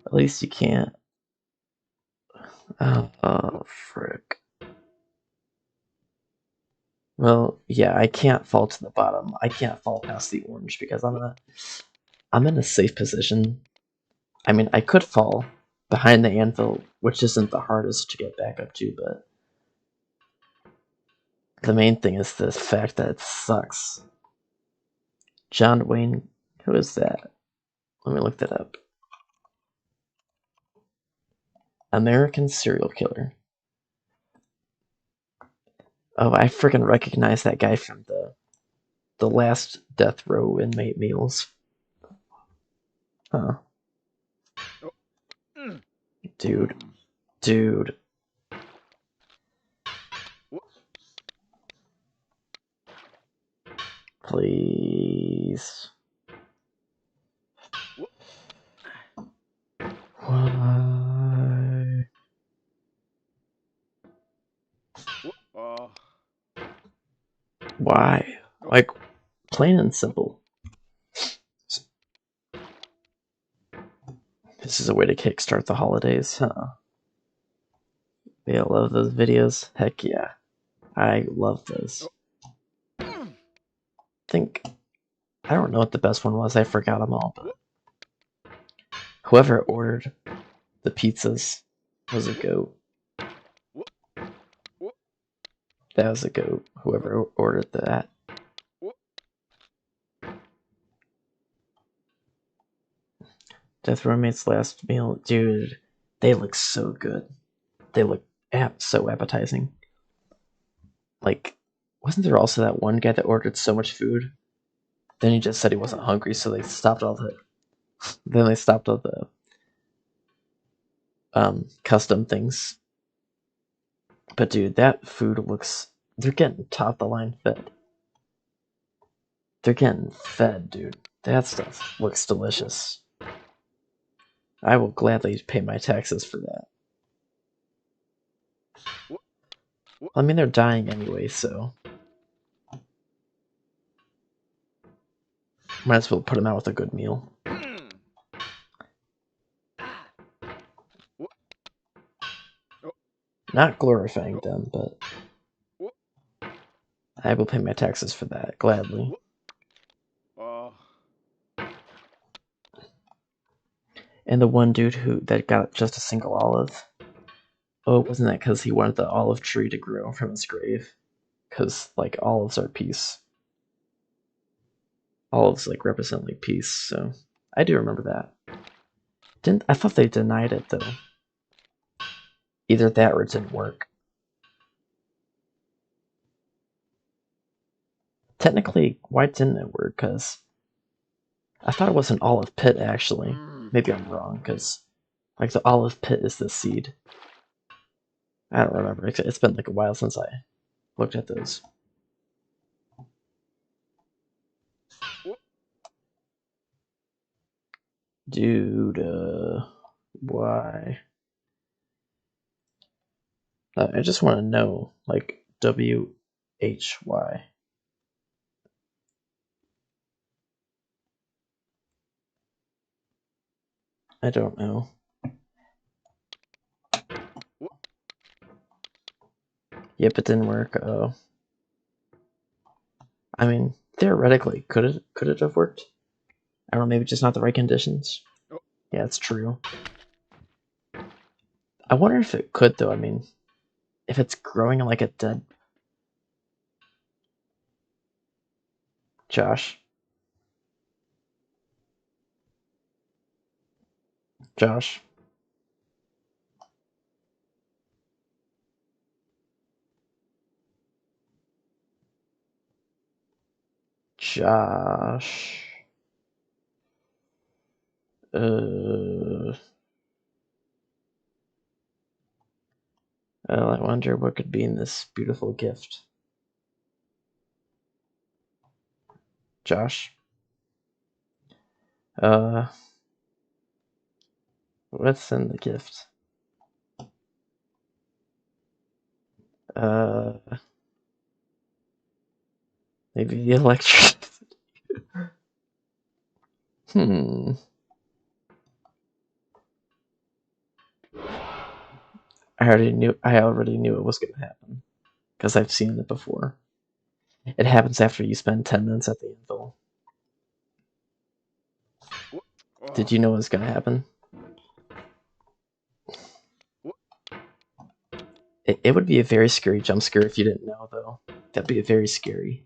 At least you can't. Oh, frick. Well, yeah, I can't fall to the bottom. I can't fall past the orange because I'm in a safe position. I mean, I could fall behind the anvil, which isn't the hardest to get back up to, but the main thing is the fact that it sucks. John Wayne, who is that? Let me look that up. American serial killer. Oh, I freaking recognize that guy from the last death row inmate meals. Huh. Dude. Please. Why? Why? Like, plain and simple. This is a way to kickstart the holidays, huh? Yeah, I love those videos. Heck yeah. I love those. I don't know what the best one was. I forgot them all, but whoever ordered the pizzas was a goat. That was a goat. Whoever ordered that. Death Roommate's last meal. Dude, they look so good. They look so appetizing. Like, wasn't there also that one guy that ordered so much food? Then he just said he wasn't hungry, so they stopped all the... Then they stopped all the... custom things. But dude, that food looks... They're getting top-of-the-line fed. They're getting fed, dude. That stuff looks delicious. I will gladly pay my taxes for that. I mean, they're dying anyway, so... Might as well put them out with a good meal. Not glorifying them, but... I will pay my taxes for that, gladly. And the one dude that got just a single olive. Oh, wasn't that because he wanted the olive tree to grow from his grave? Because, like, olives are peace. Olives, like, represent, like, peace, so... I do remember that. I thought they denied it, though. Either that or it didn't work. Technically, why didn't it work? Because I thought it was an olive pit, actually. Maybe I'm wrong, because, like, the olive pit is the seed. I don't remember. It's been, like, a while since I looked at those. Dude, why? I just want to know, like, WHY. I don't know. Yep, it didn't work. Oh. I mean, theoretically, could it have worked? I don't know, maybe just not the right conditions. Yeah, it's true. I wonder if it could, though. I mean, if it's growing like a dead... Josh? Josh? Josh? I wonder what could be in this beautiful gift. Josh? What's in the gift? Maybe the electricity. I already knew it was gonna happen. Because I've seen it before. It happens after you spend 10 minutes at the anvil. Did you know it was gonna happen? It would be a very scary jump scare if you didn't know, though. That'd be very scary.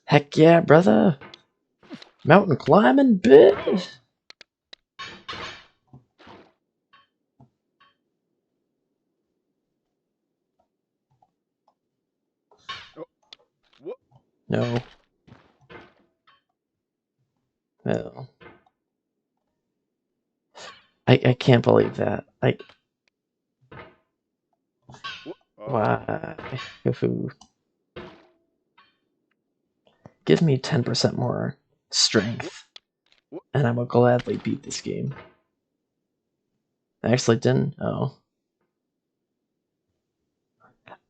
Heck yeah, brother! Mountain climbing, bitch! No. No. I can't believe that. Why? Give me 10% more strength, and I will gladly beat this game. I actually didn't? Oh.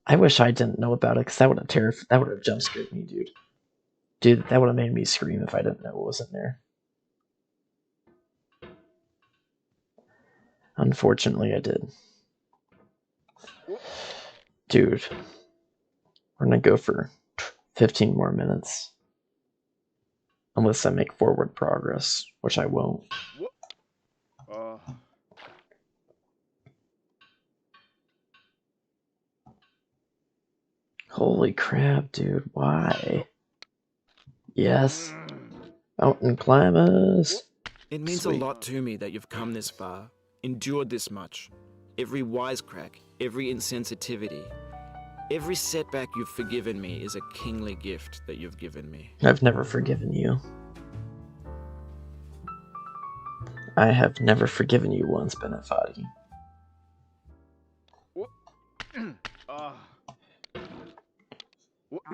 I wish I didn't know about it, because that would have jump scared me, dude. Dude, that would have made me scream if I didn't know it wasn't there. Unfortunately, I did. Dude, we're gonna go for 15 more minutes. Unless I make forward progress, which I won't. Holy crap, dude, why? Yes. Mountain climbers. It means Sweet. a lot to me that you've come this far, endured this much. Every wisecrack, every insensitivity, every setback you've forgiven me is a kingly gift that you've given me. I've never forgiven you. I have never forgiven you once, Benefati.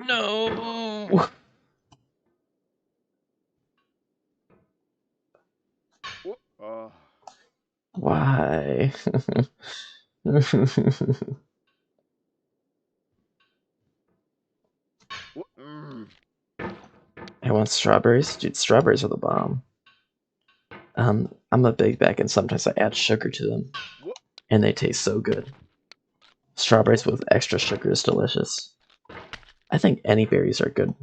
No! Why? I want strawberries? Dude, strawberries are the bomb. I'm a big bag, and sometimes I add sugar to them. And they taste so good. Strawberries with extra sugar is delicious. I think any berries are good.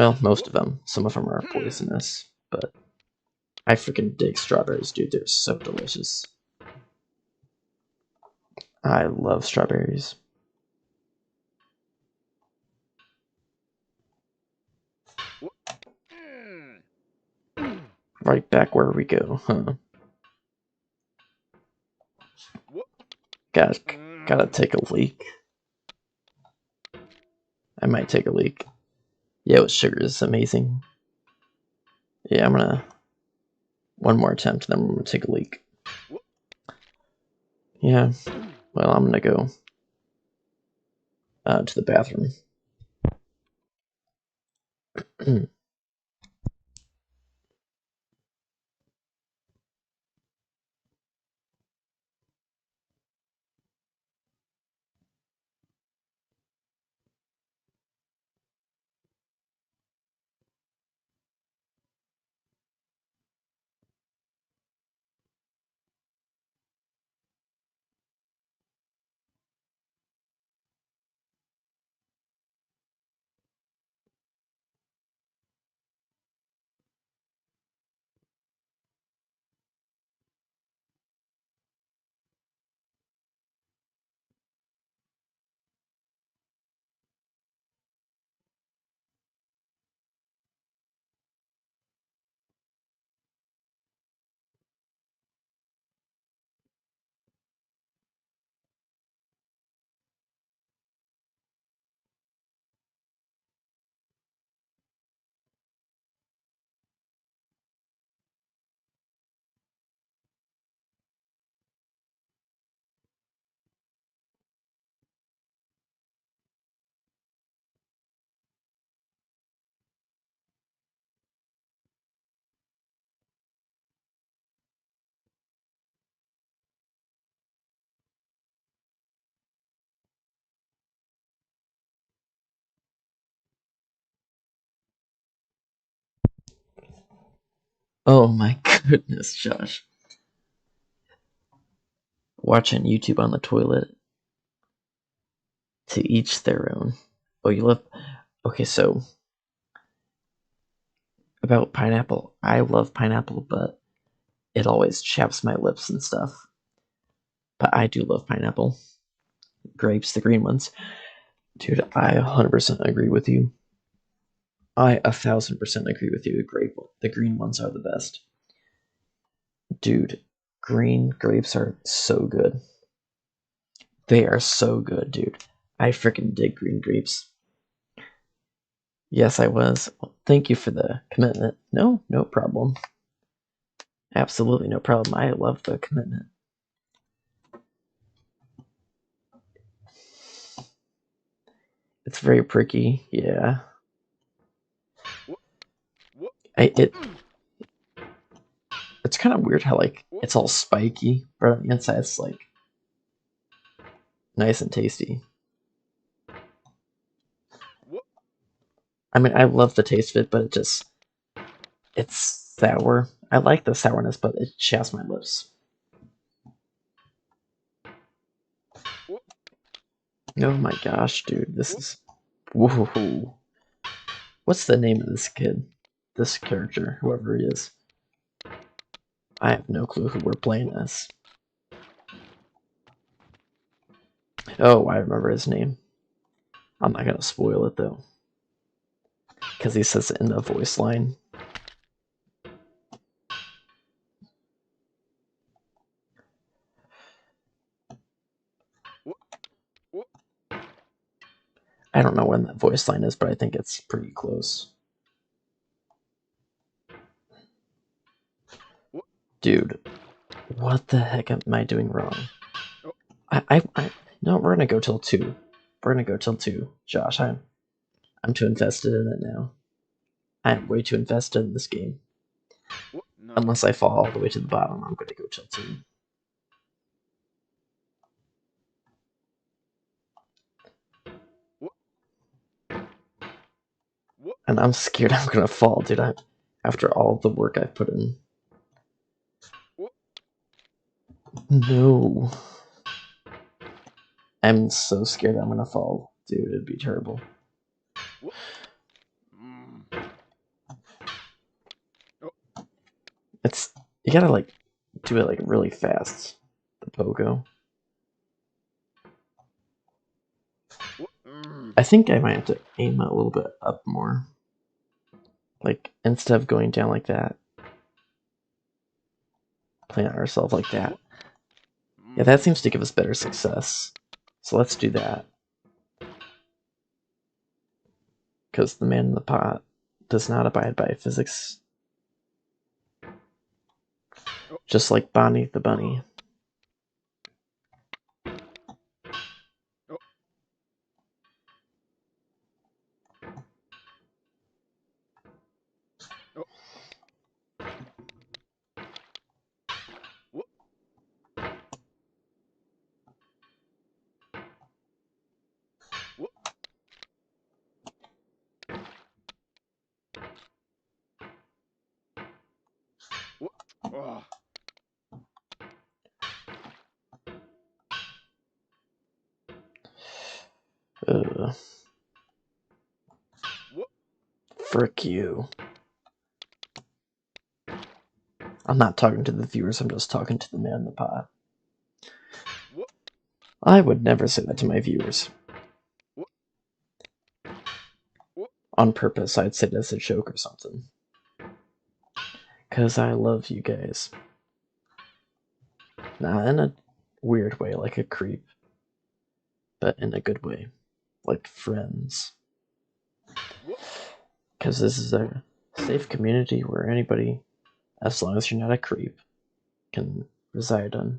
Well, most of them. Some of them are poisonous, but I freaking dig strawberries, dude. They're so delicious. I love strawberries. Right back where we go, huh? Gotta take a leak. I might take a leak. Yeah, with sugar is amazing. Yeah, I'm gonna... One more attempt, then I'm gonna take a leak. Yeah, well, I'm gonna go to the bathroom. Oh my goodness, Josh. Watching YouTube on the toilet. To each their own. Oh, you love... Okay, so... About pineapple. I love pineapple, but it always chaps my lips and stuff. But I do love pineapple. Grapes, the green ones. Dude, I 100% agree with you. I 1000% agree with you. The green ones are the best. Dude, green grapes are so good. They are so good, dude. I freaking dig green grapes. Yes, I was. Well, thank you for the commitment. No problem. Absolutely no problem. I love the commitment. It's very pricky, yeah. It's kind of weird how, like, it's all spiky, but on the inside it's, like, nice and tasty. I mean, I love the taste of it, but it's sour. I like the sourness, but it chaps my lips. Oh my gosh, dude, this is... Whoa. What's the name of this kid? This character, whoever he is. I have no clue who we're playing as. Oh, I remember his name. I'm not gonna spoil it, though. Because he says it in the voice line. I don't know when that voice line is, but I think it's pretty close. Dude, what the heck am I doing wrong? No, we're gonna go till 2. We're gonna go till 2. Josh, I'm too invested in it now. I'm way too invested in this game. Unless I fall all the way to the bottom, I'm gonna go till 2. And I'm scared I'm gonna fall, dude. After all the work I've put in. No. I'm so scared I'm gonna fall. Dude, it'd be terrible. You gotta like do it like really fast. The pogo. I think I might have to aim a little bit up more. Like instead of going down like that, plant ourselves like that. Yeah, that seems to give us better success. So let's do that. Because the man in the pot does not abide by physics. Just like Bonnie the bunny. Frick you. I'm not talking to the viewers, I'm just talking to the man in the pot. I would never say that to my viewers. On purpose, I'd say it as a joke or something. Because I love you guys. Not in a weird way, like a creep, but in a good way, like friends. Because this is a safe community where anybody, as long as you're not a creep, can reside in.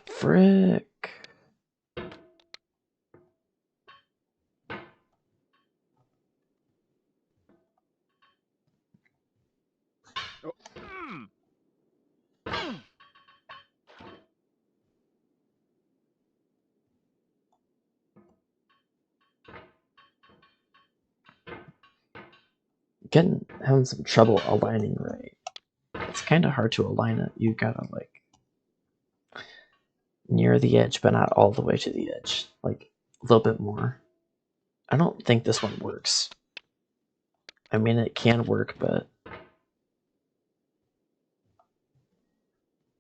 Frick. Having some trouble aligning right. It's kind of hard to align it. You gotta like near the edge, but not all the way to the edge. Like a little bit more. I don't think this one works. I mean, it can work, but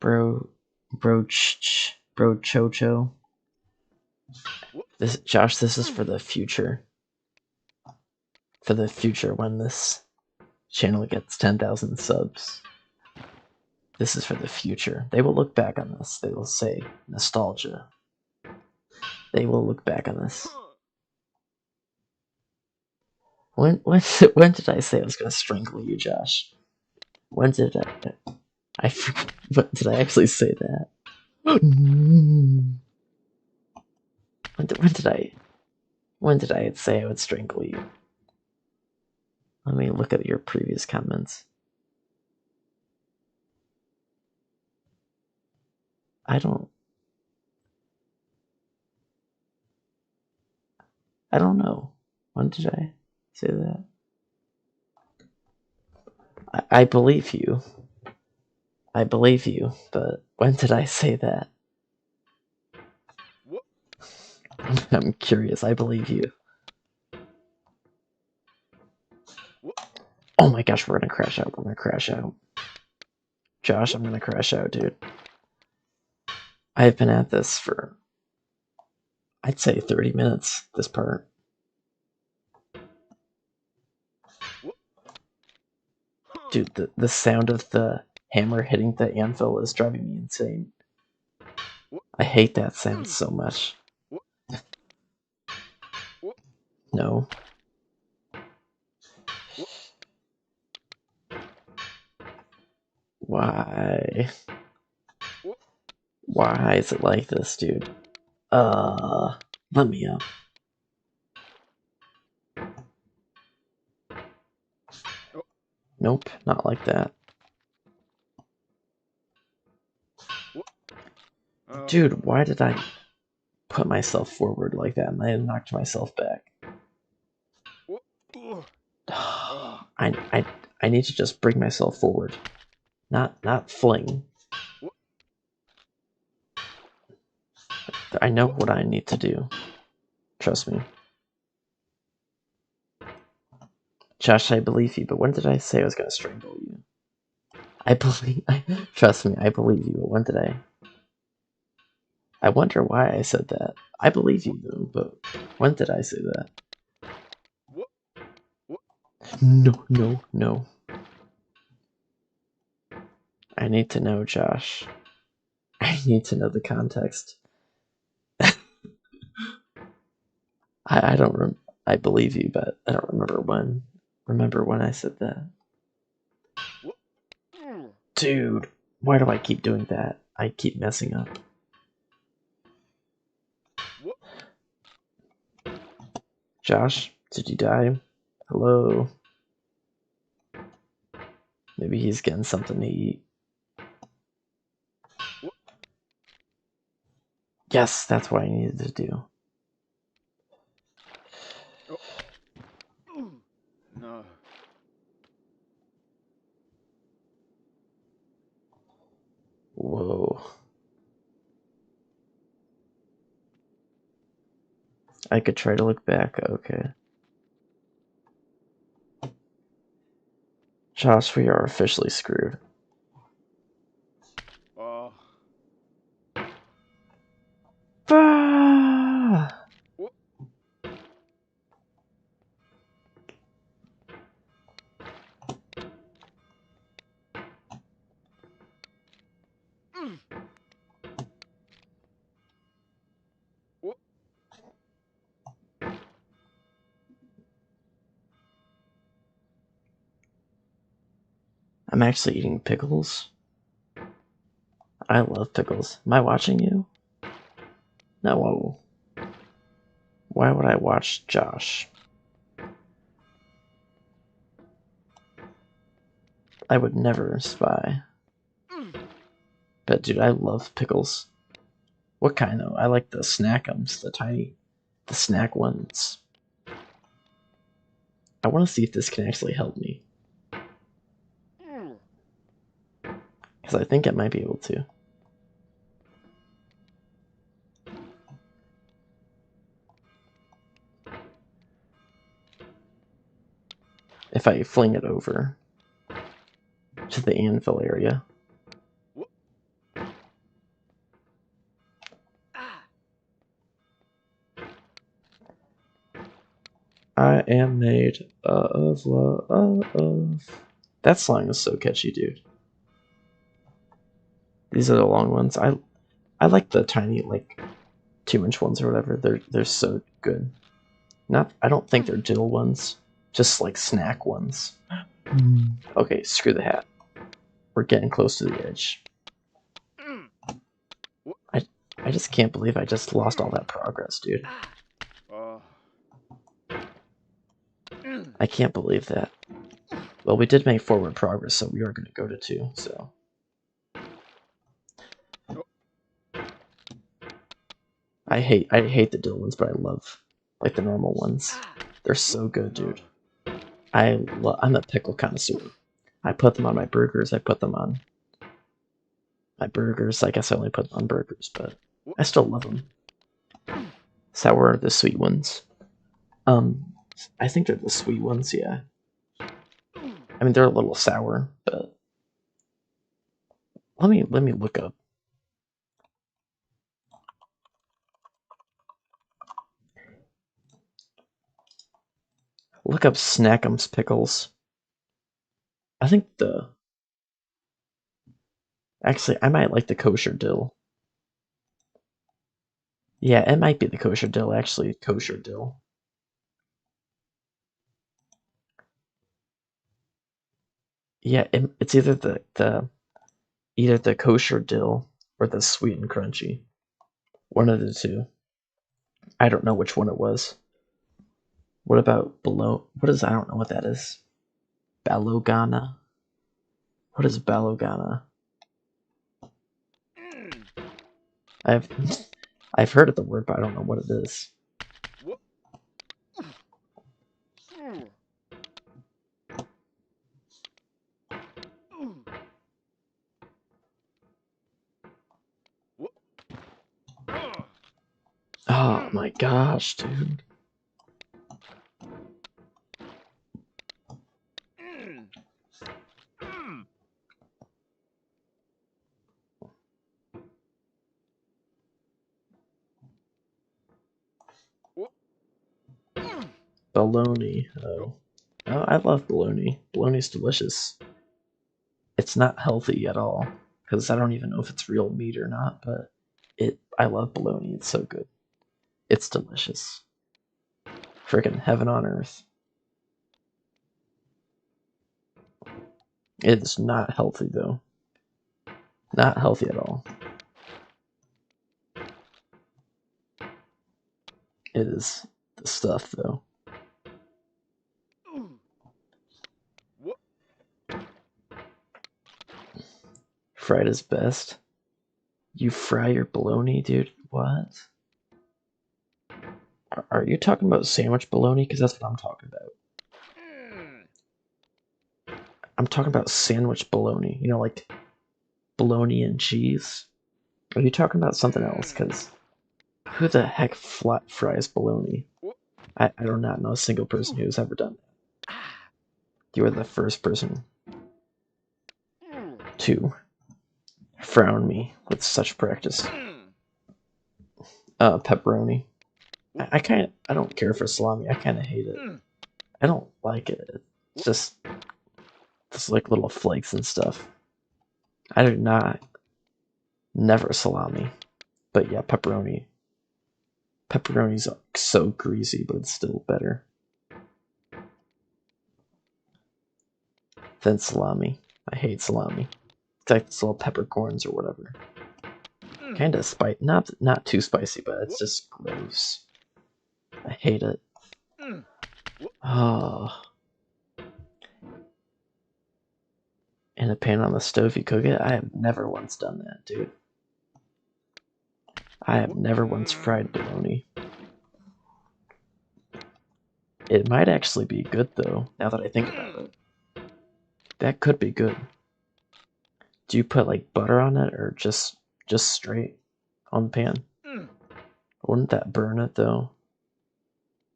Chocho. Josh, this is for the future. For the future, when this channel gets 10,000 subs. This is for the future. They will look back on this. They will say, nostalgia. They will look back on this. When did I say I was gonna strangle you, Josh? When did I when did I actually say that? When did I say I would strangle you? Let me look at your previous comments. I don't know. When did I say that? I believe you. I believe you, but when did I say that? I'm curious. I believe you. Oh my gosh, we're gonna crash out. We're gonna crash out. Josh, I'm gonna crash out, dude. I've been at this for, I'd say 30 minutes, this part. Dude, the sound of the hammer hitting the anvil is driving me insane. I hate that sound so much. No. Why? Why is it like this, dude? Let me up. Nope, not like that. Dude, why did I put myself forward like that and I knocked myself back? I need to just bring myself forward. Not fling. I know what I need to do. Trust me. Josh, I believe you, but when did I say I was gonna strangle you? Trust me, I believe you, but when did I? I wonder why I said that. I believe you, though, but when did I say that? No, no, no. I need to know, Josh. I need to know the context. I don't I believe you, but I don't remember when. Remember when I said that? Dude, why do I keep doing that? I keep messing up. Josh, did you die? Hello? Maybe he's getting something to eat. Yes, that's what I needed to do. No. Whoa. I could try to look back, okay. Josh, we are officially screwed. Oh. Ah! I'm actually eating pickles. I love pickles. Am I watching you? No. Why would I watch Josh? I would never spy. But dude, I love pickles. What kind though? I like the snackums, the snack ones. I want to see if this can actually help me. Because I think it might be able to. If I fling it over to the anvil area. I am made of love. That song is so catchy, dude. These are the long ones. I like the tiny, like 2-inch ones or whatever. They're so good. I don't think they're dill ones. Just like snack ones. Okay, screw the hat. We're getting close to the edge. I just can't believe I just lost all that progress, dude. I can't believe that. Well, we did make forward progress, so we are going to go to 2, so. I hate the dill ones, but I love like the normal ones. They're so good, dude. I'm a pickle connoisseur. I put them on my burgers. I put them on my burgers. I guess I only put them on burgers, but I still love them. Sour are the sweet ones. I think they're the sweet ones, yeah. I mean, they're a little sour, but let me look up. Look up Snackums pickles. I think actually I might like the kosher dill. Yeah, it might be the kosher dill, actually, kosher dill. Yeah, it's either either the kosher dill or the sweet and crunchy. One of the two. I don't know which one it was. What about below? What is? I don't know what that is. Balogana. What is Balogana? I've I've heard of the word, but I don't know what it is. Oh my gosh, dude. Bologna. Oh. Oh, I love bologna. Bologna's delicious. It's not healthy at all, because I don't even know if it's real meat or not, but I love bologna. It's so good. It's delicious. Freaking heaven on earth. It is not healthy though. Not healthy at all. It is the stuff though. Fried is best. You fry your bologna, dude? What? Are you talking about sandwich bologna? Because that's what I'm talking about. I'm talking about sandwich bologna. You know, like bologna and cheese. Are you talking about something else? Because who the heck flat fries bologna? I do not know a single person who's ever done that. You are the first person to frown me with such practice. Pepperoni. I don't care for salami. I kind of hate it. I don't like it. It's just like little flakes and stuff. I do not. Never salami. But yeah, pepperoni. Pepperoni's so greasy, but it's still better than salami. I hate salami. It's like this little peppercorns or whatever. Kind of spicy. Not too spicy, but it's just gross. I hate it. Oh. In a pan on the stove, you cook it? I have never once done that, dude. I have never once fried bologna. It might actually be good, though, now that I think about it. That could be good. Do you put, like, butter on it, or just straight on the pan? Wouldn't that burn it, though?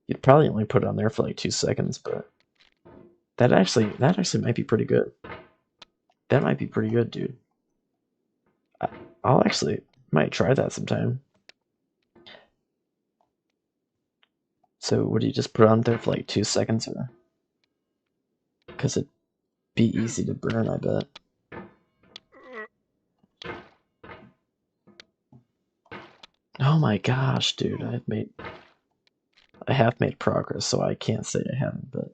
You'd probably only put it on there for, like, 2 seconds, but... That actually might be pretty good. That might be pretty good, dude. I'll actually might try that sometime. So would you just put it on there for like 2 seconds, or? Because it'd be easy to burn, I bet. Oh my gosh, dude! I have made progress, so I can't say I haven't, but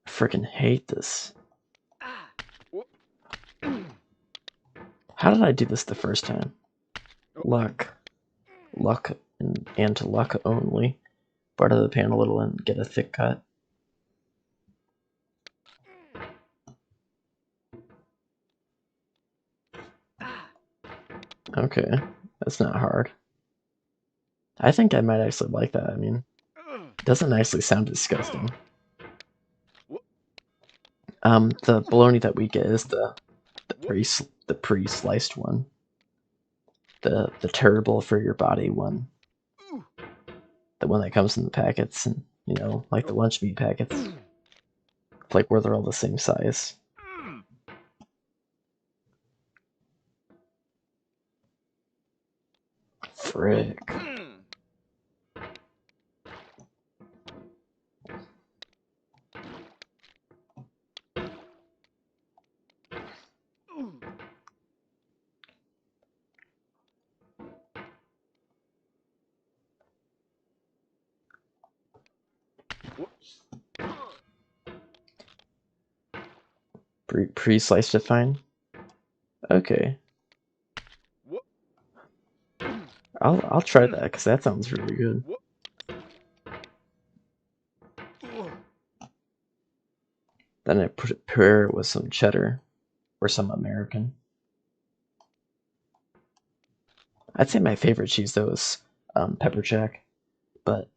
I freaking hate this. How did I do this the first time? Luck, and luck only. Butter the pan a little and get a thick cut. Okay, that's not hard. I think I might actually like that. I mean, it doesn't actually sound disgusting. The bologna that we get is the pre-sliced one. The terrible for your body one. The one that comes in the packets, and you know, like the lunch meat packets. Like where they're all the same size. Frick. Pre-sliced it fine? Okay. I'll try that, because that sounds really good. Then I pair it with some cheddar, or some American. I'd say my favorite cheese, though, is pepper jack, but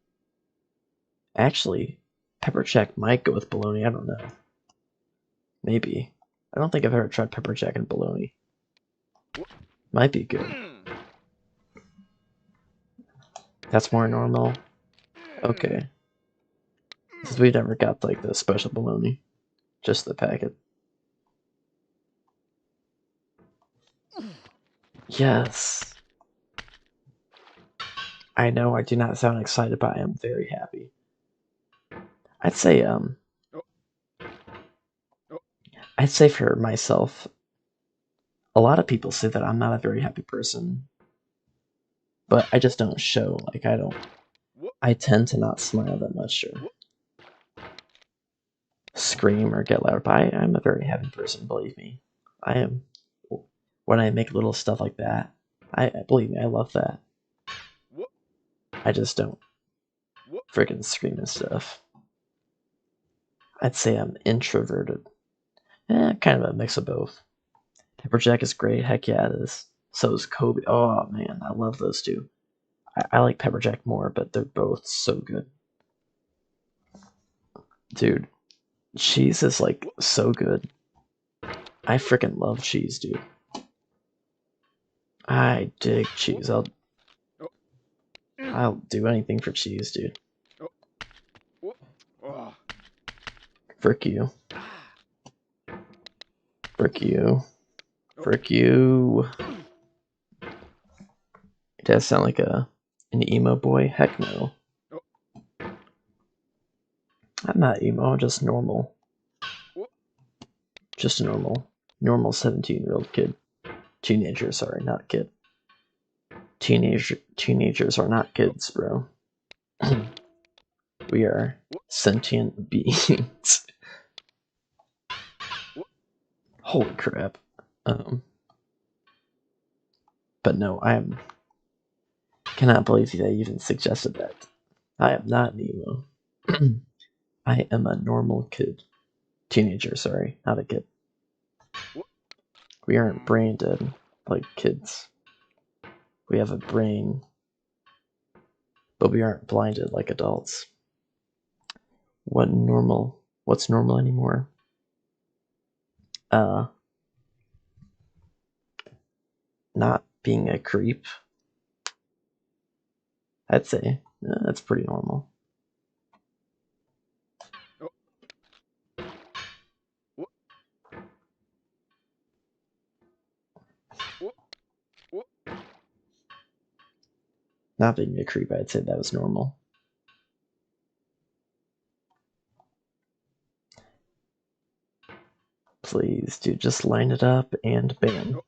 actually, pepper jack might go with bologna, I don't know. Maybe. I don't think I've ever tried pepper jack and bologna. Might be good. That's more normal. Okay. Since we never got like the special bologna, just the packet. Yes. I know I do not sound excited, but I am very happy. I'd say I'd say for myself, a lot of people say that I'm not a very happy person, but I just don't show. Like I tend to not smile that much or scream or get loud. But I'm a very happy person, believe me. I am. When I make little stuff like that, I believe me, I love that. I just don't freaking scream and stuff. I'd say I'm introverted. Kind of a mix of both. Pepperjack is great. Heck yeah, it is. So is Kobe. Oh man, I love those two. I like Pepperjack more, but they're both so good. Dude, cheese is like so good. I freaking love cheese, dude. I dig cheese. I'll do anything for cheese, dude. Frick you. Frick you. Frick you. It does sound like an emo boy. Heck no. I'm not emo, I'm just normal. Just a normal 17-year-old kid. Teenager, sorry, not kid. Teenagers are not kids, bro. We are sentient beings. Holy crap. But no, cannot believe that I even suggested that. I am not an emo. I am a normal kid. Teenager, sorry, not a kid. We aren't brain dead like kids. We have a brain, but we aren't blinded like adults. What's normal anymore? Not being a creep. I'd say that's pretty normal. Not being a creep, I'd say that was normal. Please, dude, just line it up and bam.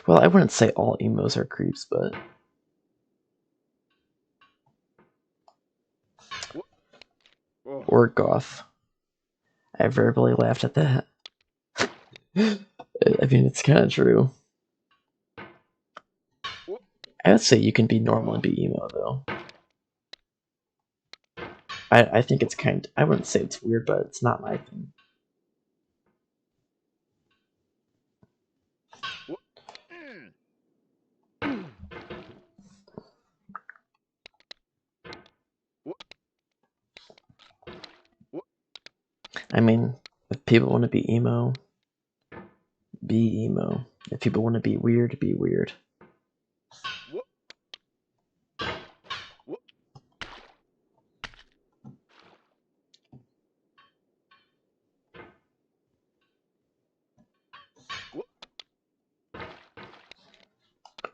Well, I wouldn't say all emos are creeps, but or goth. I verbally laughed at that. I mean, it's kind of true. I would say you can be normal and be emo, though. I think it's I wouldn't say it's weird, but it's not my thing. I mean, if people want to be emo, be emo. If people want to be weird, be weird.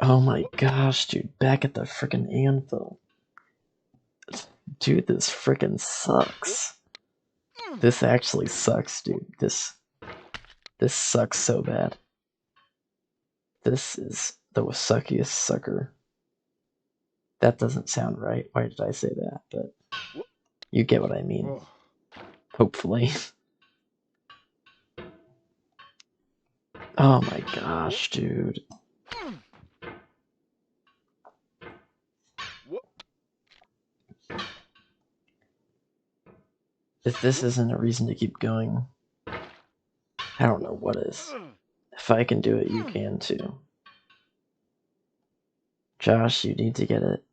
Oh my gosh, dude, back at the frickin' anvil. Dude, this frickin' sucks. This actually sucks, dude. This sucks so bad. This is the suckiest sucker. That doesn't sound right. Why did I say that? But you get what I mean. Hopefully. Oh my gosh, dude. If this isn't a reason to keep going, I don't know what is. If I can do it, you can too. Josh, you need to get it.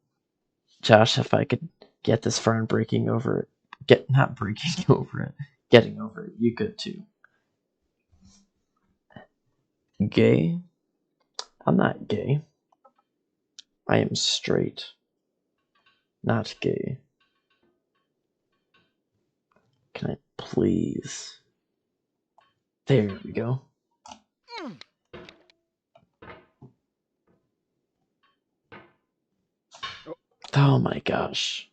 Josh, if I could get this far and breaking over it, not breaking over it, getting over it, you could too. Gay? I'm not gay. I am straight. Not gay. Can I please? There we go. Oh my gosh.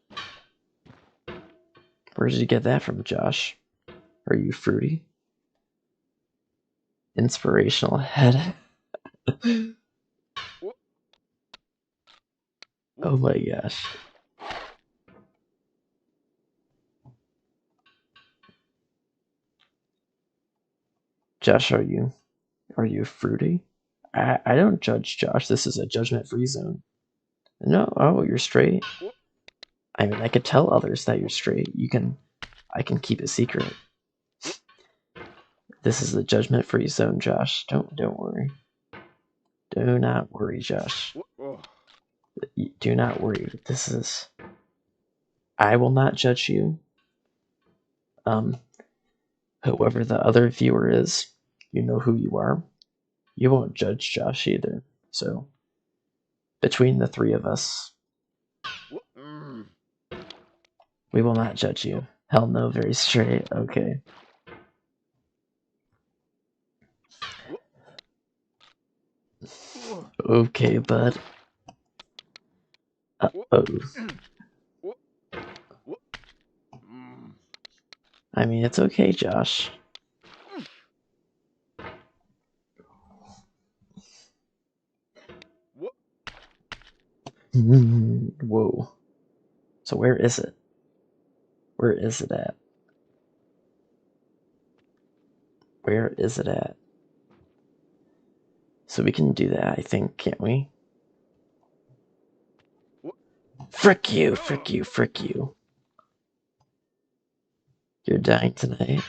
Where did you get that from, Josh? Are you fruity? Inspirational head. Oh my gosh. Josh, are you fruity? I don't judge Josh. This is a judgment-free zone. No, oh, you're straight. I mean, I could tell others that you're straight. I can keep a secret. This is a judgment-free zone, Josh. Don't worry. Do not worry, Josh. Do not worry. This is. I will not judge you. Whoever the other viewer is, you know who you are. You won't judge Josh either. So, between the three of us, we will not judge you. Hell no, very straight. Okay. Okay, bud. Uh-oh. I mean, it's okay, Josh. Whoa. So where is it? Where is it at? Where is it at? So we can do that, I think, can't we? Frick you, frick you, frick you. You're dying tonight.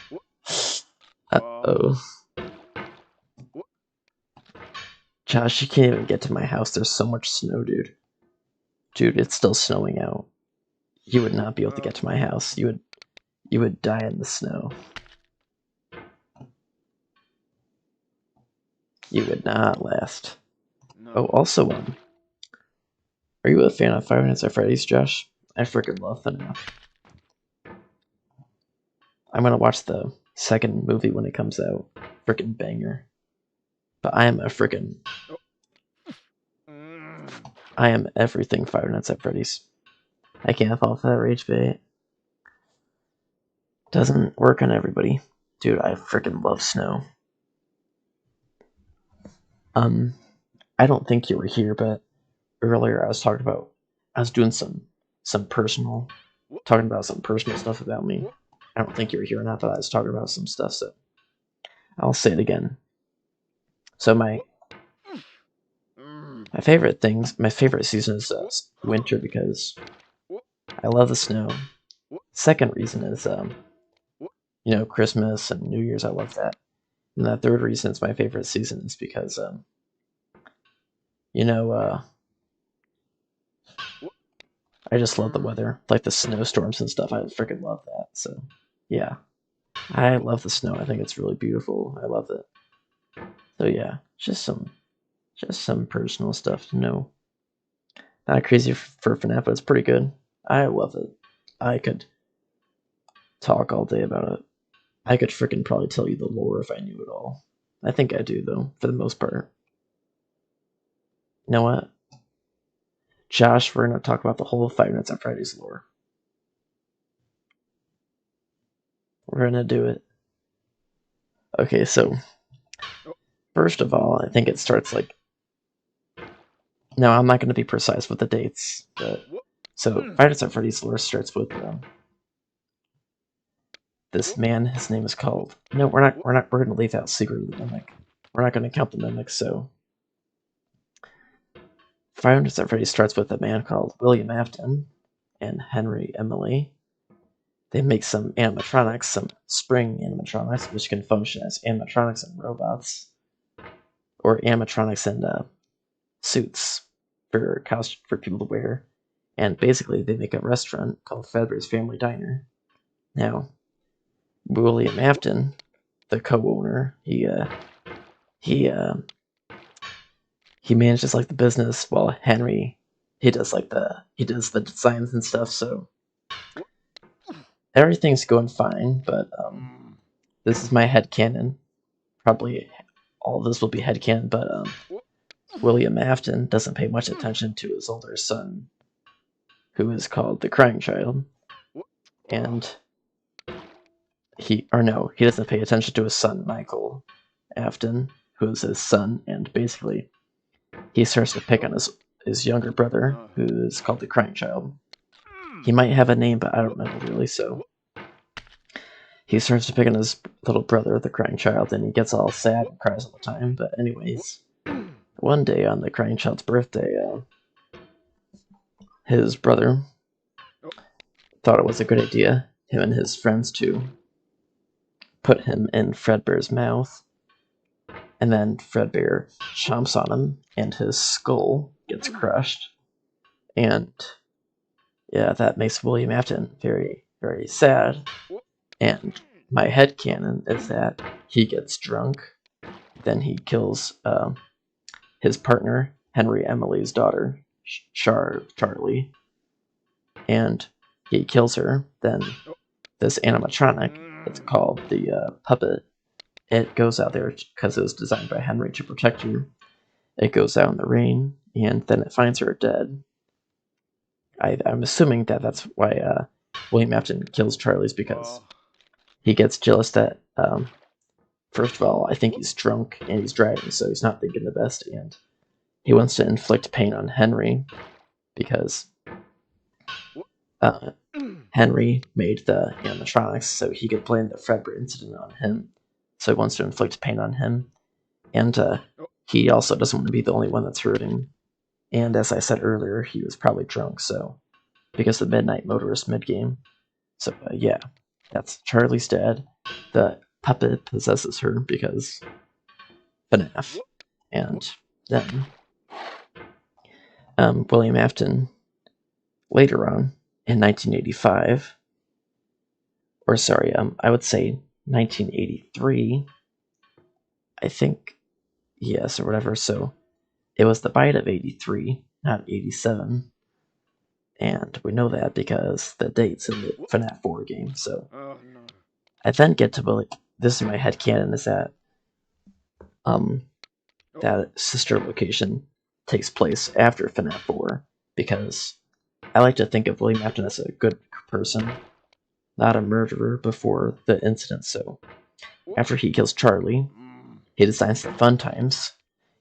Uh-oh. Josh, you can't even get to my house. There's so much snow, dude. Dude, it's still snowing out. You would not be able to get to my house. You would die in the snow. You would not last. Oh, also, are you a fan of Five Nights at Freddy's, Josh? I freaking love FNAF. I'm gonna watch the second movie when it comes out. Freaking banger. But I am a freaking. I am everything Five Nights at Freddy's. I can't fall for that rage bait. Doesn't work on everybody. Dude, I freaking love snow. I don't think you were here, but earlier I was doing some personal, talking about some personal stuff about me. I don't think you were here or not, but I was talking about some stuff, so I'll say it again. So my favorite season is winter because I love the snow. Second reason is Christmas and New Year's. I love that. And the third reason it's my favorite season is because I just love the weather, like the snowstorms and stuff. I freaking love that. So yeah, I love the snow. I think it's really beautiful. I love it. So yeah, just some personal stuff to know. Not crazy for FNAF, but it's pretty good. I love it. I could talk all day about it. I could freaking probably tell you the lore if I knew it all. I think I do, though, for the most part. You know what? Josh, we're going to talk about the whole Five Nights at Freddy's lore. We're going to do it. Okay, so first of all, I think it starts like. No, I'm not going to be precise with the dates, but so Five Nights at Freddy's lore starts with this man. His name is called. No, we're not. We're going to leave out Secret of the Mimic. We're not going to count the mimics. So Five Nights at Freddy's starts with a man called William Afton and Henry Emily. They make some animatronics, some spring animatronics, which can function as animatronics and robots, or animatronics and suits for people to wear. And basically, they make a restaurant called Fazbear's Family Diner. Now, William Afton, the co-owner, he he manages like the business while Henry he does the designs and stuff. So everything's going fine, but this is my headcanon. Probably all of this will be headcanon, but William Afton doesn't pay much attention to his older son, who is called the Crying Child, and he doesn't pay attention to his son Michael Afton, who is his son, and basically he starts to pick on his younger brother, who is called the Crying Child. He might have a name, but I don't know really, so he starts to pick on his little brother, the Crying Child, and he gets all sad and cries all the time. But anyways, one day on the Crying Child's birthday, his brother thought it was a good idea, him and his friends, to put him in Fredbear's mouth, and then Fredbear chomps on him, and his skull gets crushed. And yeah, that makes William Afton very, very sad. And my headcanon is that he gets drunk, then he kills his partner, Henry Emily's daughter, Charlie, and he kills her. Then this animatronic, it's called the puppet, it goes out there because it was designed by Henry to protect her. It goes out in the rain, and then it finds her dead. I'm assuming that that's why William Afton kills Charlie's, because he gets jealous that, first of all, I think he's drunk and he's driving, so he's not thinking the best, and he wants to inflict pain on Henry because Henry made the animatronics, so he could blame the Fredbear incident on him. So he wants to inflict pain on him, and he also doesn't want to be the only one that's hurting. And as I said earlier, he was probably drunk, so because of the Midnight Motorist mid-game. So yeah, that's Charlie's dead. The puppet possesses her because FNAF. And then William Afton, later on, in 1985, or sorry, I would say 1983, I think, yes, or whatever, so it was the bite of 83, not 87, and we know that because the date's in the FNAF 4 game, so I then get to, like, this is my headcanon, is that that sister location takes place after FNAF 4, because I like to think of William Afton as a good person, not a murderer before the incident. So after he kills Charlie, he designs the Fun Times,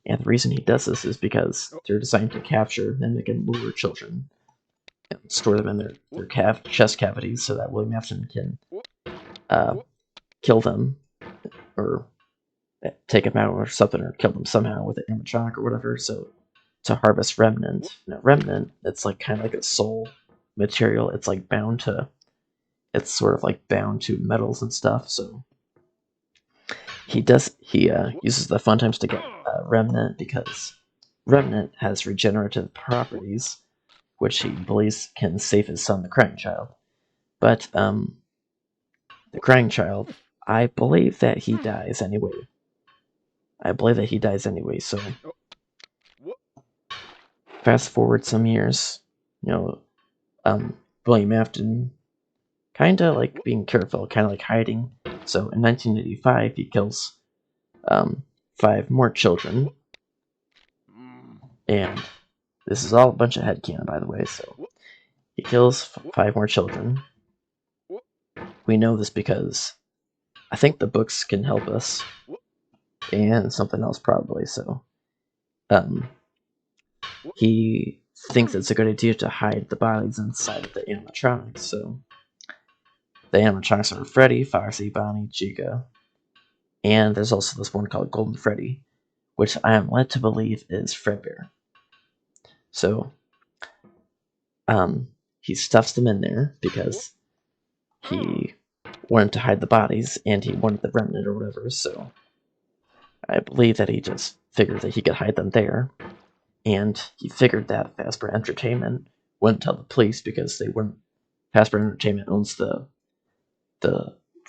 and the reason he does this is because they're designed to capture, mimic, and lure children and store them in their chest cavities so that William Afton can kill them or take them out or something, or kill them somehow with an animatronic or whatever, so to harvest Remnant. Now, Remnant, it's like kind of like a soul material. It's like bound to, it's sort of like bound to metals and stuff. So he uses the Fun Times to get Remnant, because Remnant has regenerative properties, which he believes can save his son, the Crying Child. But the Crying Child, I believe that he dies anyway. So fast forward some years, William Afton kind of like being careful, kind of like hiding. So in 1985, he kills 5 more children, and this is all a bunch of headcanon, by the way. So he kills 5 more children. We know this because I think the books can help us, and something else probably. So he thinks it's a good idea to hide the bodies inside of the animatronics. So the animatronics are Freddy, Foxy, Bonnie, Chica, and there's also this one called Golden Freddy, which I am led to believe is Fredbear. So he stuffs them in there because he wanted to hide the bodies and he wanted the remnant or whatever, so I believe that he just figured that he could hide them there. And he figured that Fazbear Entertainment wouldn't tell the police because they wouldn't. Fazbear Entertainment owns the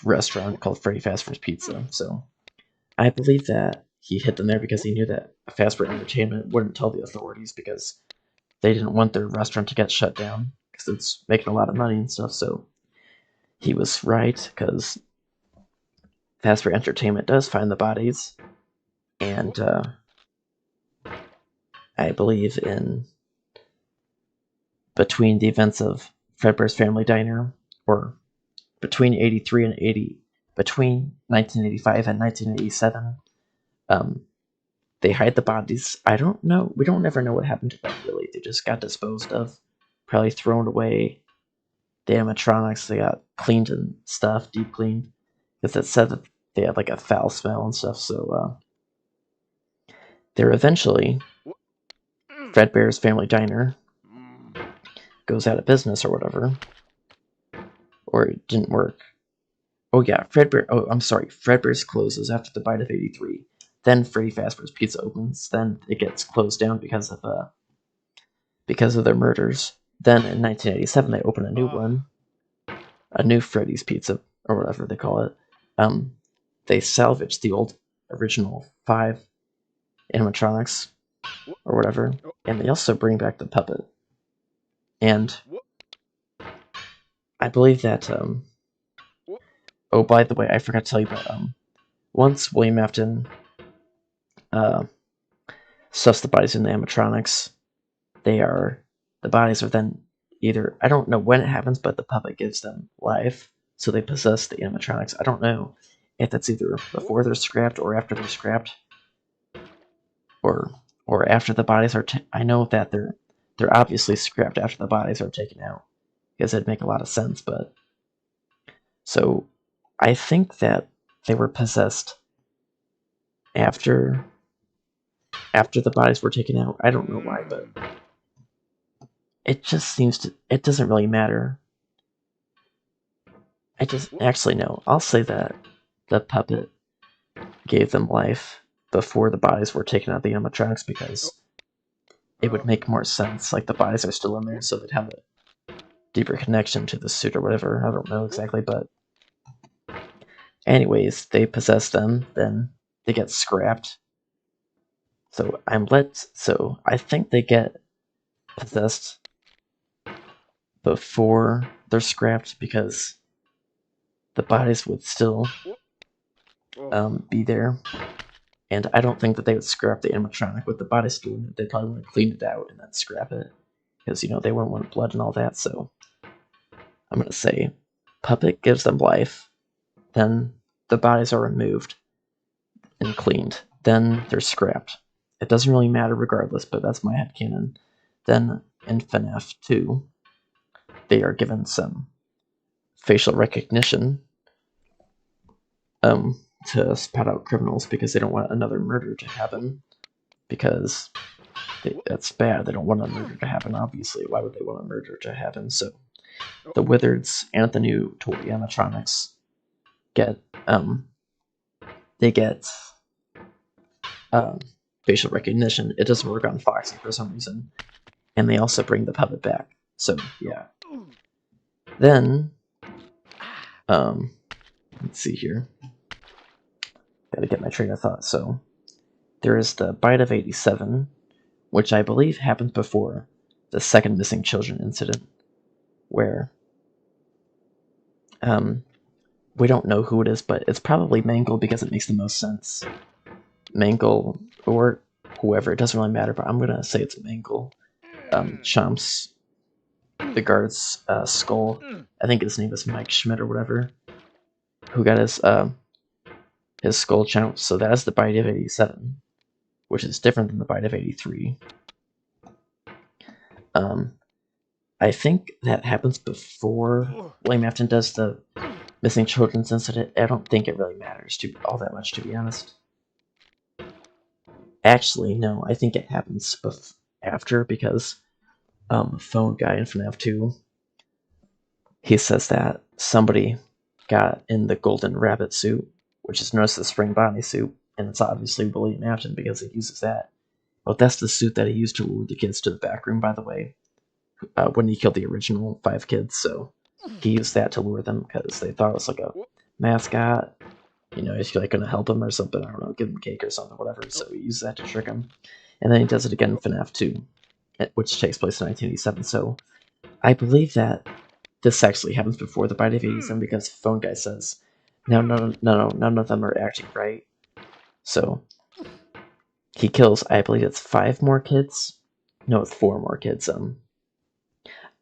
restaurant called Freddy Fazbear's Pizza, so I believe that he hid them there because he knew that Fazbear Entertainment wouldn't tell the authorities because they didn't want their restaurant to get shut down because it's making a lot of money and stuff. So he was right, because Fazbear Entertainment does find the bodies, and I believe in between the events of Fredbear's Family Diner, or between 83 and 80, between 1985 and 1987, they hide the bodies. I don't know. We don't ever know what happened to them, really. They just got disposed of, probably thrown away. The animatronics, they got cleaned and stuff, deep cleaned, because it said that they had like a foul smell and stuff. So they're eventually, Fredbear's Family Diner goes out of business or whatever, or it didn't work. Oh yeah, Fredbear. Oh, I'm sorry. Fredbear's closes after the bite of 83. Then Freddy Fazbear's Pizza opens. Then it gets closed down because of their murders. Then in 1987 they open a new one, a new Freddy's Pizza or whatever they call it. They salvage the old original 5 animatronics or whatever, and they also bring back the puppet. And I believe that oh, by the way, I forgot to tell you, but once William Afton stuffs the bodies in the animatronics, the bodies are then either, I don't know when it happens, but the puppet gives them life, so they possess the animatronics. I don't know if that's either before they're scrapped or after they're scrapped, or after the bodies are. I know that they're obviously scrapped after the bodies are taken out, because it'd make a lot of sense. But so I think that they were possessed after the bodies were taken out. I don't know why, but it just seems to. It doesn't really matter. I just actually no. I'll say that the puppet gave them life before the bodies were taken out of the animatronics, because it would make more sense. Like, the bodies are still in there, so they'd have a deeper connection to the suit or whatever. I don't know exactly, but anyways, they possess them, then they get scrapped. So I think they get possessed before they're scrapped, because the bodies would still be there. And I don't think that they would scrap the animatronic with the body still in it. They'd probably want to clean it out and then scrap it, because, they wouldn't want blood and all that. So I'm going to say puppet gives them life, then the bodies are removed and cleaned, then they're scrapped. It doesn't really matter regardless, but that's my headcanon. Then in FNAF 2, they are given some facial recognition to spot out criminals, because they don't want another murder to happen, because that's bad. They don't want a murder to happen, obviously. Why would they want a murder to happen? So the Wizards and the new toy animatronics get facial recognition. It doesn't work on Foxy for some reason, and they also bring the puppet back. So yeah. Then let's see here. Gotta get my train of thought. So there is the bite of 87, which I believe happened before the second missing children incident, where we don't know who it is, but it's probably Mangle, because it makes the most sense. Mangle, or whoever, it doesn't really matter, but I'm gonna say it's Mangle. Chomps the guard's skull. I think his name is Mike Schmidt or whatever, who got his skull chomped. So that's the bite of 87, which is different than the bite of 83. I think that happens before William Afton does the missing children's incident. I don't think it really matters all that much, to be honest. Actually, no, I think it happens after, because Phone Guy in FNAF 2, he says that somebody got in the golden rabbit suit, which is known as the spring bonnie suit, and it's obviously William Afton, because he uses that. Well, that's the suit that he used to lure the kids to the back room, by the way, when he killed the original 5 kids. So he used that to lure them, because they thought it was like a mascot. you know, he's like gonna help him or something. I don't know, give him cake or something, whatever. So he uses that to trick him, and then he does it again in FNAF 2, which takes place in 1987. So I believe that this actually happens before the Bite of 87 because Phone Guy says, no, none of them are acting right. So he kills, I believe it's 5 more kids. No, it's 4 more kids.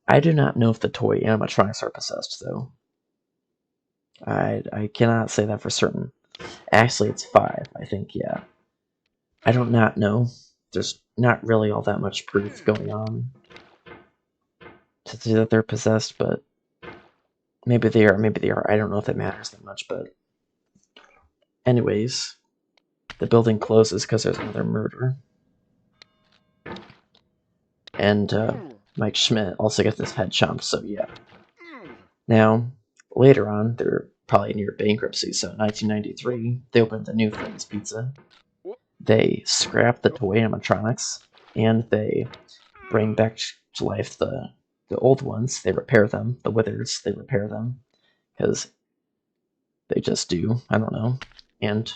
I do not know if the toy animatronics are possessed, though. I cannot say that for certain. Actually, it's 5, I think, yeah. I don't not know. There's not really all that much proof going on to say that they're possessed, but maybe they are, maybe they are. I don't know if it matters that much, but anyways, the building closes because there's another murder. And Mike Schmidt also gets his head chomped, so yeah. Now, later on, they're probably near bankruptcy, so in 1993, they opened the new Freddy's Pizza. They scrap the toy animatronics, and they bring back to life the old ones. They repair them. The Withers, they repair them. Because they just do. I don't know. And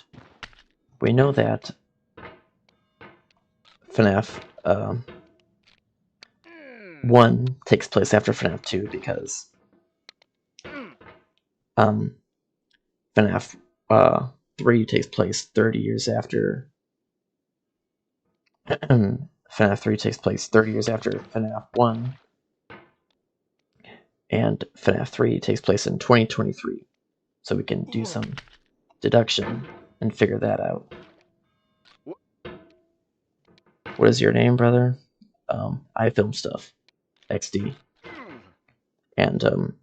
we know that FNAF 1 takes place after FNAF 2 because FNAF 3 takes place 30 years after FNAF 3 takes place 30 years after FNAF 1, and FNAF 3 takes place in 2023. So we can do some deduction and figure that out. What is your name, brother? I film stuff. XD. And so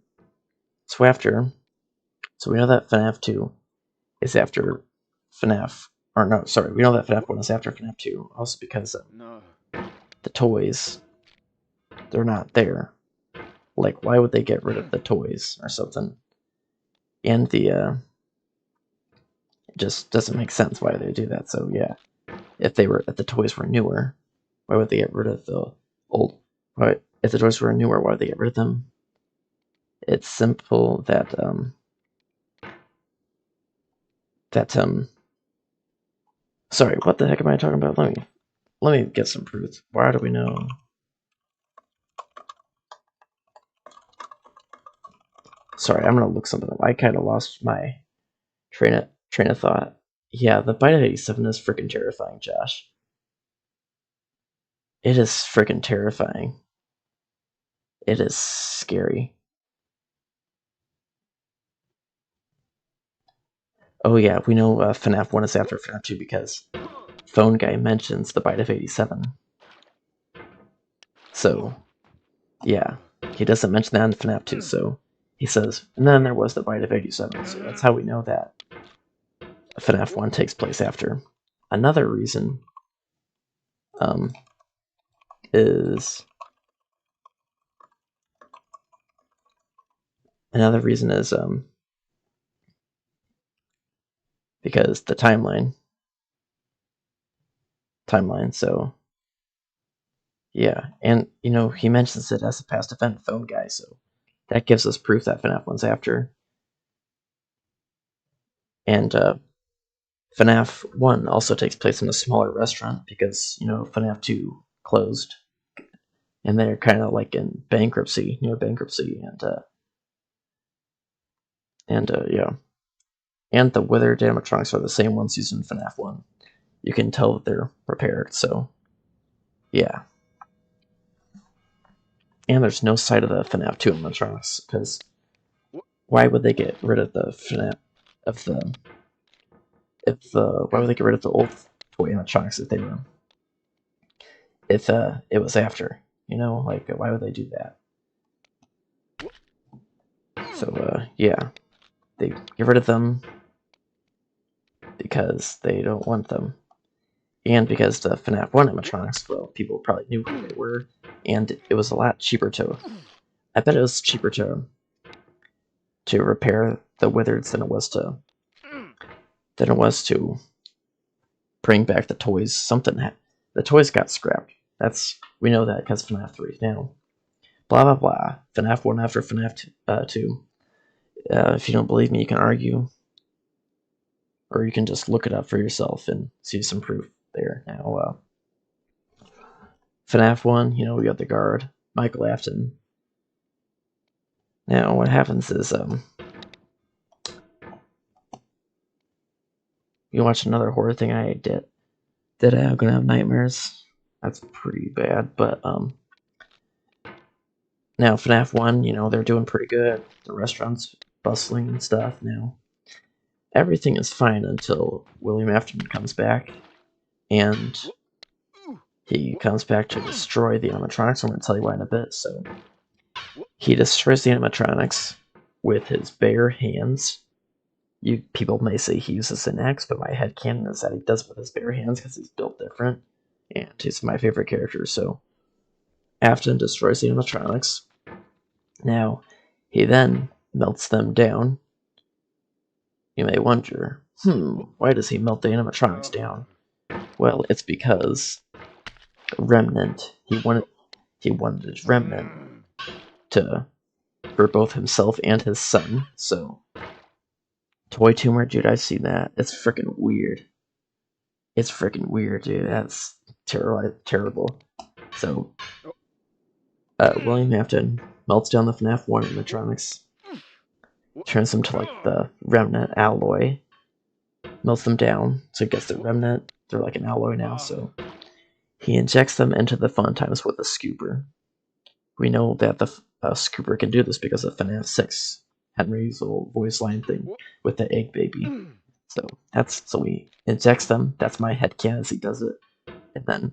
we know that FNAF 2 is after FNAF, or no, sorry, we know that FNAF 1 is after FNAF 2, also because the toys, they're not there. Like, why would they get rid of the toys or something? And it just doesn't make sense why they do that. So yeah, if the toys were newer, why would they get rid of the old? Why, if the toys were newer, why would they get rid of them? It's simple that sorry, what the heck am I talking about? Let me get some proof. Why do we know? Sorry, I'm gonna look something up. I kind of lost my train of thought. Yeah, the Bite of 87 is freaking terrifying, Josh. It is freaking terrifying. It is scary. Oh yeah, we know FNAF 1 is after FNAF 2 because Phone Guy mentions the Bite of 87. So, yeah, he doesn't mention that in FNAF 2, so he says, and then there was the Bite of 87, so that's how we know that FNAF 1 takes place after. Another reason is because the timeline, so yeah, and you know, he mentions it as a past event, Phone Guy, so that gives us proof that FNAF 1's after. And FNAF 1 also takes place in a smaller restaurant because, you know, FNAF 2 closed. And they're kind of like in bankruptcy, near bankruptcy, and yeah. And the Wither animatronics are the same ones used in FNAF 1. You can tell that they're repaired, so yeah. And there's no sight of the FNAF 2 animatronics, because why would they get rid of the FNAF why would they get rid of the old toy animatronics if it was after? You know, like, why would they do that? So yeah, they get rid of them because they don't want them. And because the FNAF 1 animatronics, well, people probably knew who they were, and it was a lot cheaper I bet it was cheaper to repair the Withereds than it was to bring back the toys. The toys got scrapped. We know that because FNAF 3. Now, blah blah blah. FNAF 1 after FNAF 2. If you don't believe me, you can argue. or you can just look it up for yourself and see some proof there. Now, FNAF 1, you know, we got the guard, Michael Afton. Now, what happens is, you watch another horror thing I did. Did I'm gonna have nightmares? That's pretty bad, but, now FNAF 1, you know, they're doing pretty good. The restaurant's bustling and stuff now. Everything is fine until William Afton comes back, and he comes back to destroy the animatronics. I'm going to tell you why in a bit. So, he destroys the animatronics with his bare hands. People may say he uses an axe, but my headcanon is that he does it with his bare hands because he's built different, and he's my favorite character. So, Afton destroys the animatronics. Now, he then melts them down. You may wonder, why does he melt the animatronics down? Well, it's because Remnant, he wanted his Remnant for both himself and his son. So, Toy Tumor, dude, I see that. It's freaking weird. It's freaking weird, dude. That's terrible. So, William Afton melts down the FNAF 1 animatronics, turns them to like the Remnant alloy, melts them down, so he gets the Remnant. They're like an alloy now, so he injects them into the Fun Times with a scooper. We know that the scooper can do this because of FNAF 6, Henry's old voice line thing with the egg baby. So he injects them. That's my headcanon as he does it, and then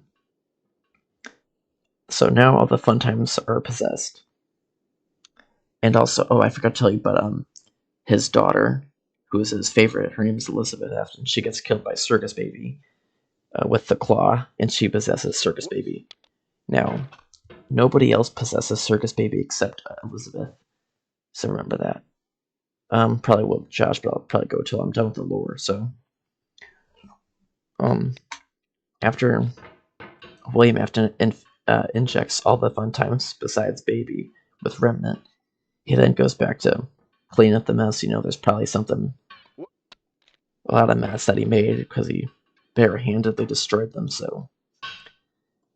so now all the Fun Times are possessed. And also, I forgot to tell you, but his daughter, who is his favorite, her name is Elizabeth Afton. She gets killed by Circus Baby with the claw, and she possesses Circus Baby. Now, nobody else possesses Circus Baby except Elizabeth. So remember that. Probably will Josh, but I'll probably go till I'm done with the lore. So, after William Afton injects all the Fun Times besides Baby with Remnant, he then goes back to clean up the mess. You know, there's probably a lot of mess that he made because he barehandedly destroyed them. So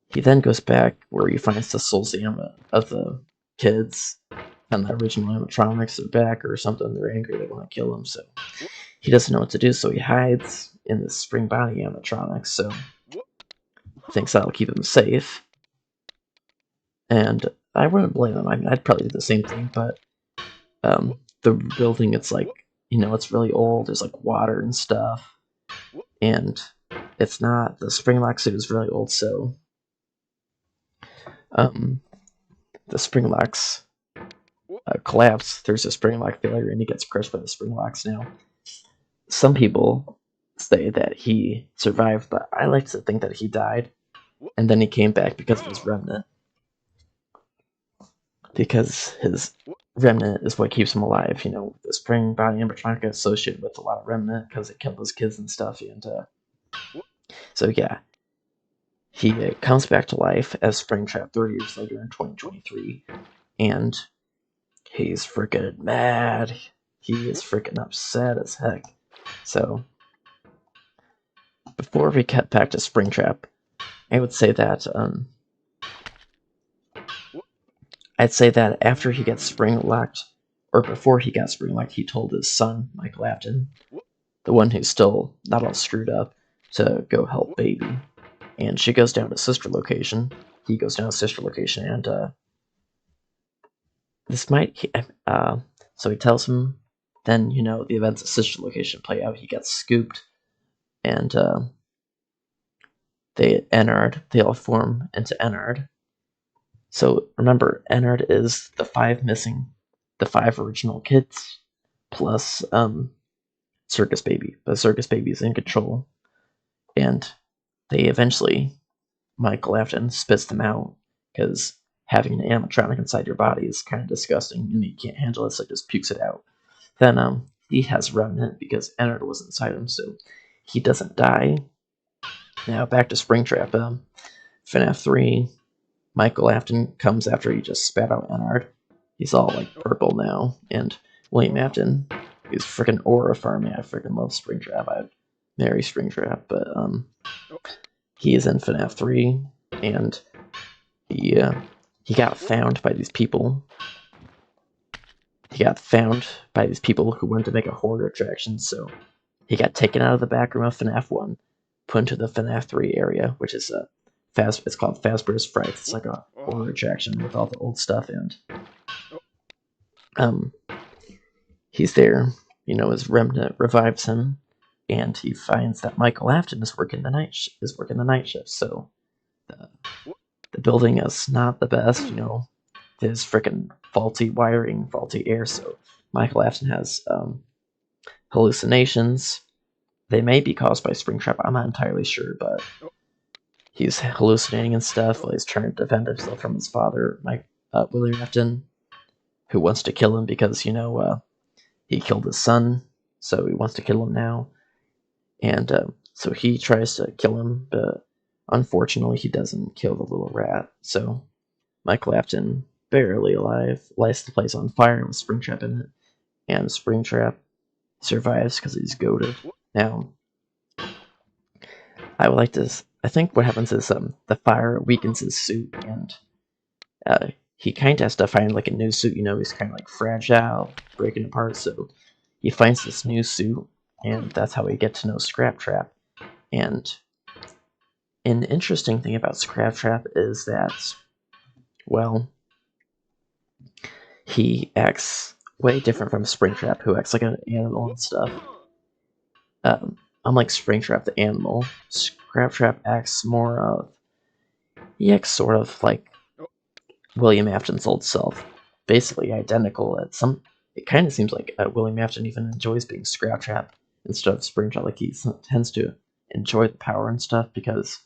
he then goes back where he finds the souls of the kids, and the original animatronics are back or something. They're angry, they want to kill him. So he doesn't know what to do, so he hides in the spring body animatronics. So thinks that'll keep him safe. And I wouldn't blame him. I mean, I'd probably do the same thing, but the building, it's like, you know, it's really old. There's like water and stuff, and it's not, the Springlock suit is really old, so the Springlocks collapse. There's a Springlock failure, and he gets crushed by the Springlocks. Now, some people say that he survived, but I like to think that he died, and then he came back because of his Remnant. Because his Remnant is what keeps him alive. You know, the spring body animatronic is associated with a lot of Remnant because it killed his kids and stuff. And so yeah, he comes back to life as Springtrap 30 years later in 2023, and he's freaking mad. He is freaking upset as heck. So before we get back to Springtrap, I would say that after he gets spring-locked, or before he got spring-locked, he told his son, Michael Afton, the one who's still not all screwed up, to go help Baby. And she goes down to Sister Location. He goes down to Sister Location, and so he tells him, then, you know, the events of Sister Location play out. He gets scooped, and they all form into Ennard. So remember, Ennard is the five original kids, plus Circus Baby. But Circus Baby is in control, and they eventually, Michael Afton spits them out, because having an animatronic inside your body is kind of disgusting, and he can't handle it, so he just pukes it out. Then he has Remnant, because Ennard was inside him, so he doesn't die. Now back to Springtrap. FNAF 3, Michael Afton comes after he just spat out Ennard. He's all like purple now, and William Afton is freaking aura farming. I freaking love Springtrap. marry Springtrap, but he is in FNAF 3, and he got found by these people. He got found by these people who wanted to make a horror attraction, so he got taken out of the back room of FNAF 1, put into the FNAF 3 area, which is it's called Fazbear's Frights. It's like a horror attraction with all the old stuff, and he's there. His remnant revives him, and he finds that Michael Afton is working the night shift. So the building is not the best. There's freaking faulty wiring, faulty air. So Michael Afton has hallucinations. They may be caused by Springtrap. I'm not entirely sure, but he's hallucinating and stuff while he's trying to defend himself from his father, William Afton, who wants to kill him because he killed his son, so he wants to kill him now. And so he tries to kill him, but unfortunately he doesn't kill the little rat. So Michael Afton, barely alive, lights the place on fire with Springtrap in it, and Springtrap survives because he's goated. Now, I think what happens is the fire weakens his suit, and he kind of has to find like a new suit. He's kind of like fragile, breaking apart, so he finds this new suit, and that's how we get to know Scraptrap. And an interesting thing about Scraptrap is that, well, he acts way different from Springtrap, who acts like an animal and stuff. Unlike Springtrap the animal, Scraptrap acts he acts sort of like William Afton's old self, basically identical. It kind of seems like William Afton even enjoys being Scraptrap instead of Springtrap. Like he tends to enjoy the power and stuff, because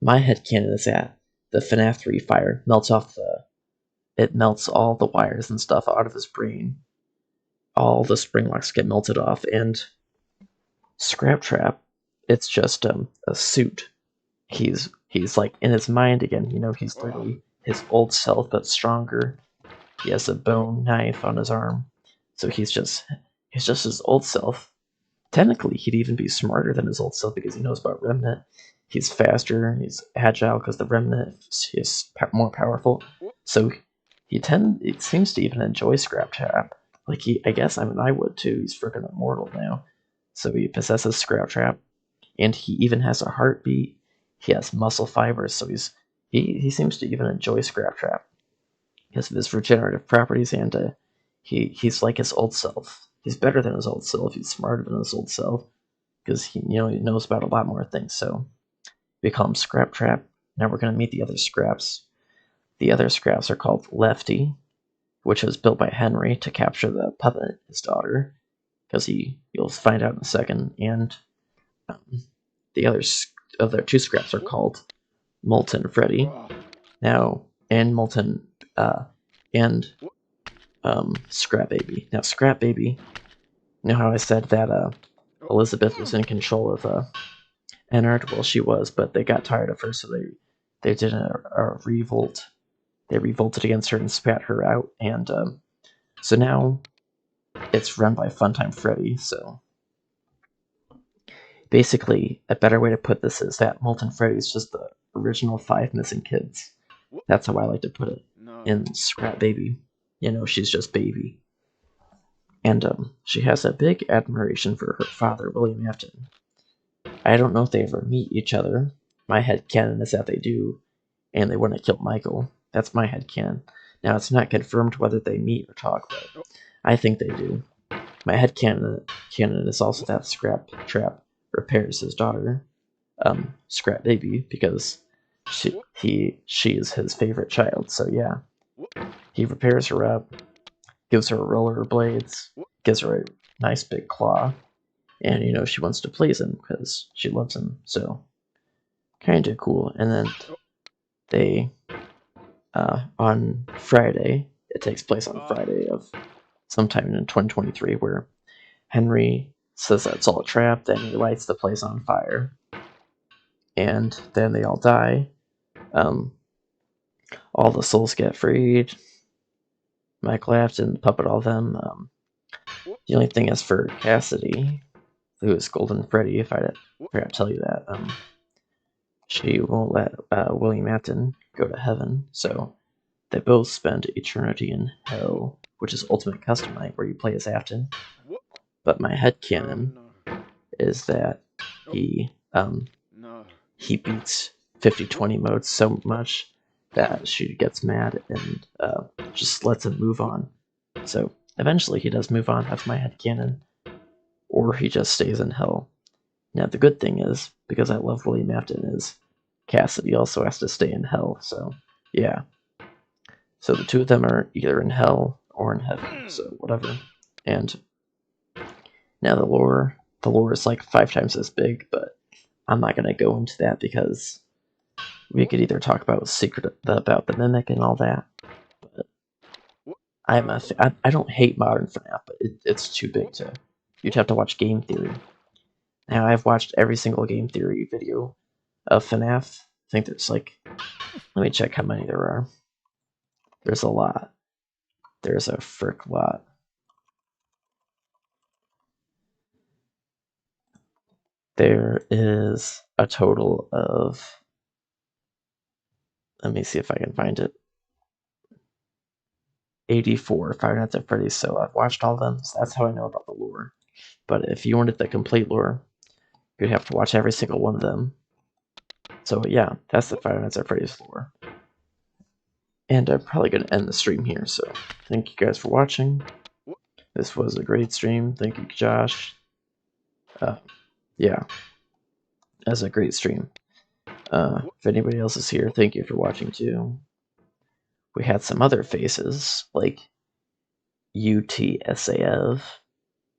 my headcanon is that the FNAF 3 fire melts all the wires and stuff out of his brain. All the spring locks get melted off, and Scraptrap, it's just a suit. He's like in his mind again. He's literally his old self, but stronger. He has a bone knife on his arm, so he's just his old self. Technically, he'd even be smarter than his old self because he knows about Remnant. He's faster, he's agile because the Remnant is more powerful. So it seems to even enjoy Scraptrap. I guess I would too. He's freaking immortal now. So he possesses Scraptrap, and he even has a heartbeat. He has muscle fibers, so he seems to even enjoy Scraptrap because of his regenerative properties, and he's like his old self. He's better than his old self. He's smarter than his old self because he knows about a lot more things. So we call him Scraptrap. Now we're gonna meet the other Scraps. The other Scraps are called Lefty, which was built by Henry to capture the puppet, his daughter, because you'll find out in a second. And the other two Scraps are called Molten Freddy. Now, and Molten and Scrap Baby. Now, Scrap Baby, how I said that Elizabeth was in control of Ennard? Well, she was, but they got tired of her, so they did a revolt. They revolted against her and spat her out, and so now it's run by Funtime Freddy. So basically, a better way to put this is that Molten Freddy is just the original 5 missing kids. That's how I like to put it. In Scrap Baby, she's just Baby. And she has a big admiration for her father, William Afton. I don't know if they ever meet each other. My headcanon is that they do, and they want to kill Michael. That's my headcanon. Now, it's not confirmed whether they meet or talk, but I think they do. My headcanon is also that Scraptrap repairs his daughter, Scrap Baby, because she is his favorite child. So yeah, he repairs her up, gives her roller blades, gives her a nice big claw, and she wants to please him because she loves him. So kind of cool. And then they on Friday, it takes place on Friday of sometime in 2023, where Henry says that it's all a trap, then he lights the place on fire, and then they all die. All the souls get freed. Michael Afton, the puppet, all of them. The only thing is for Cassidy, who's Golden Freddy, if I forgot to tell you that, she won't let William Afton go to heaven, so they both spend eternity in hell, which is Ultimate Custom Night, where you play as Afton. But my headcanon is that he beats 50-20 mode so much that she gets mad and just lets him move on. So eventually he does move on, that's my headcanon, or he just stays in hell. Now the good thing is, because I love William Afton, is Cassidy also has to stay in hell, so yeah. So the two of them are either in hell or in heaven, so whatever. And now the lore is like 5 times as big, but I'm not gonna go into that because we could either talk about about the Mimic and all that. But I don't hate modern FNAF, but it's too big to. You'd have to watch Game Theory. Now I've watched every single Game Theory video of FNAF. I think there's like, let me check how many there are. There's a lot. There's a frick lot. There is a total of, let me see if I can find it, 84 Five Nights at Freddy's, so I've watched all of them, so that's how I know about the lore. But if you wanted the complete lore, you'd have to watch every single one of them. So yeah, that's the Five Nights at Freddy's lore. And I'm probably going to end the stream here, so thank you guys for watching. This was a great stream. Thank you, Josh. Yeah, that's a great stream. If anybody else is here, thank you for watching too. We had some other faces, like UTSAF.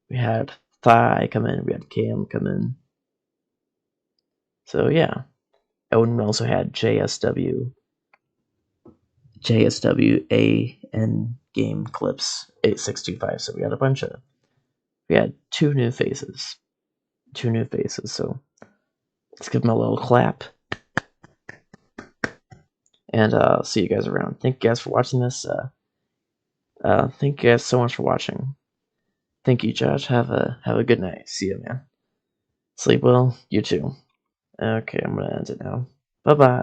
We had Thigh come in, we had Cam come in. So yeah. And we also had JSW AN Game Clips 8625. So we had 2 new faces. 2 new faces, so let's give them a little clap. And see you guys around. Thank you guys for watching this. Thank you guys so much for watching. Thank you, Josh. Have a good night. See you, man. Sleep well. You too. Okay, I'm gonna end it now. Bye-bye.